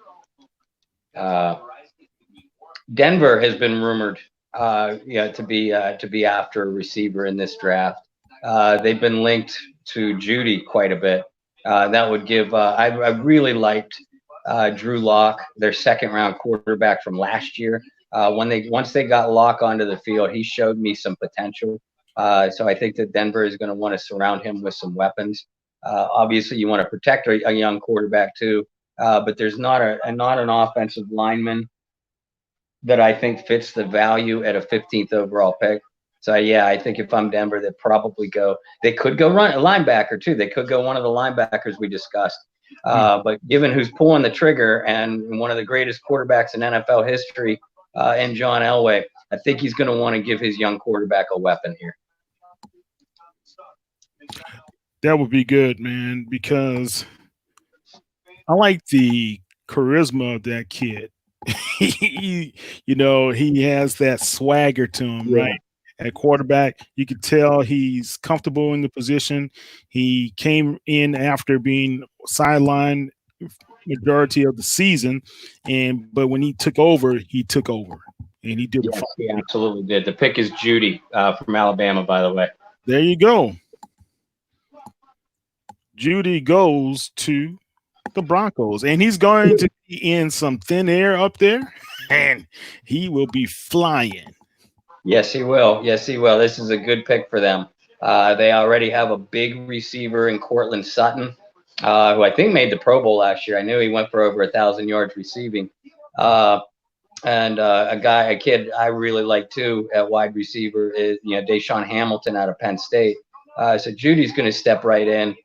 Denver has been rumored to be after a receiver in this draft. They've been linked to Judy quite a bit. That would give I really liked Drew Lock, their second-round quarterback from last year. Once they got Lock onto the field, he showed me some potential. So I think that Denver is going to want to surround him with some weapons. Obviously, you want to protect a young quarterback too, but there's not an offensive lineman that I think fits the value at a 15th overall pick. So yeah, I think if I'm Denver, they could go run a linebacker too. They could go one of the linebackers we discussed. But given who's pulling the trigger and one of the greatest quarterbacks in NFL history, and John Elway, I think he's going to want to give his young quarterback a weapon here. That would be good, man, because I like the charisma of that kid. he has that swagger to him, right? At quarterback, you could tell he's comfortable in the position. He came in after being sidelined majority of the season, but when he took over, and he did. Yes, he absolutely did. The pick is Judy from Alabama, by the way. There you go. Judy goes to the Broncos, and he's going to be in some thin air up there, and he will be flying. Yes, he will. Yes, he will. This is a good pick for them. They already have a big receiver in Cortland Sutton, who I think made the Pro Bowl last year. I knew he went for over 1,000 yards receiving. And a kid I really like too at wide receiver is Deshaun Hamilton out of Penn State. So Judy's going to step right in,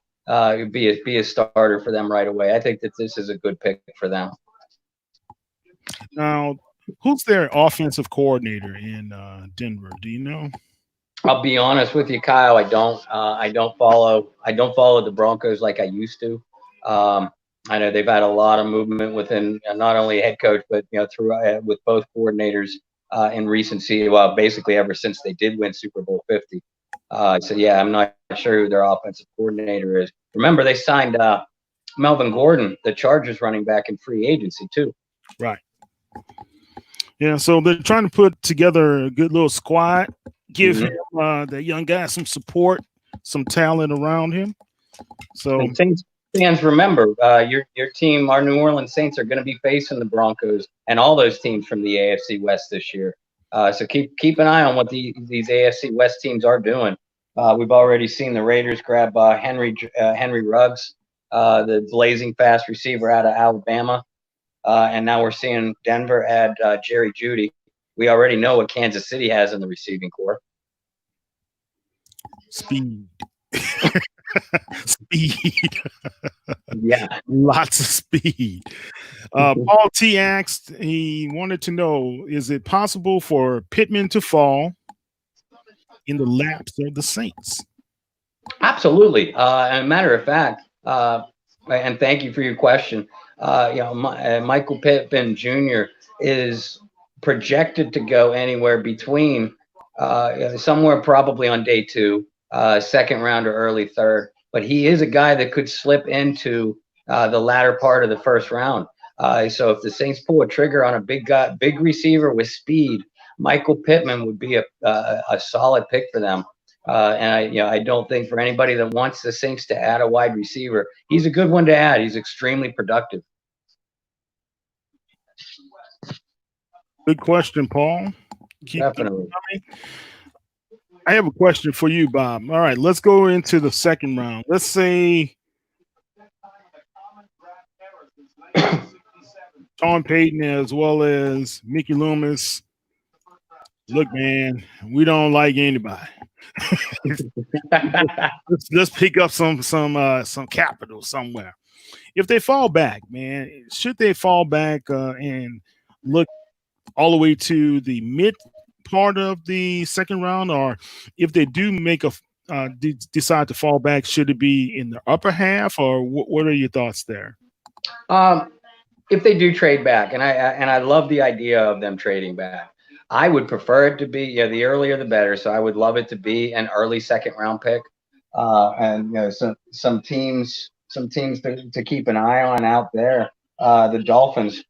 be a starter for them right away. I think that this is a good pick for them. Now, who's their offensive coordinator in Denver? Do you know? I'll be honest with you, Kyle. I don't follow the Broncos like I used to. I know they've had a lot of movement within not only head coach, but through with both coordinators in recent season. Well, basically ever since they did win Super Bowl 50. So yeah, I'm not sure who their offensive coordinator is. Remember, they signed Melvin Gordon, the Chargers running back, in free agency too. Right. Yeah, so they're trying to put together a good little squad, give him the young guy some support, some talent around him. So and Saints fans, remember, your team, our New Orleans Saints, are going to be facing the Broncos and all those teams from the AFC West this year. So keep an eye on what these AFC West teams are doing. We've already seen the Raiders grab Henry Ruggs, the blazing fast receiver out of Alabama. And now we're seeing Denver add Jerry Jeudy. We already know what Kansas City has in the receiving corps. Speed. Speed. Yeah. Lots of speed. Paul T asked, he wanted to know, is it possible for Pittman to fall in the laps of the Saints? Absolutely. And a matter of fact, and thank you for your question. Michael Pittman Jr. is projected to go anywhere between somewhere probably on day 2, second round or early third. But he is a guy that could slip into the latter part of the first round. So if the Saints pull a trigger on a big receiver with speed, Michael Pittman would be a solid pick for them. And I don't think for anybody that wants the Saints to add a wide receiver, he's a good one to add. He's extremely productive. Good question, Paul. Definitely. I have a question for you, Bob. All right, let's go into the second round. Let's say Sean Payton as well as Mickey Loomis. Look, man, we don't like anybody. let's pick up some capital somewhere. If they fall back, man, should they fall back and look all the way to the mid part of the second round, or if they do make decide to fall back, should it be in the upper half, or what are your thoughts there? If they do trade back, and I love the idea of them trading back, I would prefer it to be the earlier the better. So I would love it to be an early second round pick, and some teams to keep an eye on out there. The Dolphins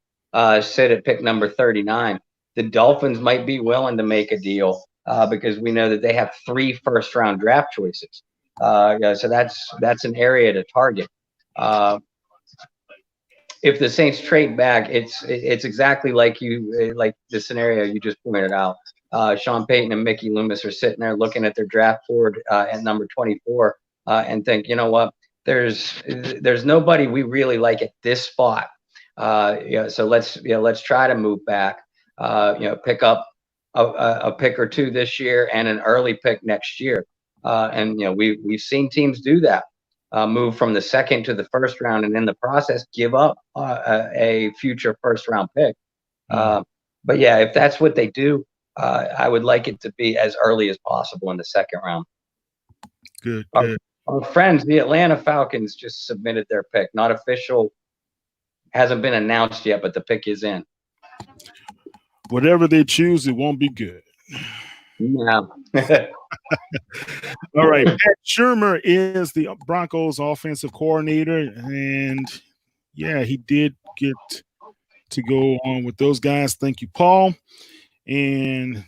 sit at pick number 39. The Dolphins might be willing to make a deal because we know that they have 3 first-round draft choices. So that's an area to target. If the Saints trade back, it's exactly like the scenario you just pointed out. Sean Payton and Mickey Loomis are sitting there looking at their draft board at number 24 and think, you know what? There's nobody we really like at this spot. So let's try to move back. Pick up a pick or 2 this year and an early pick next year. And we've seen teams do that, move from the second to the first round, and in the process give up a future first round pick. But yeah, if that's what they do, I would like it to be as early as possible in the second round. Good. Our friends, the Atlanta Falcons, just submitted their pick. Not official, hasn't been announced yet, but the pick is in. Whatever they choose, it won't be good. Yeah. All right. Pat Shermer is the Broncos offensive coordinator, and yeah, he did get to go on with those guys. Thank you, Paul. And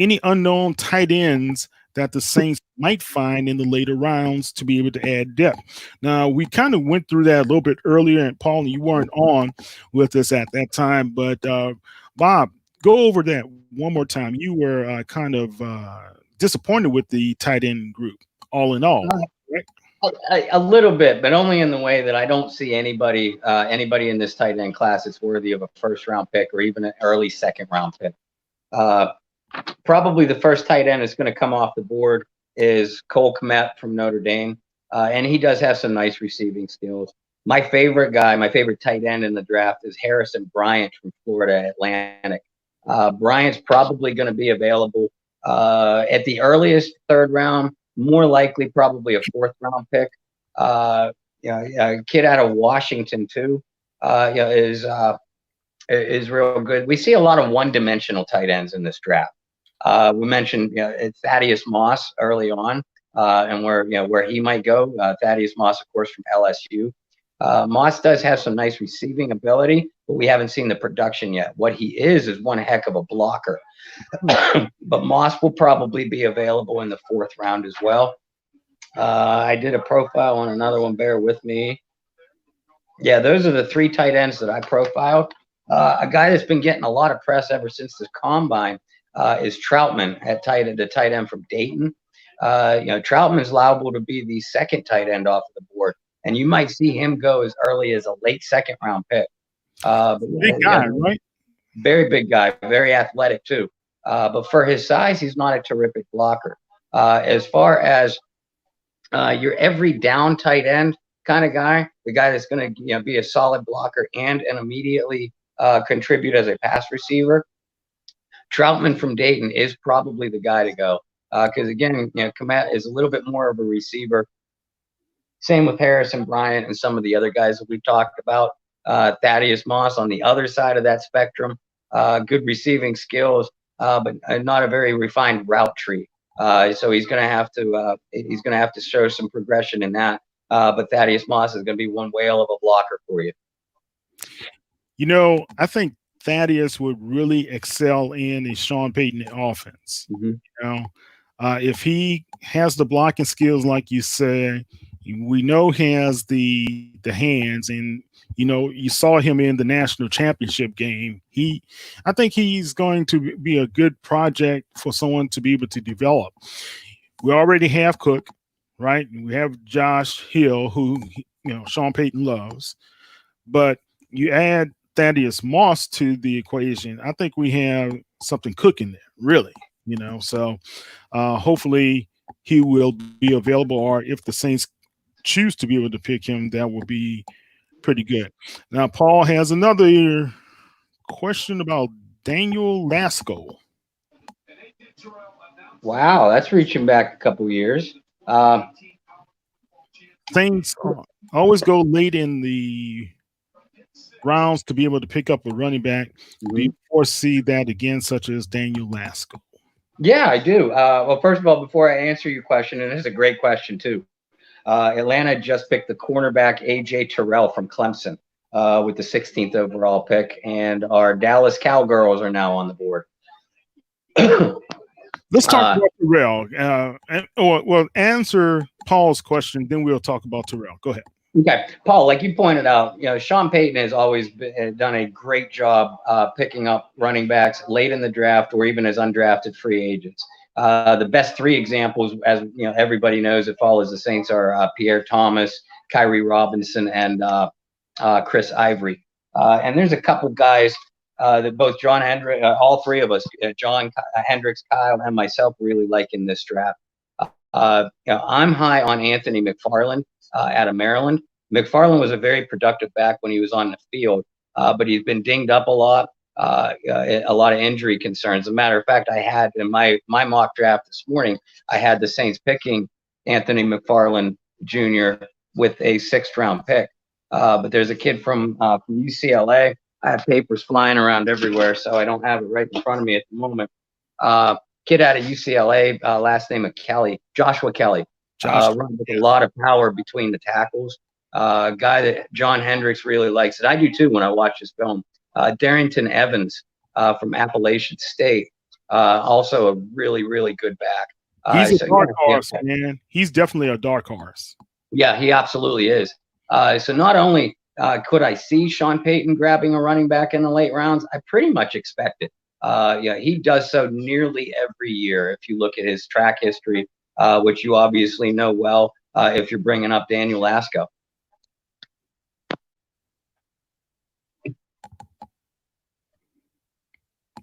any unknown tight ends that the Saints might find in the later rounds to be able to add depth. Now, we kind of went through that a little bit earlier, and Paul, you weren't on with us at that time, but Bob, go over that one more time. You were kind of disappointed with the tight end group, all in all, right? A little bit, but only in the way that I don't see anybody in this tight end class that's worthy of a first-round pick or even an early second-round pick. Probably the first tight end that's going to come off the board is Cole Kmet from Notre Dame, and he does have some nice receiving skills. My favorite tight end in the draft is Harrison Bryant from Florida Atlantic. Bryant's probably going to be available at the earliest third round, more likely probably a fourth round pick. A kid out of Washington too is real good. We see a lot of one-dimensional tight ends in this draft. We mentioned it's Thaddeus Moss early on, and where he might go. Thaddeus Moss, of course, from LSU. Moss does have some nice receiving ability, but we haven't seen the production yet. What he is one heck of a blocker. But Moss will probably be available in the fourth round as well. I did a profile on another one. Bear with me. Yeah, those are the three tight ends that I profiled. A guy that's been getting a lot of press ever since the combine is Troutman the tight end from Dayton. Troutman's liable to be the second tight end off of the board, and you might see him go as early as a late second round pick. Big guy, right? Very big guy, very athletic too. But for his size, he's not a terrific blocker. As far as your every down tight end kind of guy, the guy that's going to be a solid blocker and immediately contribute as a pass receiver, Troutman from Dayton is probably the guy to go. Because again, Kmet is a little bit more of a receiver. Same with Harrison Bryant and some of the other guys that we've talked about. Thaddeus Moss on the other side of that spectrum, good receiving skills, but not a very refined route tree. So he's going to have to show some progression in that. But Thaddeus Moss is going to be one whale of a blocker for you. I think Thaddeus would really excel in a Sean Payton offense. Mm-hmm. If he has the blocking skills, like you say, we know he has the hands, and you saw him in the national championship game. I think he's going to be a good project for someone to be able to develop. We already have Cook, right? We have Josh Hill, who Sean Payton loves, but you add Thaddeus Moss to the equation, I think we have something cooking there, really. So hopefully he will be available, or if the Saints choose to be able to pick him, that will be pretty good. Now, Paul has another question about Daniel Lasco. Wow, that's reaching back a couple years. Saints always go late in the rounds to be able to pick up a running back. Mm-hmm. Do you foresee that again, such as Daniel Lasco? Yeah, I do. Well, first of all, before I answer your question, and this is a great question too, Atlanta just picked the cornerback A.J. Terrell from Clemson with the 16th overall pick, and our Dallas Cowgirls are now on the board. Let's talk about Terrell. Answer Paul's question, then we'll talk about Terrell. Go ahead. Okay, Paul, like you pointed out, Sean Payton has always done a great job picking up running backs late in the draft or even as undrafted free agents. The best three examples, as everybody knows that follows the Saints, are Pierre Thomas, Kyrie Robinson, and Chris Ivory. And there's a couple guys that both John Hendrix, all three of us, John Hendrix, Kyle, and myself, really like in this draft. I'm high on Anthony McFarland out of Maryland. McFarland was a very productive back when he was on the field, but he's been dinged up a lot of injury concerns. As a matter of fact, I had in my mock draft this morning, I had the Saints picking Anthony McFarland Jr. with a 6th round pick. But there's a kid from UCLA. I have papers flying around everywhere, so I don't have it right in front of me at the moment. Kid out of UCLA, last name of Kelly, Joshua Kelly. Runs with a lot of power between the tackles. Guy that John Hendrix really likes, and I do too when I watch this film. Darrington Evans from Appalachian State, also a really, really good back. He's a So, dark yeah, horse, man. He's definitely a dark horse. yeah, he absolutely is. So not only could I see Sean Payton grabbing a running back in the late rounds, I pretty much expect it. Yeah, he does so nearly every year. If you look at his track history, which you obviously know well, if you're bringing up Daniel Lasco.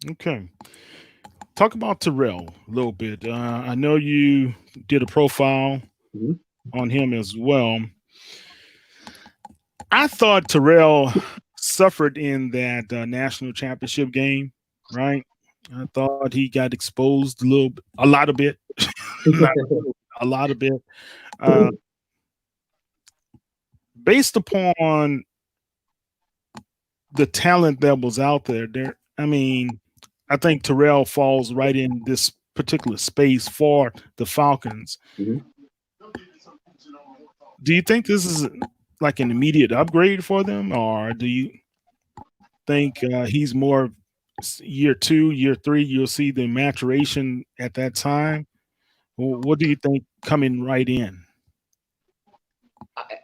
Okay. Talk about Terrell a little bit. I know you did a profile on him as well. I thought Terrell suffered in that national championship game, right? I thought he got exposed a lot of bit. A lot of bit. Based upon the talent that was out there, I think Terrell falls right in this particular space for the Falcons. Mm-hmm. Do you think this is like an immediate upgrade for them, or do you think he's more year 2, year 3? You'll see the maturation at that time. What do you think coming right in?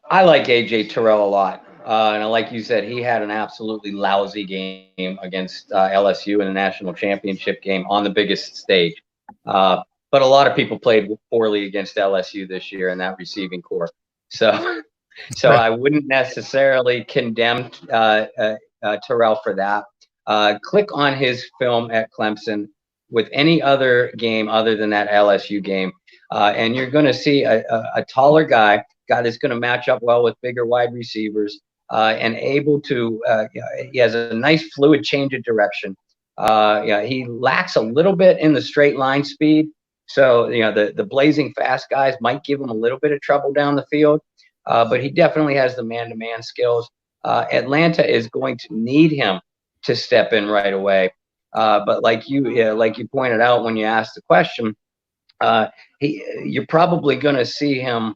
I like AJ Terrell a lot. And like you said, he had an absolutely lousy game against LSU in the national championship game on the biggest stage. But a lot of people played poorly against LSU this year in that receiving corps. So I wouldn't necessarily condemn Terrell for that. Click on his film at Clemson with any other game other than that LSU game, and you're going to see a taller guy that's going to match up well with bigger wide receivers, and able to. He has a nice fluid change of direction. He lacks a little bit in the straight line speed, so the blazing fast guys might give him a little bit of trouble down the field. But he definitely has the man-to-man skills. Atlanta is going to need him to step in right away. But like you pointed out when you asked the question, you're probably going to see him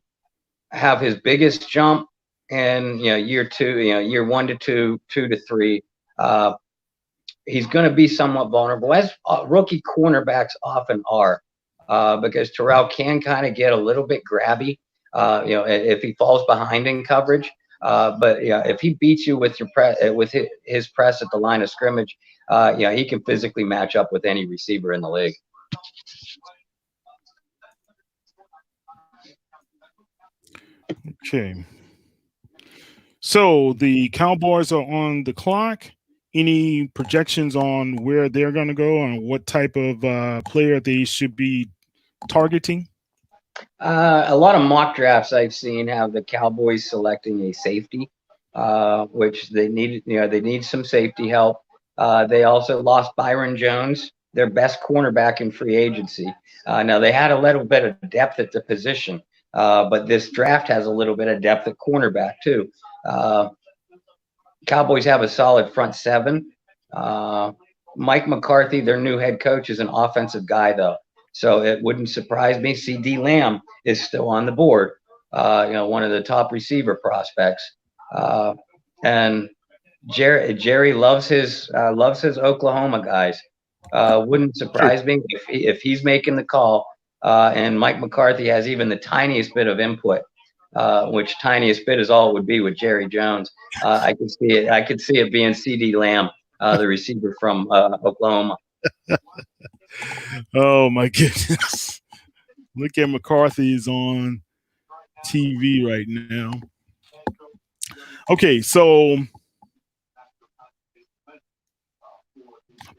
have his biggest jump in year 2, year 1 to 2, 2 to 3. He's going to be somewhat vulnerable, as rookie cornerbacks often are, because Terrell can kind of get a little bit grabby. If he falls behind in coverage, but if he beats you with his press at the line of scrimmage, he can physically match up with any receiver in the league. Okay. So the Cowboys are on the clock. Any projections on where they're going to go and what type of player they should be targeting? A lot of mock drafts I've seen have the Cowboys selecting a safety, which they need. They need some safety help. They also lost Byron Jones, their best cornerback in free agency. Now they had a little bit of depth at the position, but this draft has a little bit of depth at cornerback too. Cowboys have a solid front seven. Mike McCarthy, their new head coach, is an offensive guy though. So it wouldn't surprise me. CD Lamb is still on the board, one of the top receiver prospects. And Jerry loves his Oklahoma guys. Wouldn't surprise me if he's making the call. And Mike McCarthy has even the tiniest bit of input, which tiniest bit is all it would be with Jerry Jones. I could see it. I could see it being CD Lamb, the receiver from Oklahoma. Oh my goodness. Look at McCarthy's on TV right now. Okay, so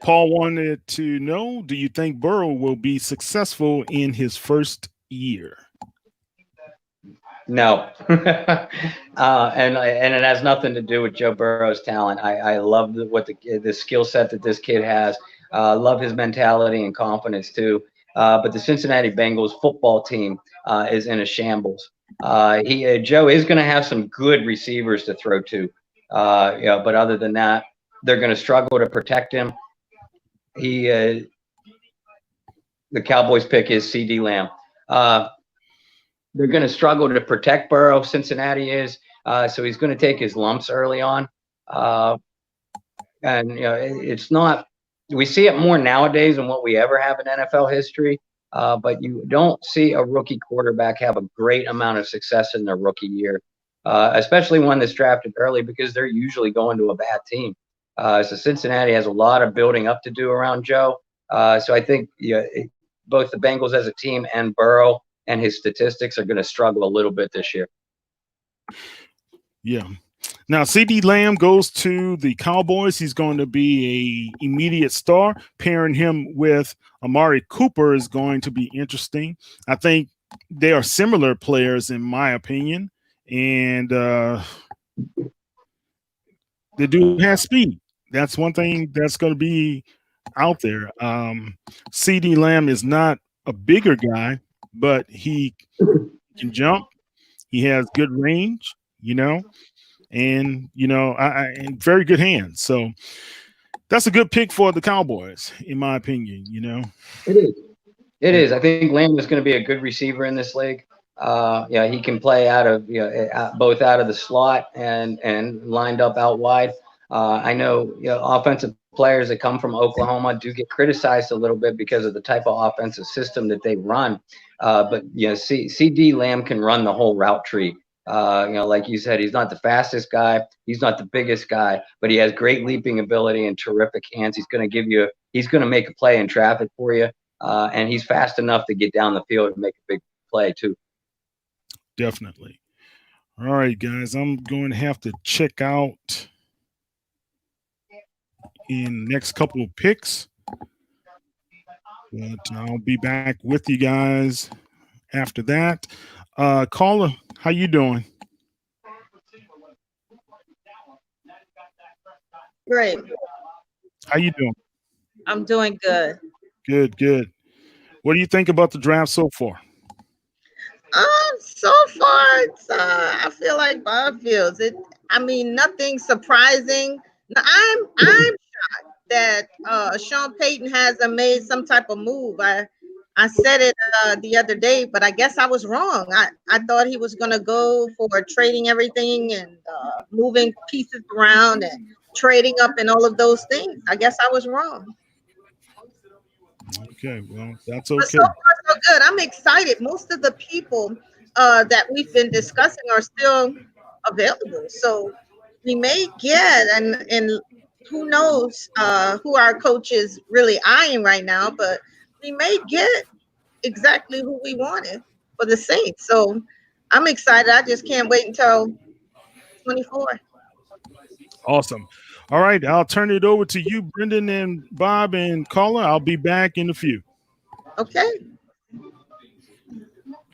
Paul wanted to know, do you think Burrow will be successful in his first year? No. And it has nothing to do with Joe Burrow's talent. I love the skill set that this kid has. Love his mentality and confidence too. But the Cincinnati Bengals football team is in a shambles. Joe is going to have some good receivers to throw to, but other than that, they're going to struggle to protect him. The Cowboys pick is CD Lamb. They're going to struggle to protect Burrow. Cincinnati is, so he's going to take his lumps early on. And it's not. We see it more nowadays than what we ever have in NFL history. but you don't see a rookie quarterback have a great amount of success in their rookie year, especially one that's drafted early, because they're usually going to a bad team. So Cincinnati has a lot of building up to do around Joe. So I think both the Bengals as a team and Burrow and his statistics are going to struggle a little bit this year. Yeah. Now, CD Lamb goes to the Cowboys. He's going to be a immediate star. Pairing him with Amari Cooper is going to be interesting. I think they are similar players, in my opinion. And they do have speed. That's one thing that's going to be out there. CD Lamb is not a bigger guy, but he can jump. He has good range, and and very good hands. So that's a good pick for the Cowboys, in my opinion. It is. It is. I think Lamb is going to be a good receiver in this league. He can play out of both out of the slot and lined up out wide. I know offensive players that come from Oklahoma do get criticized a little bit because of the type of offensive system that they run. But CD Lamb can run the whole route tree. Like you said, he's not the fastest guy, he's not the biggest guy, but he has great leaping ability and terrific hands. He's going to make a play in traffic for you, and he's fast enough to get down the field and make a big play too. Definitely. All right, guys, I'm going to have to check out in the next couple of picks, but I'll be back with you guys after that. Carla, how you doing? Great. How you doing? I'm doing good. Good. What do you think about the draft so far? So far, it's, I feel like Bob feels it. I mean, nothing surprising. I'm shocked that Sean Payton hasn't made some type of move. I said it the other day, but I guess I was wrong. I thought he was going to go for trading everything and moving pieces around and trading up and all of those things. I guess I was wrong. Okay, well, that's okay. But so far, so good. I'm excited. Most of the people that we've been discussing are still available. So we may get, and who knows who our coach is really eyeing right now, but we may get exactly who we wanted for the Saints. So I'm excited. I just can't wait until 24. Awesome. All right, I'll turn it over to you, Brendan and Bob and Carla. I'll be back in a few. Okay.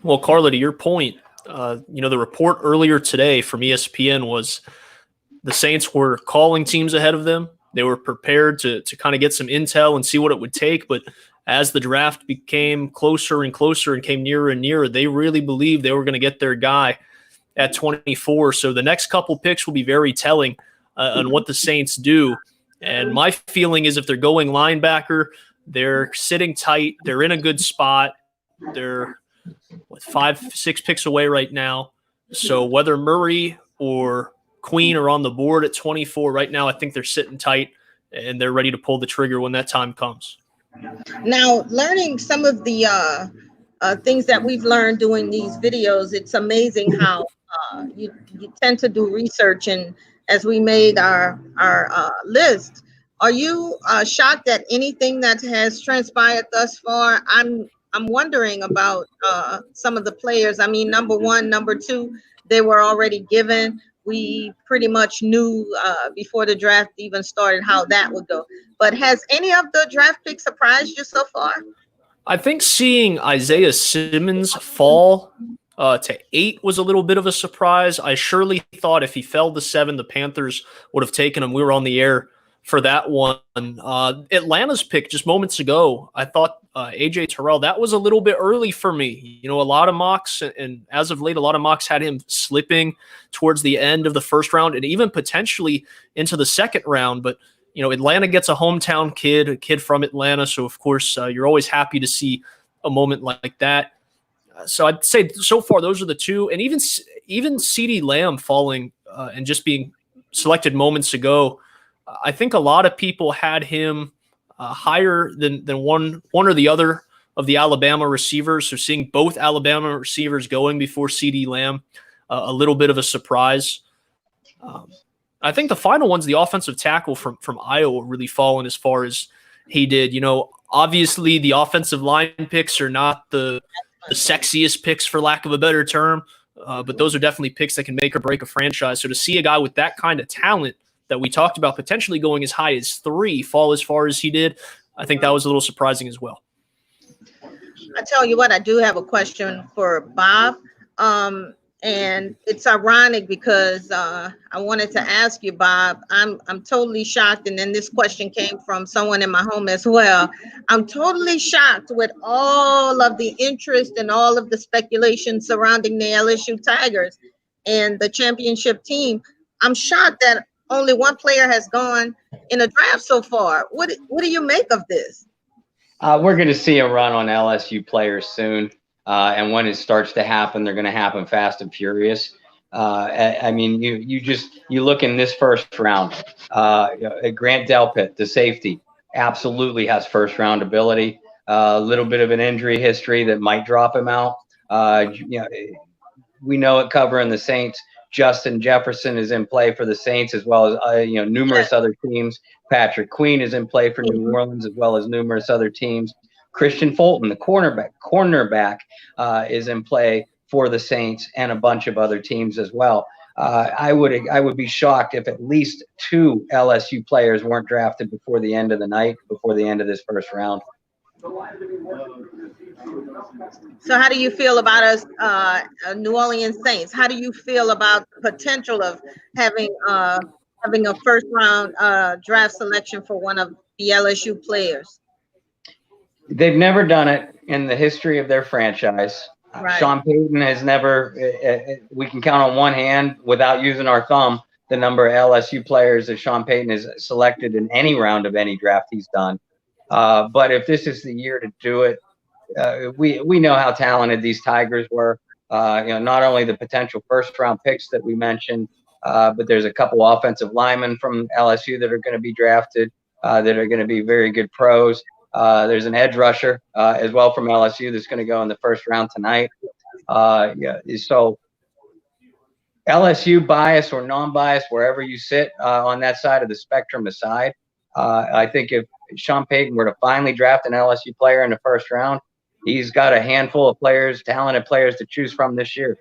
Well, Carla, to your point, the report earlier today from ESPN was the Saints were calling teams ahead of them. They were prepared to kind of get some intel and see what it would take. But as the draft became closer and closer and came nearer and nearer, they really believed they were going to get their guy at 24. So the next couple picks will be very telling on what the Saints do. And my feeling is if they're going linebacker, they're sitting tight. They're in a good spot. They're 5-6 picks away right now. So whether Murray or Queen are on the board at 24 right now, I think they're sitting tight and they're ready to pull the trigger when that time comes. Now, learning some of the things that we've learned doing these videos, it's amazing how you tend to do research. And as we made our list, are you shocked at anything that has transpired thus far? I'm wondering about some of the players. I mean, number one, number two, they were already given. We pretty much knew before the draft even started how that would go. But has any of the draft picks surprised you so far? I think seeing Isaiah Simmons fall to 8 was a little bit of a surprise. I surely thought if he fell to 7, the Panthers would have taken him. We were on the air for that one. Atlanta's pick just moments ago, I thought A.J. Terrell, that was a little bit early for me. A lot of mocks, and as of late, a lot of mocks had him slipping towards the end of the first round and even potentially into the second round. But, Atlanta gets a hometown kid, a kid from Atlanta. So, of course, you're always happy to see a moment like that. So I'd say so far those are the two. And even CD Lamb falling and just being selected moments ago, I think a lot of people had him higher than one or the other of the Alabama receivers. So seeing both Alabama receivers going before CeeDee Lamb, a little bit of a surprise. I think the final one's the offensive tackle from Iowa really fallen as far as he did. You know, obviously the offensive line picks are not the sexiest picks, for lack of a better term, but those are definitely picks that can make or break a franchise. So to see a guy with that kind of talent that we talked about potentially going as high as 3 fall as far as he did, I think that was a little surprising as well. I tell you what, I do have a question for Bob. And it's ironic because I wanted to ask you, Bob, I'm totally shocked. And then this question came from someone in my home as well. I'm totally shocked with all of the interest and all of the speculation surrounding the LSU Tigers and the championship team. I'm shocked that only one player has gone in a draft so far. What do you make of this? We're going to see a run on LSU players soon. And when it starts to happen, they're going to happen fast and furious. I mean, you look in this first round, Grant Delpit, the safety, absolutely has first round ability. A little bit of an injury history that might drop him out. We know it covering the Saints. Justin Jefferson is in play for the Saints as well as numerous other teams. Patrick Queen is in play for New Orleans as well as numerous other teams. Christian Fulton, the cornerback, is in play for the Saints and a bunch of other teams as well. I would be shocked if at least 2 LSU players weren't drafted before the end of the night, before the end of this first round. So how do you feel about us, New Orleans Saints? How do you feel about the potential of having a first round draft selection for one of the LSU players? They've never done it in the history of their franchise. Right. Sean Payton has never, we can count on one hand without using our thumb, the number of LSU players that Sean Payton has selected in any round of any draft he's done. But if this is the year to do it, we know how talented these Tigers were. Not only the potential first round picks that we mentioned, but there's a couple offensive linemen from LSU that are going to be drafted that are going to be very good pros. There's an edge rusher as well from LSU that's going to go in the first round tonight. So LSU bias or non-bias, wherever you sit on that side of the spectrum aside, I think if Sean Payton were to finally draft an LSU player in the first round, he's got a handful of players, talented players to choose from this year.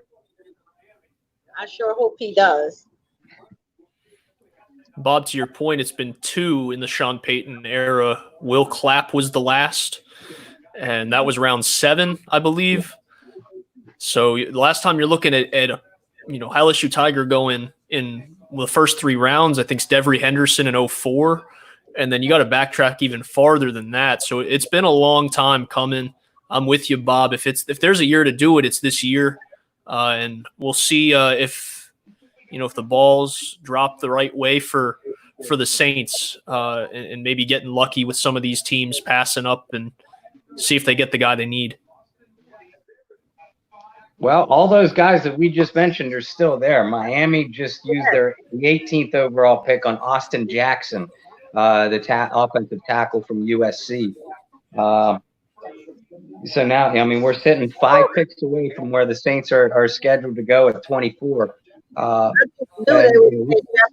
I sure hope he does. Bob, to your point, it's been 2 in the Sean Payton era. Will Clapp was the last, and that was round 7, I believe. So the last time you're looking at LSU Tiger going in the first 3 rounds, I think it's Devery Henderson in 2004, and then you got to backtrack even farther than that. So it's been a long time coming. I'm with you, Bob. If there's a year to do it, it's this year, and we'll see if the balls drop the right way for the Saints, and maybe getting lucky with some of these teams passing up and see if they get the guy they need. Well, all those guys that we just mentioned are still there. Miami just used the 18th overall pick on Austin Jackson, the offensive tackle from USC. So now, we're sitting 5 picks away from where the Saints are scheduled to go at 24.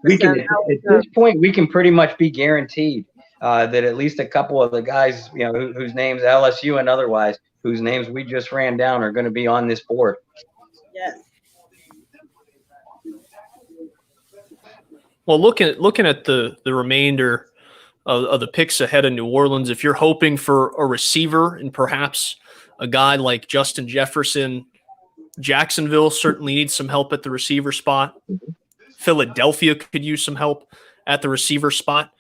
We can, at this point, we can pretty much be guaranteed that at least a couple of the guys, whose names LSU and otherwise, whose names we just ran down, are going to be on this board. Yes. Well, looking at the remainder of the picks ahead of New Orleans, if you're hoping for a receiver and perhaps a guy like Justin Jefferson, Jacksonville certainly needs some help at the receiver spot. Philadelphia could use some help at the receiver spot.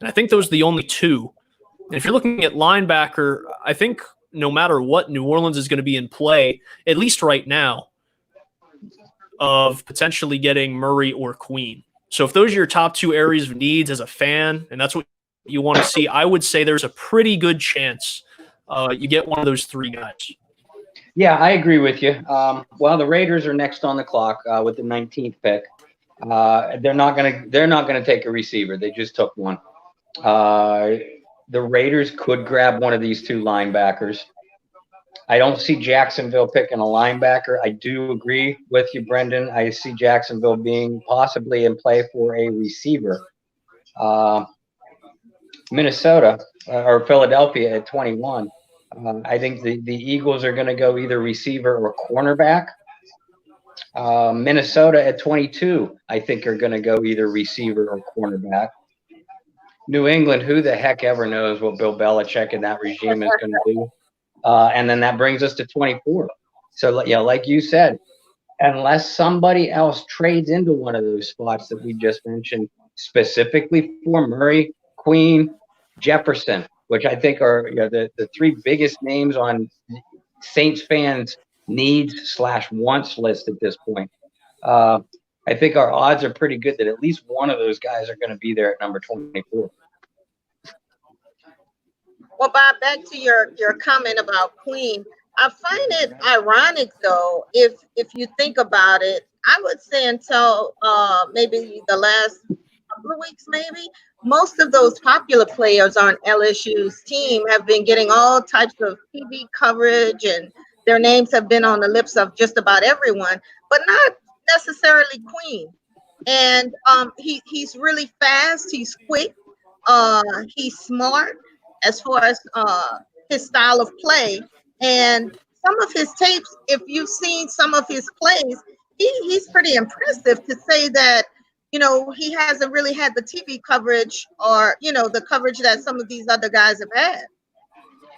And I think those are the only 2. And if you're looking at linebacker, I think no matter what, New Orleans is going to be in play, at least right now, of potentially getting Murray or Queen. So if those are your top 2 areas of needs as a fan, and that's what you want to see, I would say there's a pretty good chance you get one of those 3 guys. Yeah, I agree with you. Well, the Raiders are next on the clock with the 19th pick. They're not gonna take a receiver. They just took one. the Raiders could grab one of these two linebackers. I don't see Jacksonville picking a linebacker. I do agree with you, Brendan. I see Jacksonville being possibly in play for a receiver. Minnesota or Philadelphia at 21. I think the Eagles are going to go either receiver or cornerback. Minnesota at 22, I think, are going to go either receiver or cornerback. New England, who the heck ever knows what Bill Belichick and that regime is going to do. And then that brings us to 24. So, yeah, like you said, unless somebody else trades into one of those spots that we just mentioned, specifically for Murray, Queen, Jefferson, which I think are the three biggest names on Saints fans' needs/wants list at this point. I think our odds are pretty good that at least one of those guys are going to be there at number 24. Well, Bob, back to your comment about Queen. I find it ironic, though, if you think about it. I would say until maybe the last couple of weeks, maybe, most of those popular players on LSU's team have been getting all types of TV coverage, and their names have been on the lips of just about everyone, but not necessarily Queen. And he's really fast. He's quick. He's smart as far as his style of play. And some of his tapes, if you've seen some of his plays, he's pretty impressive to say that, he hasn't really had the TV coverage or, the coverage that some of these other guys have had.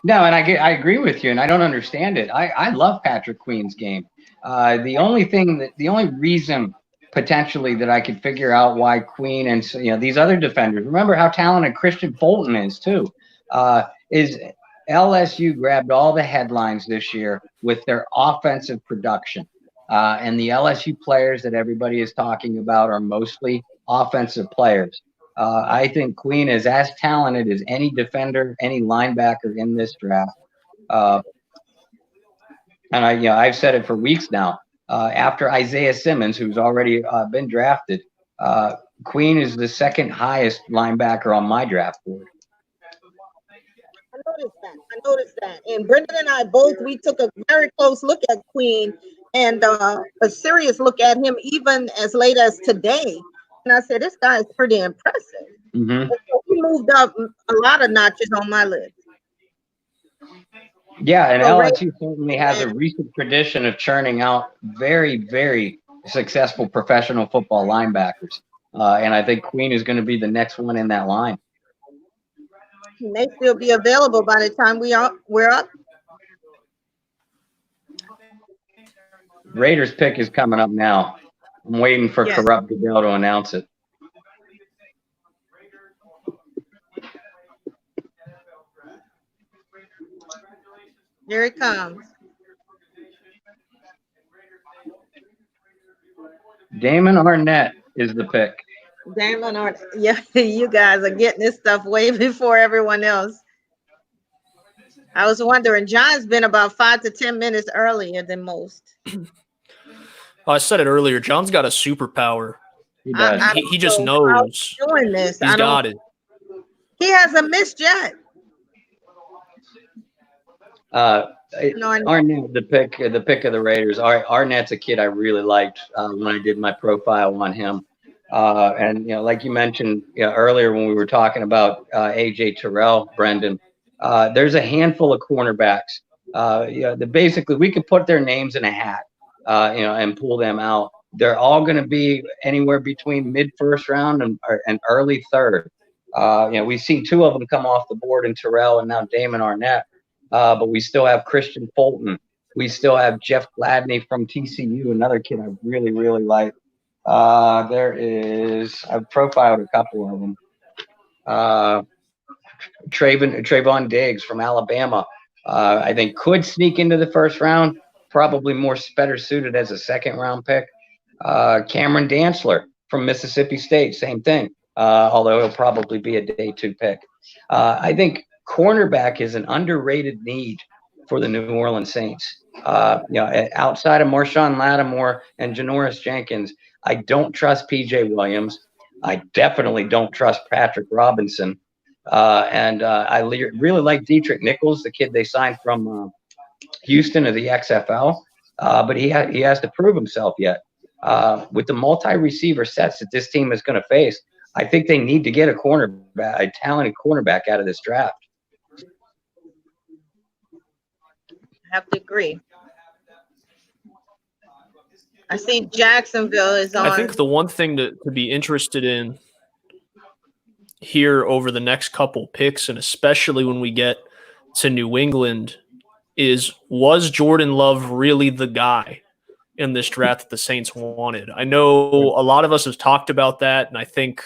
No, and I agree with you, and I don't understand it. I love Patrick Queen's game. The only reason potentially that I could figure out why Queen and these other defenders, remember how talented Christian Fulton is too, is LSU grabbed all the headlines this year with their offensive production. And the LSU players that everybody is talking about are mostly offensive players. I think Queen is as talented as any defender, any linebacker in this draft. And I've said it for weeks now. After Isaiah Simmons, who's already been drafted, Queen is the second highest linebacker on my draft board. I noticed that. And Brendan and I both, we took a very close look at Queen and a serious look at him even as late as today. And I said, this guy is pretty impressive. Mm-hmm. So he moved up a lot of notches on my list. Yeah, and LSU certainly has a recent tradition of churning out very, very successful professional football linebackers. And I think Queen is going to be the next one in that line. He may still be available by the time we're up. Raiders pick is coming up now. I'm waiting for Corrupt Goodell to announce it. Here it comes. Damon Arnett is the pick. Damon Arnett. Yeah, you guys are getting this stuff way before everyone else. I was wondering, John's been about 5 to 10 minutes earlier than most. I said it earlier. John's got a superpower. He does. He just knows. Doing this. He's got it. He hasn't missed yet. Arnett, the pick of the Raiders. Arnett's a kid I really liked when I did my profile on him. And like you mentioned earlier when we were talking about AJ Terrell, Brendan, there's a handful of cornerbacks. Basically we could put their names in a hat, and pull them out. They're all going to be anywhere between mid first round and early third. We've seen two of them come off the board in Terrell and now Damon Arnett. But we still have Christian Fulton. We still have Jeff Gladney from TCU, another kid I really, really like. I've profiled a couple of them. Trayvon Diggs from Alabama, I think could sneak into the first round, probably better suited as a second round pick. Cameron Dantzler from Mississippi State, same thing, although he'll probably be a day 2 pick. I think cornerback is an underrated need for the New Orleans Saints. Outside of Marshawn Lattimore and Janoris Jenkins, I don't trust PJ Williams. I definitely don't trust Patrick Robinson. And I really like Dietrich Nichols, the kid they signed from Houston of the XFL. But he has to prove himself yet. With the multi-receiver sets that this team is going to face, I think they need to get a talented cornerback out of this draft. I have to agree. I see Jacksonville is on. I think the one thing to be interested in here over the next couple picks, and especially when we get to New England, was Jordan Love really the guy in this draft that the Saints wanted? I know a lot of us have talked about that, and I think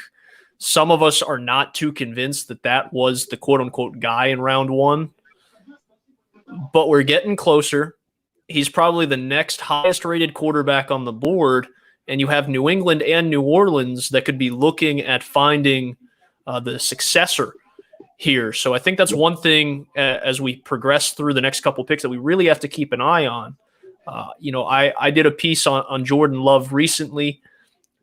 some of us are not too convinced that was the quote-unquote guy in round one. But we're getting closer. He's probably the next highest-rated quarterback on the board, and you have New England and New Orleans that could be looking at finding the successor here. So I think that's one thing as we progress through the next couple picks that we really have to keep an eye on. I did a piece on Jordan Love recently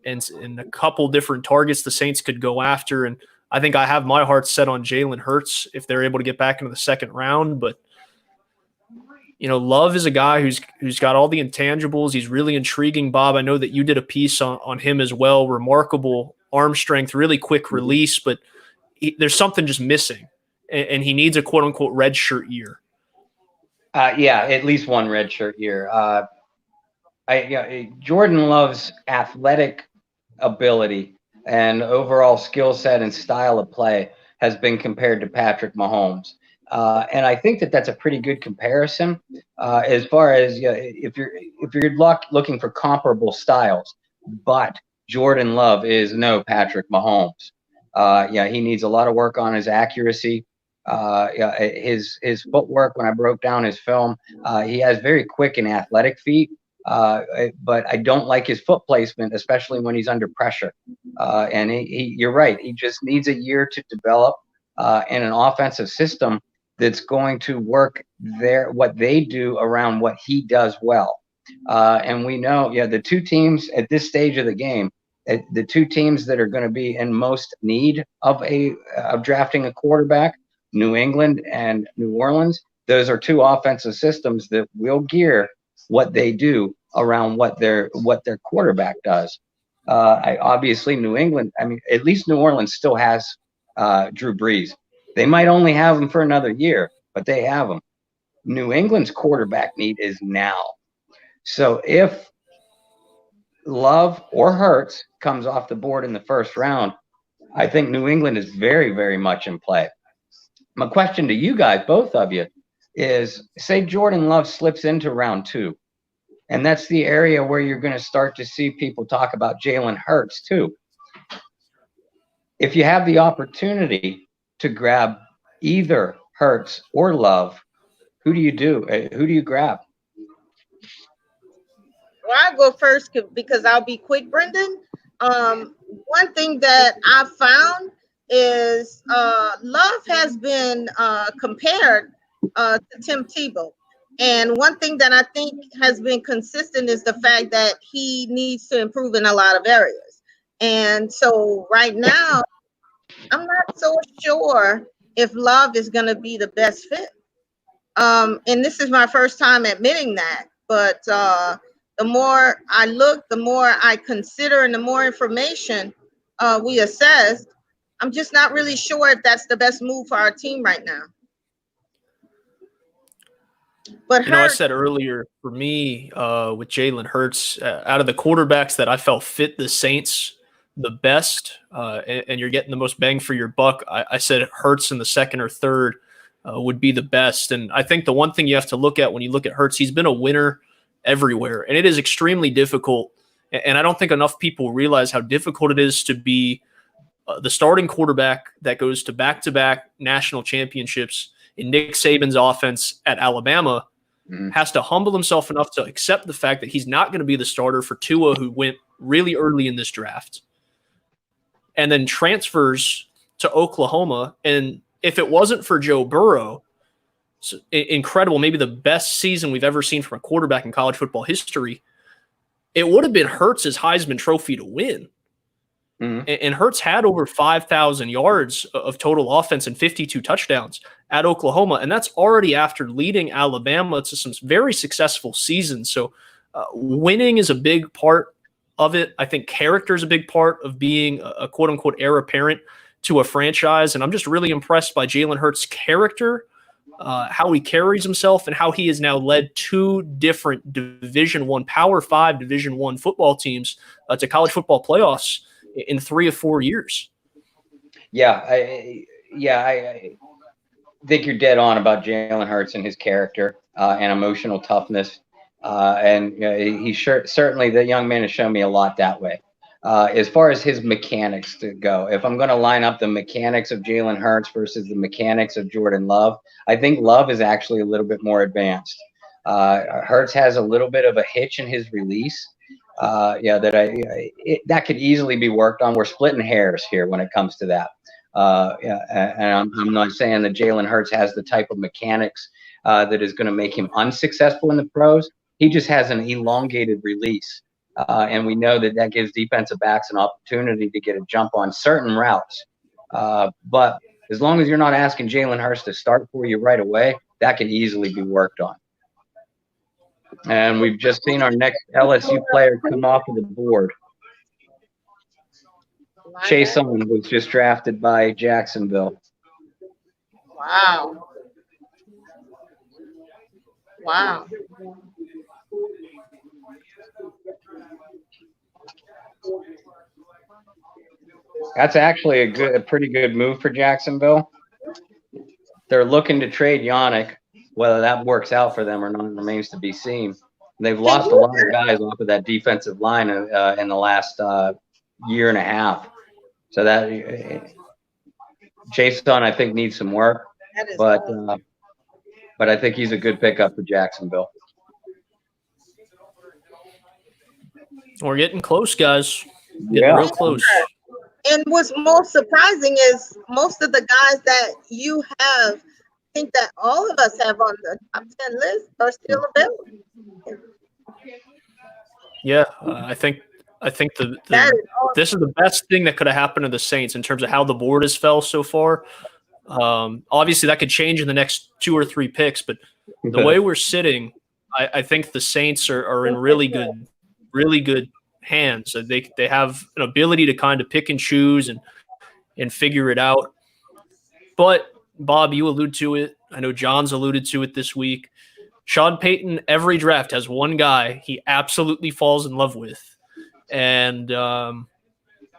and a couple different targets the Saints could go after. And I think I have my heart set on Jalen Hurts if they're able to get back into the second round. But, Love is a guy who's got all the intangibles. He's really intriguing, Bob. I know that you did a piece on him as well. Remarkable arm strength, really quick release, but there's something just missing, and he needs a quote-unquote red shirt year. Yeah, at least one red shirt year. Jordan Love's athletic ability and overall skill set and style of play has been compared to Patrick Mahomes. And I think that's a pretty good comparison as far as if you're looking for comparable styles. But Jordan Love is no Patrick Mahomes. He needs a lot of work on his accuracy. His footwork, when I broke down his film, he has very quick and athletic feet. But I don't like his foot placement, especially when he's under pressure. And you're right. He just needs a year to develop in an offensive system that's going to work what they do around what he does well. And we know, the two teams at this stage of the game, the two teams that are going to be in most need of drafting a quarterback, New England and New Orleans, those are two offensive systems that will gear what they do around what their quarterback does. Obviously, New England, at least New Orleans still has Drew Brees. They might only have him for another year, but they have him. New England's quarterback need is now. So if Love or Hurts comes off the board in the first round, I think New England is very, very much in play. My question to you guys, both of you, is say Jordan Love slips into round 2, and that's the area where you're going to start to see people talk about Jalen Hurts too. If you have the opportunity to grab either Hurts or Love, who do you do? Who do you grab? Well, I'll go first because I'll be quick, Brendan. One thing that I found is Love has been compared to Tim Tebow. And one thing that I think has been consistent is the fact that he needs to improve in a lot of areas. And so right now, I'm not so sure if Love is going to be the best fit. And this is my first time admitting that. But the more I look, the more I consider, and the more information we assess, I'm just not really sure if that's the best move for our team right now. But I said earlier, for me, with Jalen Hurts, out of the quarterbacks that I felt fit the Saints the best, and you're getting the most bang for your buck, I said Hurts in the second or third would be the best. And I think the one thing you have to look at when you look at Hurts, he's been a winner everywhere, and it is extremely difficult. And I don't think enough people realize how difficult it is to be the starting quarterback that goes to back-to-back national championships in Nick Saban's offense at Alabama, has to humble himself enough to accept the fact that he's not going to be the starter for Tua, who went really early in this draft, and then transfers to Oklahoma. And if it wasn't for Joe Burrow, incredible, maybe the best season we've ever seen from a quarterback in college football history, it would have been Hurts' Heisman Trophy to win. And Hurts had over 5,000 yards of total offense and 52 touchdowns at Oklahoma. And that's already after leading Alabama to some very successful seasons. So winning is a big part of it. I think character is a big part of being a quote unquote heir apparent to a franchise. And I'm just really impressed by Jalen Hurts' character, how he carries himself, and how he has now led 2 different Division I, Power 5 Division I football teams to college football playoffs in 3 or 4 years. I think you're dead on about Jalen Hurts and his character and emotional toughness. And certainly the young man has shown me a lot that way. As far as his mechanics to go, if I'm going to line up the mechanics of Jalen Hurts versus the mechanics of Jordan Love, I think Love is actually a little bit more advanced. Hurts has a little bit of a hitch in his release. That could easily be worked on. We're splitting hairs here when it comes to that. And I'm not saying that Jalen Hurts has the type of mechanics that is going to make him unsuccessful in the pros. He just has an elongated release. And we know that gives defensive backs an opportunity to get a jump on certain routes. But as long as you're not asking Jalen Hurts to start for you right away, that can easily be worked on. And we've just seen our next LSU player come off of the board. Chase Young was just drafted by Jacksonville. Wow. Wow. That's actually a pretty good move for Jacksonville. They're looking to trade Yannick. Whether that works out for them or not remains to be seen. They've lost a lot of guys off of that defensive line in the last year and a half. So that Jason, I think, needs some work. But I think he's a good pickup for Jacksonville. We're getting close, guys. Getting real close. And what's most surprising is most of the guys that you have, I think that all of us have on the top 10 list are still available. Yeah, I think this is the best thing that could have happened to the Saints in terms of how the board has fell so far. Obviously, that could change in the next 2 or 3 picks, but the way we're sitting, I think the Saints are in really good hands. They have an ability to kind of pick and choose and figure it out. But Bob, you allude to it. I know John's alluded to it this week. Sean Payton, every draft has one guy he absolutely falls in love with. And,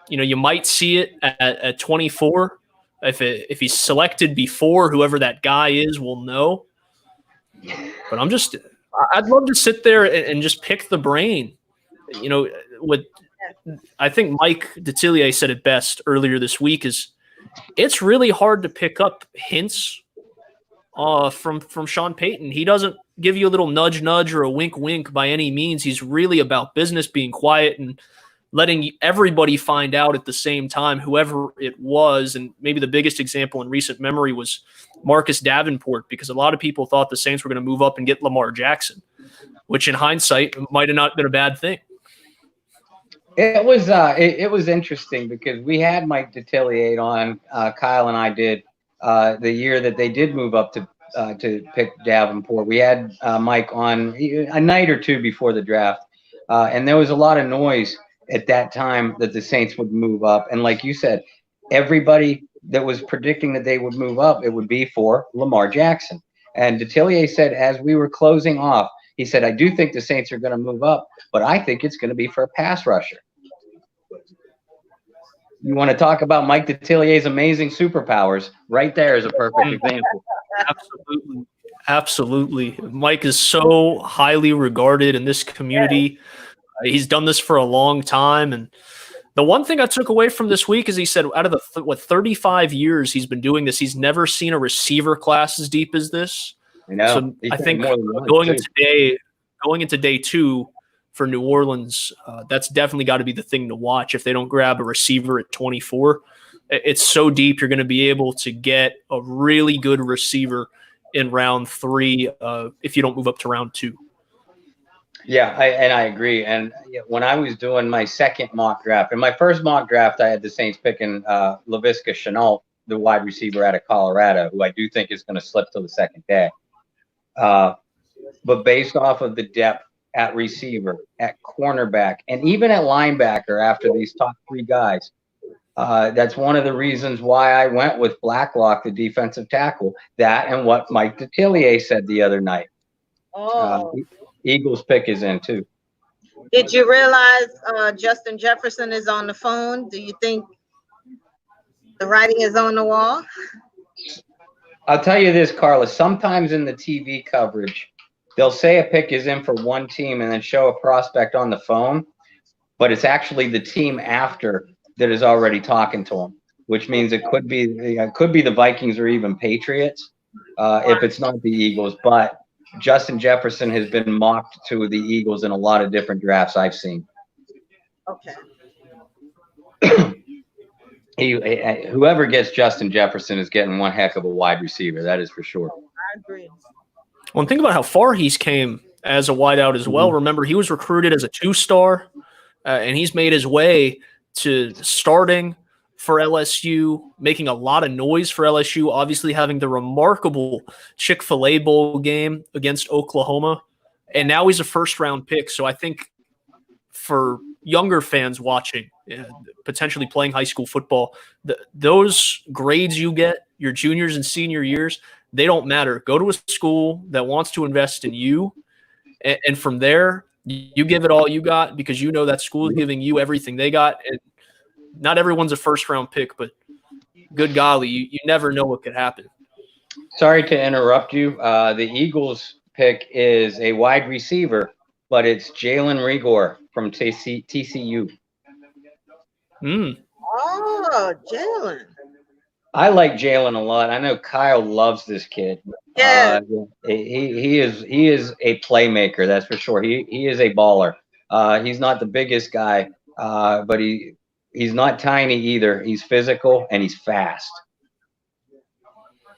you might see it at 24. If he's selected before, whoever that guy is will know. But I'd love to sit there and just pick the brain. I think Mike Detillier said it best earlier this week is it's really hard to pick up hints from Sean Payton. He doesn't give you a little nudge or a wink by any means. He's really about business, being quiet and letting everybody find out at the same time, whoever it was. And maybe the biggest example in recent memory was Marcus Davenport, because a lot of people thought the Saints were going to move up and get Lamar Jackson, which in hindsight might have not been a bad thing. It was interesting because we had Mike Detillier on. Kyle and I did the year that they did move up to pick Davenport. We had Mike on a night or two before the draft, and there was a lot of noise at that time that the Saints would move up. And like you said, everybody that was predicting that they would move up, it would be for Lamar Jackson. And Detillier said, as we were closing off, he said, I do think the Saints are going to move up, but I think it's going to be for a pass rusher. You want to talk about Mike Detillier's amazing superpowers? Right there is a perfect example. Absolutely. Mike is so highly regarded in this community. He's done this for a long time. And the one thing I took away from this week is he said out of the 35 years he's been doing this, he's never seen a receiver class as deep as this. So I think going into day 2 for New Orleans, that's definitely got to be the thing to watch if they don't grab a receiver at 24. It's so deep, you're going to be able to get a really good receiver in round 3 if you don't move up to round 2. Yeah, I agree. And when I was doing my second mock draft, in my first mock draft, I had the Saints picking Laviska Shenault, the wide receiver out of Colorado, who I do think is going to slip till the second day. But based off of the depth at receiver, at cornerback, and even at linebacker after these top three guys, that's one of the reasons why I went with Blacklock, the defensive tackle. That and what Mike Detillier said the other night. Oh, Eagles pick is in too. did you realize Justin Jefferson is on the phone? Do you think the writing is on the wall? I'll tell you this, Carla. Sometimes in the TV coverage, they'll say a pick is in for one team and then show a prospect on the phone, but it's actually the team after that is already talking to him, which means it could be the Vikings or even Patriots if it's not the Eagles. But Justin Jefferson has been mocked to the Eagles in a lot of different drafts I've seen. Okay. Whoever gets Justin Jefferson is getting one heck of a wide receiver. That is for sure. I agree. Well, and think about how far he's came as a wideout as well. Remember, he was recruited as a 2-star, and he's made his way to starting for LSU, making a lot of noise for LSU, obviously having the remarkable Chick-fil-A Bowl game against Oklahoma, and now he's a first-round pick. So I think for younger fans watching, potentially playing high school football, those grades you get your juniors and senior years, they don't matter. Go to a school that wants to invest in you, and from there, you give it all you got because you know that school is giving you everything they got. And not everyone's a first-round pick, but good golly, you never know what could happen. Sorry to interrupt you. The Eagles pick is a wide receiver, but it's Jalen Rigor from TCU. Oh, Jalen. I like Jalen a lot. I know Kyle loves this kid. Yeah. He is a playmaker, that's for sure. He is a baller. He's not the biggest guy, but he's not tiny either. He's physical and he's fast.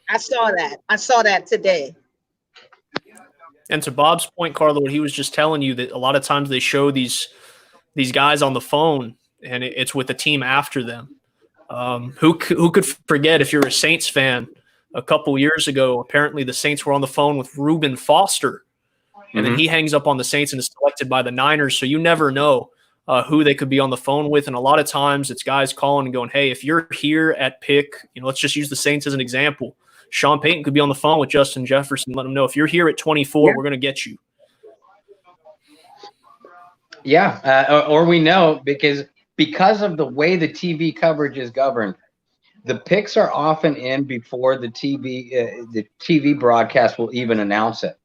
I saw that today. And to Bob's point, Carla, what he was just telling you, that a lot of times they show these guys on the phone, and it's with the team after them. Who could forget, if you're a Saints fan, a couple years ago, apparently the Saints were on the phone with Reuben Foster, and then he hangs up on the Saints and is selected by the Niners. So you never know who they could be on the phone with. And a lot of times it's guys calling and going, hey, if you're here at pick, let's just use the Saints as an example. Sean Payton could be on the phone with Justin Jefferson, let him know, if you're here at 24, we're going to get you. Yeah, or we know because of the way the TV coverage is governed, the picks are often in before the TV broadcast will even announce it.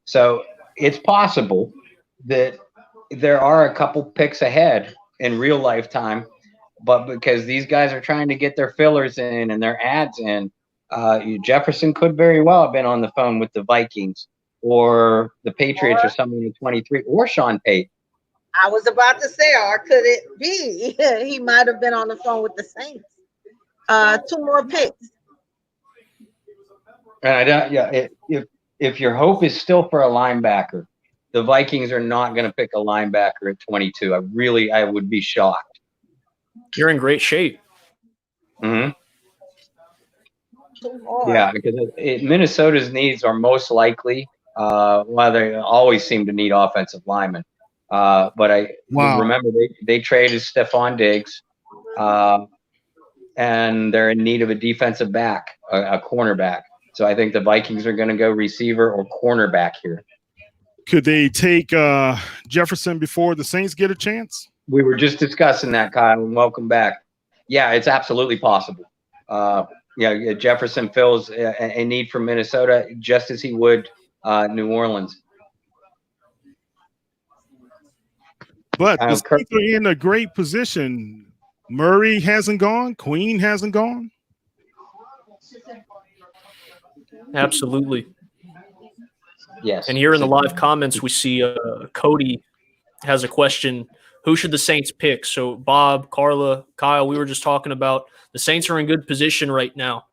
So it's possible that there are a couple picks ahead in real lifetime, but because these guys are trying to get their fillers in and their ads in, Jefferson could very well have been on the phone with the Vikings or the Patriots or someone in 23 or Sean Payton. I was about to say, or could it be he might have been on the phone with the Saints? 2 more picks. And if your hope is still for a linebacker, the Vikings are not going to pick a linebacker at 22. I would be shocked. You're in great shape. Mm-hmm. Yeah, because Minnesota's needs are most likely, well, they always seem to need offensive linemen. But remember they traded Stephon Diggs, and they're in need of a defensive back, a cornerback. So I think the Vikings are going to go receiver or cornerback here. Could they take Jefferson before the Saints get a chance? We were just discussing that, Kyle, and welcome back. Yeah, it's absolutely possible. Jefferson fills a need for Minnesota just as he would New Orleans. But the Saints are in a great position. Murray hasn't gone. Queen hasn't gone. Absolutely. Yes. And here in the live comments, we see Cody has a question. Who should the Saints pick? So Bob, Carla, Kyle, we were just talking about the Saints are in good position right now.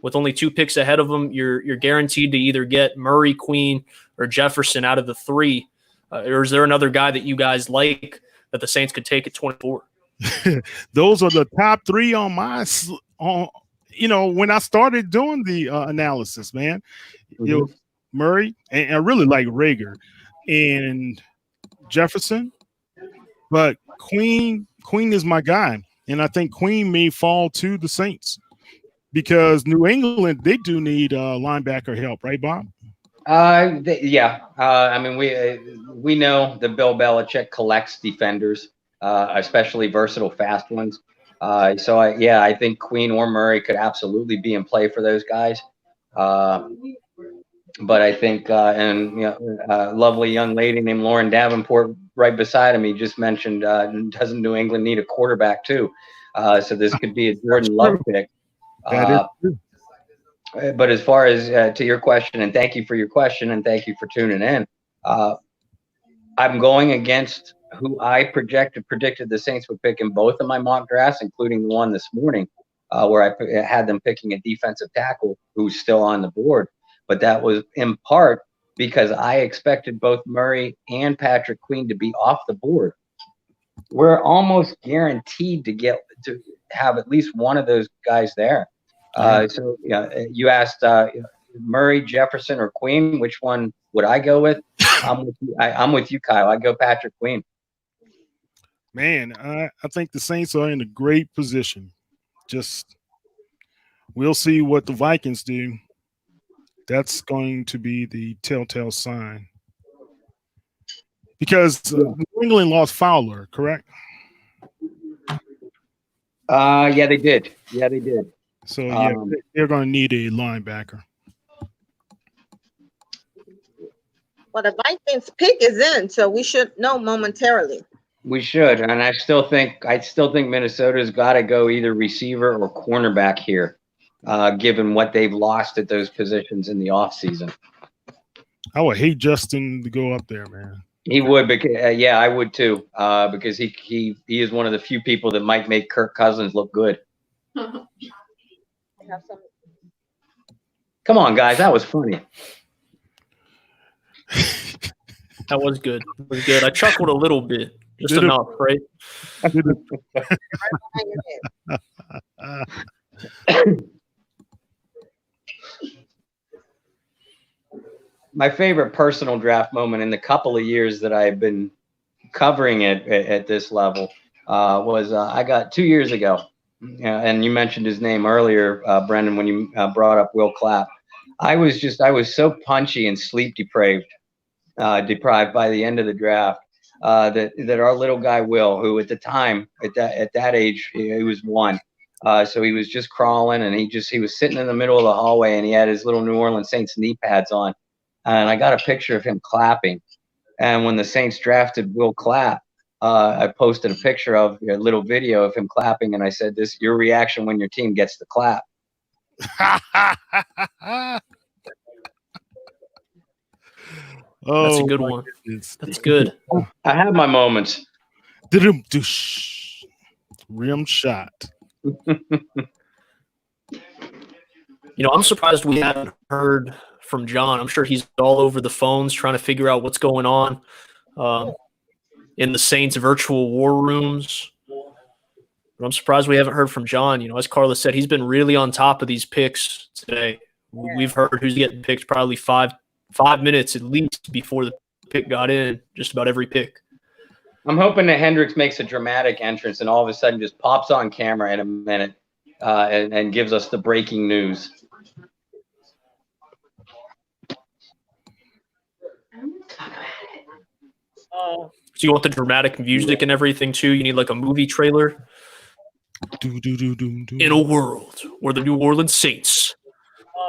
With only 2 picks ahead of them, you're guaranteed to either get Murray, Queen, or Jefferson out of the 3. Or is there another guy that you guys like that the Saints could take at 24? Those are the top three on when I started doing the analysis, man. It was Murray, and I really like Rager and Jefferson, but Queen is my guy, and I think Queen may fall to the Saints because New England, they do need linebacker help, right, Bob? Yeah. I mean, we know that Bill Belichick collects defenders, especially versatile, fast ones. So I think Queen or Murray could absolutely be in play for those guys. But I think, a lovely young lady named Lauren Davenport right beside him, he just mentioned, doesn't New England need a quarterback too? So this could be a Jordan Love pick. That is true. But as far as to your question, and thank you for your question, and thank you for tuning in, I'm going against who I predicted the Saints would pick in both of my mock drafts, including the one this morning, where I had them picking a defensive tackle who's still on the board. But that was in part because I expected both Murray and Patrick Queen to be off the board. We're almost guaranteed to have at least one of those guys there. So you asked Murray, Jefferson, or Queen. Which one would I go with? I'm with you, Kyle. I go Patrick Queen. Man, I think the Saints are in a great position. Just we'll see what the Vikings do. That's going to be the telltale sign. Because New England lost Fowler, correct? Yeah, they did. Yeah, they did. So, they're going to need a linebacker. Well, the Vikings pick is in, so we should know momentarily. We should, and I still think Minnesota's got to go either receiver or cornerback here, given what they've lost at those positions in the offseason. I would hate Justin to go up there, man. He would, because I would too, because he is one of the few people that might make Kirk Cousins look good. Come on, guys, that was funny. That was good. It was good. I chuckled a little bit, just enough, right? My favorite personal draft moment in the couple of years that I've been covering it at this level was I got 2 years ago, and you mentioned his name earlier, Brendan, when you brought up Will Clapp. I was so punchy and sleep deprived by the end of the draft that our little guy Will, who at the time at that age he was 1, so he was just crawling, and he was sitting in the middle of the hallway, and he had his little New Orleans Saints knee pads on. And I got a picture of him clapping. And when the Saints drafted Will Clapp, I posted a picture of a little video of him clapping. And I said, "This your reaction when your team gets the clap." That's a good one. That's good. I have my moments. Rim shot. I'm surprised we haven't heard from John. I'm sure he's all over the phones trying to figure out what's going on in the Saints virtual war rooms. But I'm surprised we haven't heard from John. As Carla said, he's been really on top of these picks today. We've heard who's getting picked probably five minutes at least before the pick got in, just about every pick. I'm hoping that Hendrix makes a dramatic entrance and all of a sudden just pops on camera in a minute and gives us the breaking news. So you want the dramatic music and everything too? You need like a movie trailer? In a world where the New Orleans Saints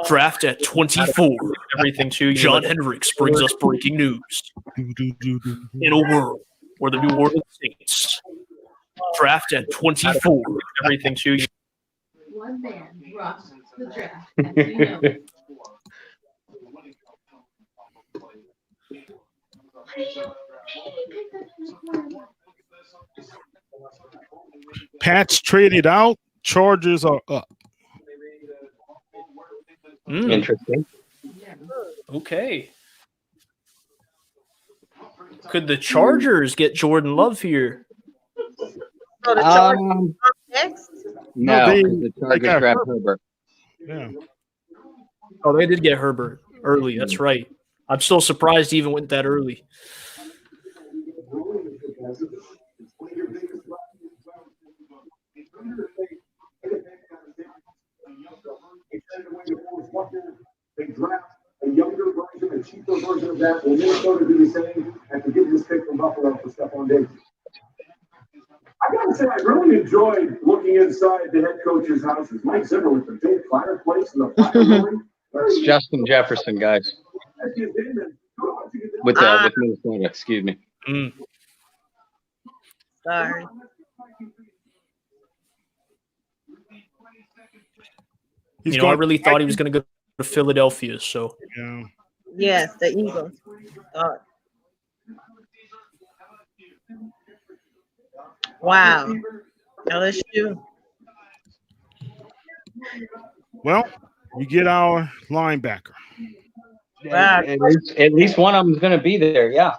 draft at 24, everything too. John Hendrix brings us breaking news. In a world where the New Orleans Saints draft at 24, everything too. One man rocks the draft, as you know. Pats traded out. Chargers are up. Interesting. Okay. Could the Chargers get Jordan Love here? So the Chargers up next. No, they- 'cause the Chargers got grabbed Herbert. Yeah. Oh, they did get Herbert early. That's right. I'm still surprised he even went that early. They draft a younger version, a cheaper version of that. Will Minnesota do the same after getting this pick from Buffalo for Stephon Diggs? I gotta say, I really enjoyed looking inside the head coach's houses. Mike Zimmer with the big fireplace and the fire going. It's Justin Jefferson, guys. With Minnesota, excuse me. Sorry. He's I going really thought he was going to go to Philadelphia. So Yeah. Yes, the Eagles. Wow. LSU. Well, we get our linebacker. Wow. At least one of them is going to be there. Yeah.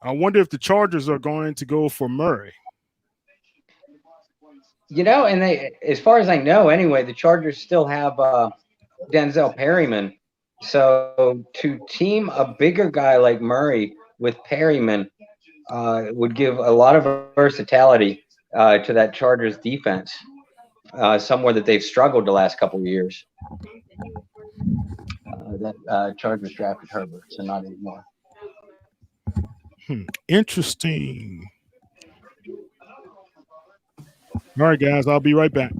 I wonder if the Chargers are going to go for Murray. And they, as far as I know, anyway, the Chargers still have Denzel Perryman. So to team a bigger guy like Murray with Perryman would give a lot of versatility to that Chargers defense, somewhere that they've struggled the last couple of years. That Chargers drafted Herbert, so not anymore. Interesting. All right, guys, I'll be right back.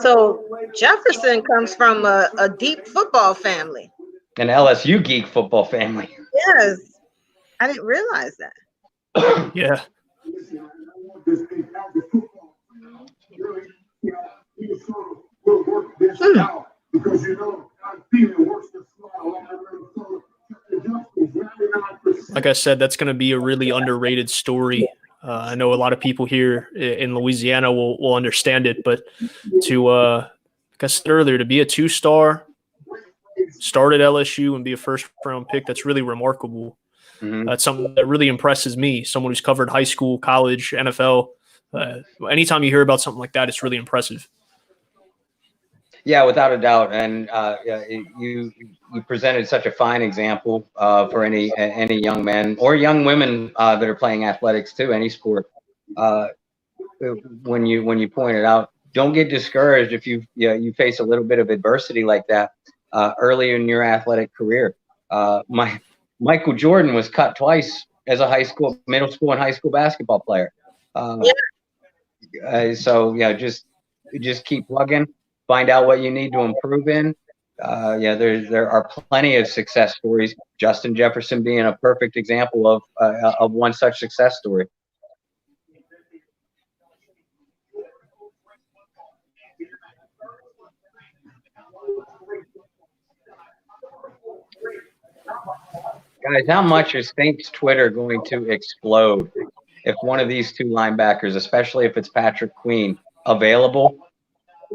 So Jefferson comes from a deep football family. An LSU geek football family. Yes. I didn't realize that. yeah. Because I'm feeling worse than Like I said, that's going to be a really underrated story. I know a lot of people here in Louisiana will understand it, but to, like I said earlier, to be a 2-star, start at LSU and be a first-round pick, that's really remarkable. Mm-hmm. That's something that really impresses me, someone who's covered high school, college, NFL. Anytime you hear about something like that, it's really impressive. Yeah, without a doubt. And you presented such a fine example for any young men or young women that are playing athletics too, any sport. When you pointed out, don't get discouraged if you face a little bit of adversity like that early in your athletic career. Michael Jordan was cut twice as a middle school and high school basketball player. So just keep plugging. Find out what you need to improve in. There are plenty of success stories. Justin Jefferson being a perfect example of one such success story. Guys, how much is Saints Twitter going to explode if one of these two linebackers, especially if it's Patrick Queen, available?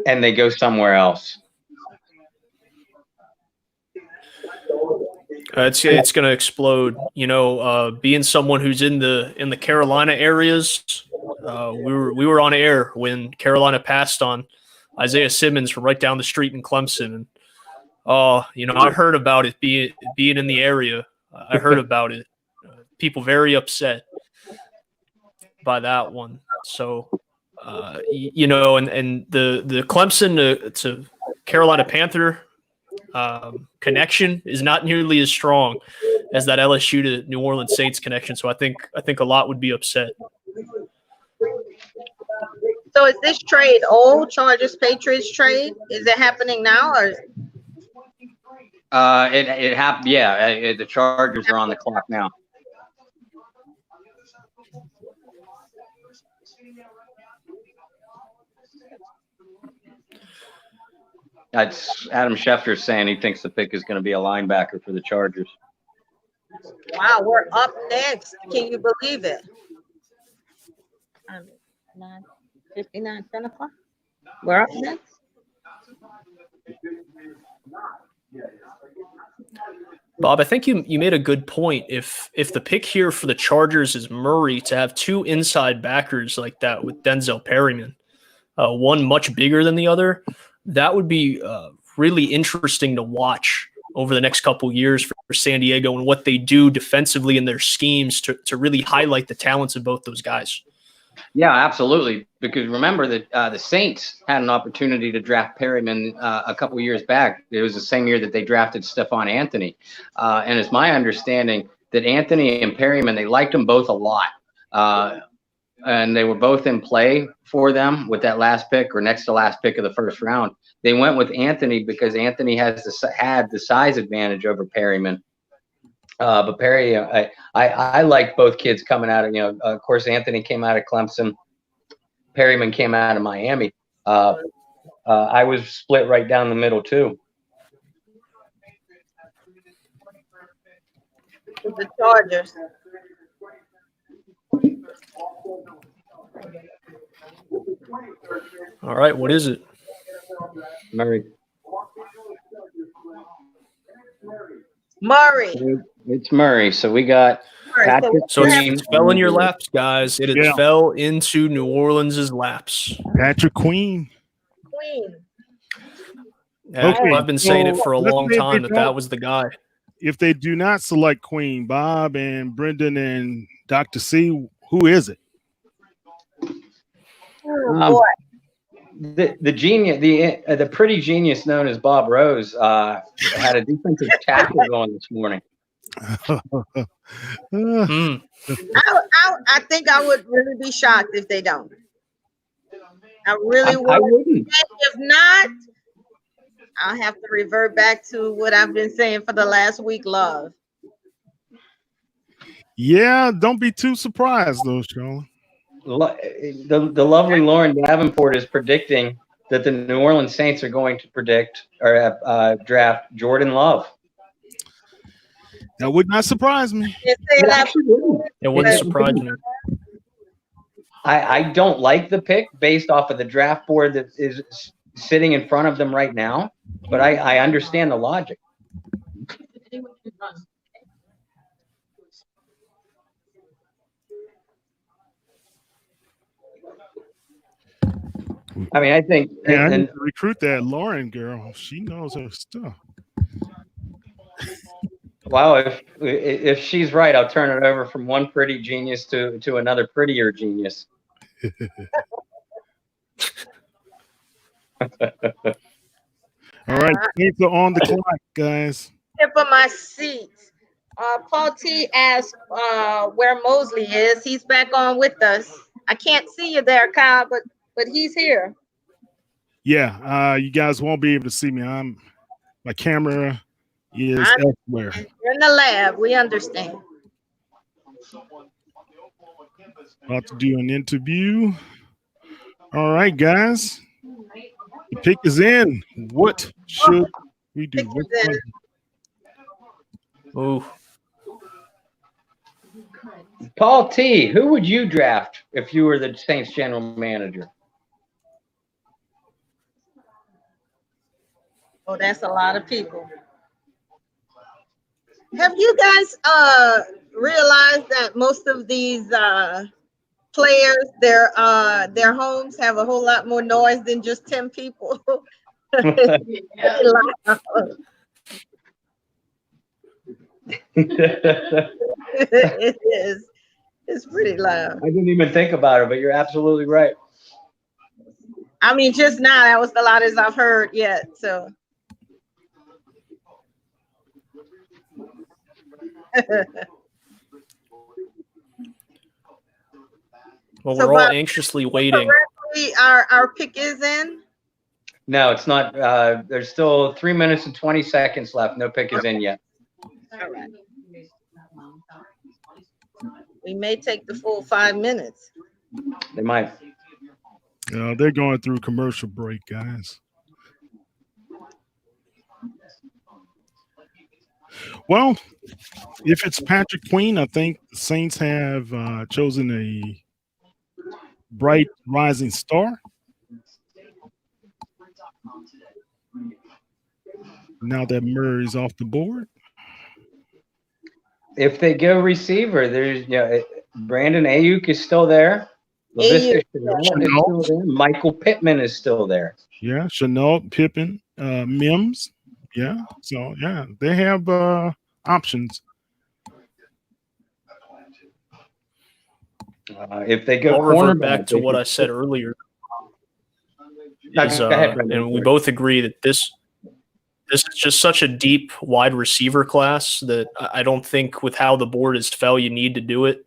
And they go somewhere else. It's going to explode. Being someone who's in the Carolina areas, we were on air when Carolina passed on Isaiah Simmons from right down the street in Clemson, and I heard about it being in the area. I heard about it. People very upset by that one. So. And the Clemson to Carolina Panther connection is not nearly as strong as that LSU to New Orleans Saints connection. So I think a lot would be upset. So is this trade old Chargers Patriots trade? Is it happening now or? It happened. Yeah, the Chargers are on the clock now. That's Adam Schefter saying he thinks the pick is going to be a linebacker for the Chargers. Wow, we're up next. Can you believe it? 9:59, 10 o'clock. We're up next. Bob, I think you made a good point. If the pick here for the Chargers is Murray, to have two inside backers like that with Denzel Perryman, one much bigger than the other, that would be really interesting to watch over the next couple of years for San Diego and what they do defensively in their schemes to really highlight the talents of both those guys. Yeah, absolutely. Because remember that the Saints had an opportunity to draft Perryman a couple years back. It was the same year that they drafted Stephon Anthony. And it's my understanding that Anthony and Perryman, they liked them both a lot. And they were both in play for them with that last pick or next to last pick of the first round. They went with Anthony because Anthony had the size advantage over Perryman. But Perry, I like both kids coming out of, of course, Anthony came out of Clemson. Perryman came out of Miami. I was split right down the middle, too. With the Chargers. All right, what is it? Murray. It's Murray. So we got Patrick. So it fell in your laps, guys. It has fell into New Orleans' laps. Patrick Queen. Yeah, Okay, I've been saying it for a let's long say time they that was the guy. If they do not select Queen, Bob and Brendan and Dr. C, who is it? The genius, the pretty genius known as Bob Rose, had a defensive tackle going this morning. I think I would really be shocked if they don't. I really would. I wouldn't. If not, I'll have to revert back to what I've been saying for the last week, Love. Yeah, don't be too surprised, though, Charlotte. The lovely Lauren Davenport is predicting that the New Orleans Saints are going to draft Jordan Love. That would not surprise me. It wouldn't surprise me. I don't like the pick based off of the draft board that is sitting in front of them right now, but I understand the logic. I mean, I think I need to recruit that Lauren girl. She knows her stuff. Wow, if she's right, I'll turn it over from one pretty genius to another prettier genius. All right, Saints are on the clock, guys. Tip of my seat. Paul T asked where Mosley is. He's back on with us. I can't see you there, Kyle, but he's here. Yeah, you guys won't be able to see me. My camera is elsewhere. You're in the lab. We understand. About to do an interview. All right, guys. The pick is in. What should we do? Ooh. Paul T, who would you draft if you were the Saints general manager? Oh, that's a lot of people. Have you guys realized that most of these players, their homes have a whole lot more noise than just 10 people? It is. It's pretty loud. I didn't even think about it, but you're absolutely right. I mean, just now, that was the loudest I've heard yet. So. Well, we're all anxiously waiting. Our pick is in? No, it's not. There's still 3 minutes and 20 seconds left. No pick is in yet. All right. We may take the full 5 minutes. They might. They're going through commercial break, guys. Well, if it's Patrick Queen, I think the Saints have chosen a bright rising star. Now that Murray's off the board. If they get a receiver, there's Brandon Ayuk is still there. Ayuk, Laviska is still there. Michael Pittman is still there. Yeah, Chenault, Pippen, Mims. Yeah, so yeah, they have options. If they go I'll revert cornerback, back to they what could- I said earlier. No, Is, go ahead, Brendan. and we both agree that this is just such a deep wide receiver class that I don't think with how the board is fell, you need to do it.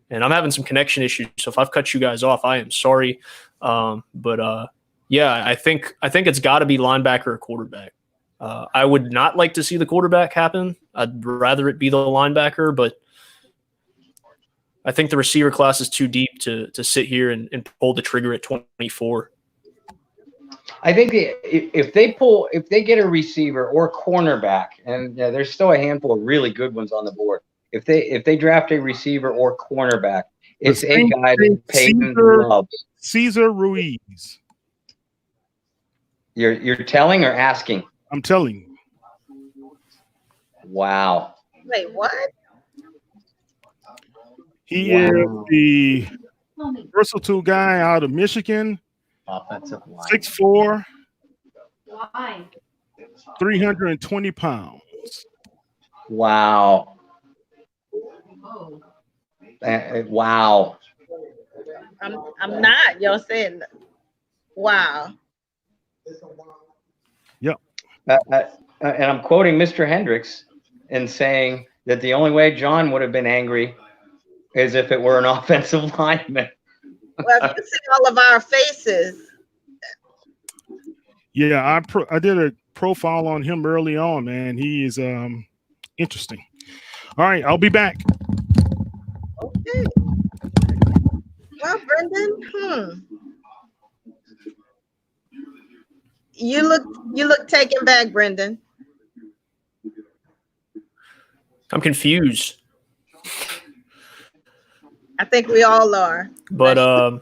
And I'm having some connection issues, so if I've cut you guys off, I am sorry. Yeah, I think it's got to be linebacker or quarterback. I would not like to see the quarterback happen. I'd rather it be the linebacker, but I think the receiver class is too deep to sit here and pull the trigger at 24. I think if they get a receiver or cornerback, and there's still a handful of really good ones on the board. If they draft a receiver or cornerback, it's a guy that Peyton loves. Cesar Ruiz. You're telling or asking? I'm telling you. Wow. Wait, what? He is the versatile guy out of Michigan. Offensive line. 6'4", Why? 320 pounds. Wow. Oh. Wow. I'm not. Y'all saying, wow. Yep. And I'm quoting Mr. Hendrix and saying that the only way John would have been angry is if it were an offensive lineman. Well, you see all of our faces. Yeah, I did a profile on him early on, man. He is interesting. All right, I'll be back. Okay. Well, Brendan, You look taken back, Brendan. I'm confused. I think we all are. But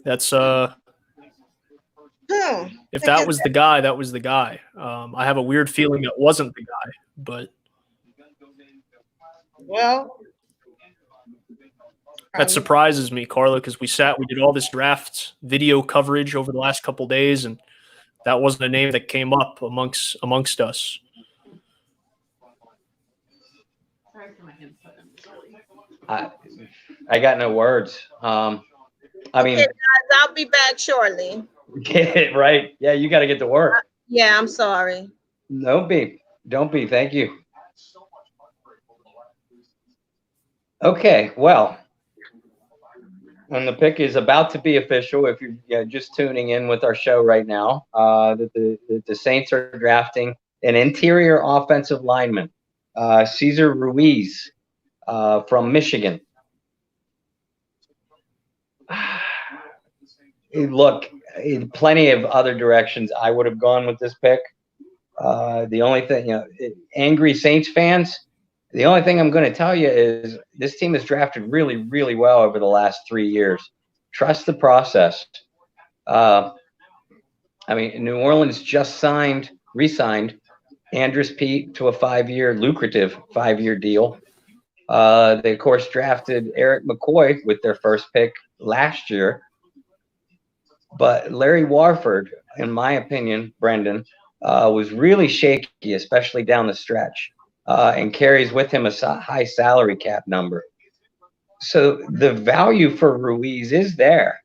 that's if that was the guy, that was the guy. I have a weird feeling it wasn't the guy, but well, that surprises me, Carla, because we did all this draft video coverage over the last couple of days, and that wasn't a name that came up amongst us. I got no words. I mean, okay, guys, I'll be back shortly. get it right. Yeah, you got to get to work. Yeah, I'm sorry. Don't be. Thank you. Okay, well, and the pick is about to be official. If you're just tuning in with our show right now, that the Saints are drafting an interior offensive lineman, Cesar Ruiz, from Michigan. Look, in plenty of other directions I would have gone with this pick. The only thing, angry Saints fans, the only thing I'm going to tell you is this team has drafted really, really well over the last 3 years. Trust the process. I mean, New Orleans just re-signed Andrus Peat to a 5-year, lucrative 5-year deal. They, of course, drafted Eric McCoy with their first pick last year. But Larry Warford, in my opinion, Brendan, was really shaky, especially down the stretch, and carries with him a high salary cap number. So the value for Ruiz is there.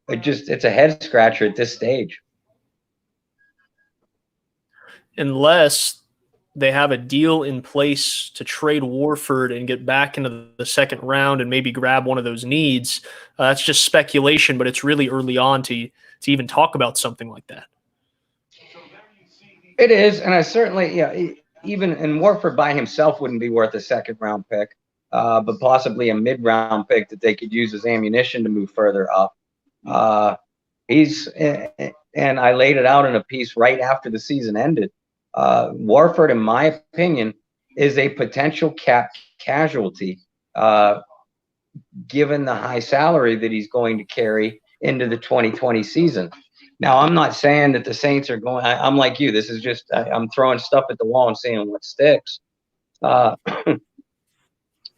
It's a head scratcher at this stage. Unless they have a deal in place to trade Warford and get back into the second round and maybe grab one of those needs. That's just speculation, but it's really early on to even talk about something like that. It is, and I certainly, even and Warford by himself wouldn't be worth a second round pick, but possibly a mid round pick that they could use as ammunition to move further up. And I laid it out in a piece right after the season ended. Warford, in my opinion, is a potential cap casualty given the high salary that he's going to carry into the 2020 season. Now, I'm not saying that the Saints are going. I'm like you. This is just I'm throwing stuff at the wall and seeing what sticks.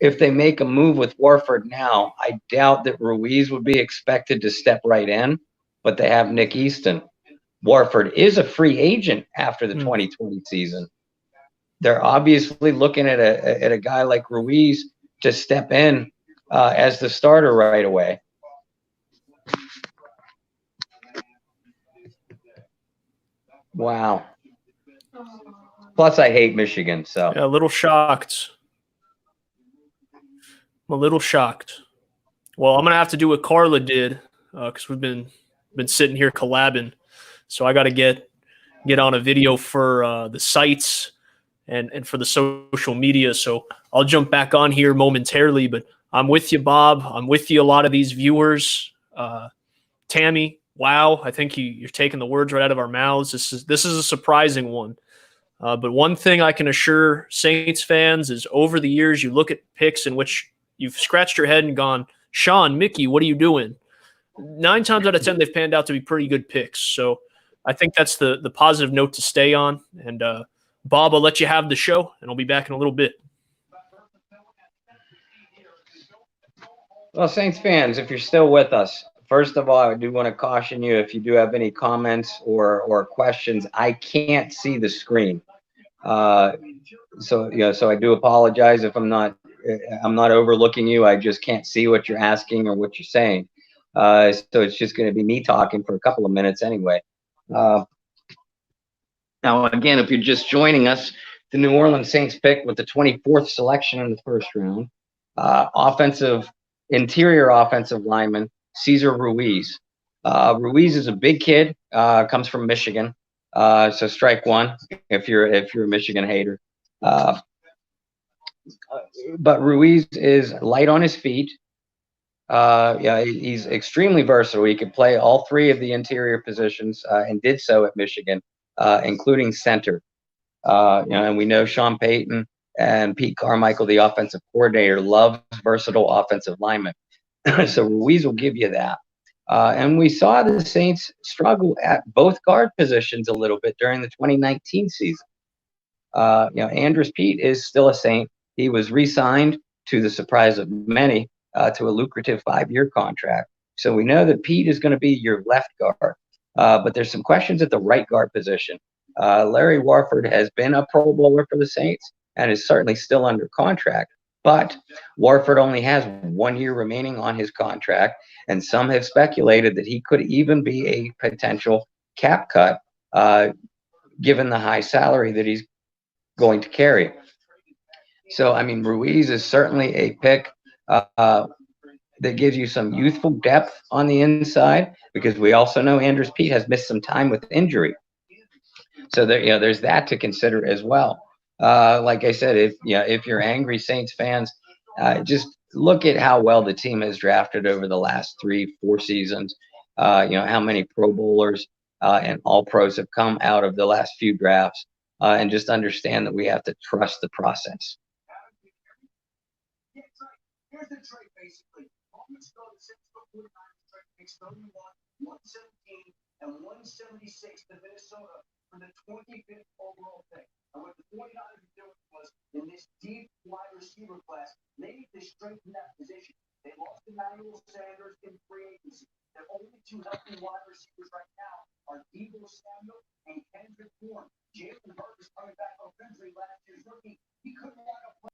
If they make a move with Warford now, I doubt that Ruiz would be expected to step right in, but they have Nick Easton. Warford is a free agent after the 2020 season. They're obviously looking at a guy like Ruiz to step in as the starter right away. Wow. Plus, I hate Michigan, so. Yeah, a little shocked. I'm a little shocked. Well, I'm gonna have to do what Carla did because we've been sitting here collabing. So I got to get on a video for the sites and for the social media. So I'll jump back on here momentarily. But I'm with you, Bob. I'm with you, a lot of these viewers. Tammy, wow, I think you're taking the words right out of our mouths. This is a surprising one. But one thing I can assure Saints fans is over the years, you look at picks in which you've scratched your head and gone, Sean, Mickey, what are you doing? 9 times out of 10, they've panned out to be pretty good picks. So I think that's the positive note to stay on. And Bob, I'll let you have the show, and I'll be back in a little bit. Well, Saints fans, if you're still with us, first of all, I do want to caution you if you do have any comments or questions. I can't see the screen, so I do apologize if I'm not overlooking you. I just can't see what you're asking or what you're saying. So it's just going to be me talking for a couple of minutes anyway. Now, again, if you're just joining us, the New Orleans Saints pick with the 24th selection in the first round, interior offensive lineman, Cesar Ruiz. Ruiz is a big kid, comes from Michigan. So strike one if you're a Michigan hater. But Ruiz is light on his feet. He's extremely versatile. He could play all 3 of the interior positions and did so at Michigan, including center. And we know Sean Payton and Pete Carmichael, the offensive coordinator, loves versatile offensive linemen. So Ruiz will give you that. And we saw the Saints struggle at both guard positions a little bit during the 2019 season. Andrus Peat is still a Saint. He was re-signed, to the surprise of many, to a lucrative 5-year contract. So we know that Pete is going to be your left guard. But there's some questions at the right guard position. Larry Warford has been a Pro Bowler for the Saints and is certainly still under contract. But Warford only has 1 year remaining on his contract, and some have speculated that he could even be a potential cap cut, given the high salary that he's going to carry. So, I mean, Ruiz is certainly a pick that gives you some youthful depth on the inside, because we also know Andrus Peat has missed some time with injury. So there's that to consider as well. Like I said, if you're angry Saints fans, just look at how well the team has drafted over the last 3-4 seasons. How many Pro Bowlers and All Pros have come out of the last few drafts, and just understand that we have to trust the process. Here's the trade, basically. Moments ago, the Saints go 49ers trade picks 31, 117, and 176 to Minnesota for the 25th overall pick. And what the 49ers were doing was, in this deep wide receiver class, they need to strengthen that position. They lost Emmanuel Sanders in free agency. Their only 2 healthy wide receivers right now are Deebo Samuel and Hendrix. Jalen Hurts is coming back from injury last year's rookie. He couldn't line up.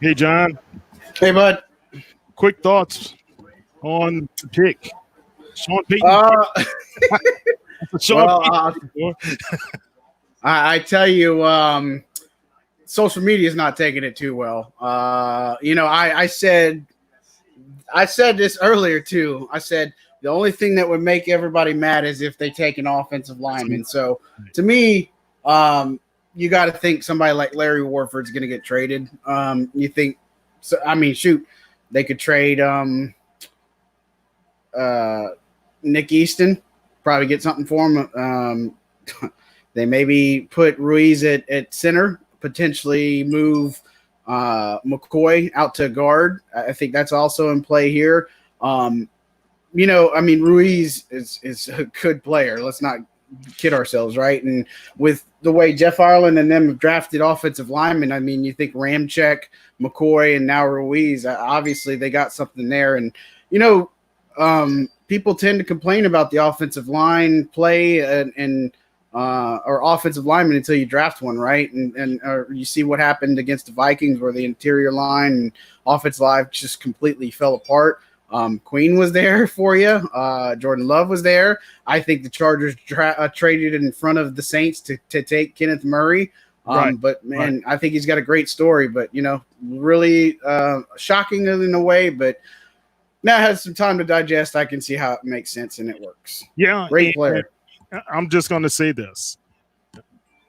Hey, John, Hey, bud. quick thoughts on the pick. Sean Payton. Uh, Sean well, Payton. I tell you, social media is not taking it too well. I said this earlier too. I said the only thing that would make everybody mad is if they take an offensive lineman. So to me, you got to think somebody like Larry Warford's going to get traded. You think? So I mean, shoot, they could trade Nick Easton, probably get something for him. They maybe put Ruiz at center, potentially move McCoy out to guard. I think that's also in play here. Ruiz is a good player. Let's not kid ourselves, right? And with the way Jeff Ireland and them have drafted offensive linemen, I mean, you think Ramczyk, McCoy, and now Ruiz, obviously they got something there. And, people tend to complain about the offensive line play or offensive lineman until you draft one, right? And you see what happened against the Vikings where the interior line and offensive line just completely fell apart. Queen was there for you. Jordan Love was there. I think the Chargers traded in front of the Saints to take Kenneth Murray. But, man, I think he's got a great story. But, really shocking in a way. But now it has some time to digest. I can see how it makes sense and it works. Yeah. Great player. I'm just going to say this.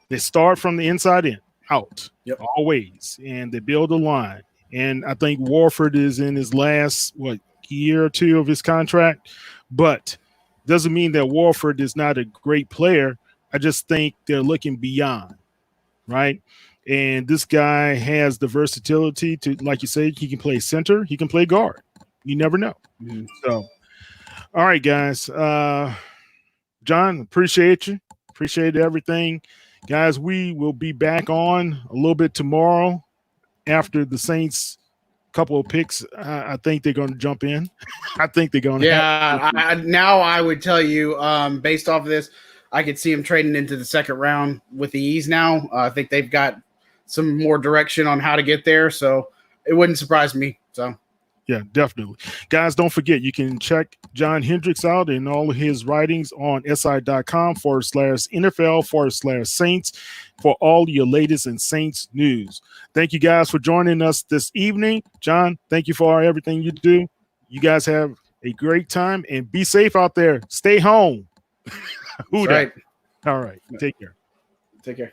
They start from the inside in, out, always, and they build a line. And I think Warford is in his last, year or two of his contract, but doesn't mean that Warford is not a great player. I just think they're looking beyond, right? And this guy has the versatility to, like you say, he can play center, he can play guard. You never know. Mm-hmm. So, all right, guys. John, appreciate you. Appreciate everything. Guys, we will be back on a little bit tomorrow after the Saints couple of picks. I think they're going to jump in. I think they're going to. Yeah, now I would tell you, based off of this, I could see them trading into the second round with the ease now. I think they've got some more direction on how to get there, so it wouldn't surprise me. So. Yeah, definitely. Guys, don't forget, you can check John Hendrix out and all of his writings on si.com/NFL/Saints for all your latest in Saints news. Thank you guys for joining us this evening. John, thank you for everything you do. You guys have a great time and be safe out there. Stay home. Right. All right. Take care. Take care.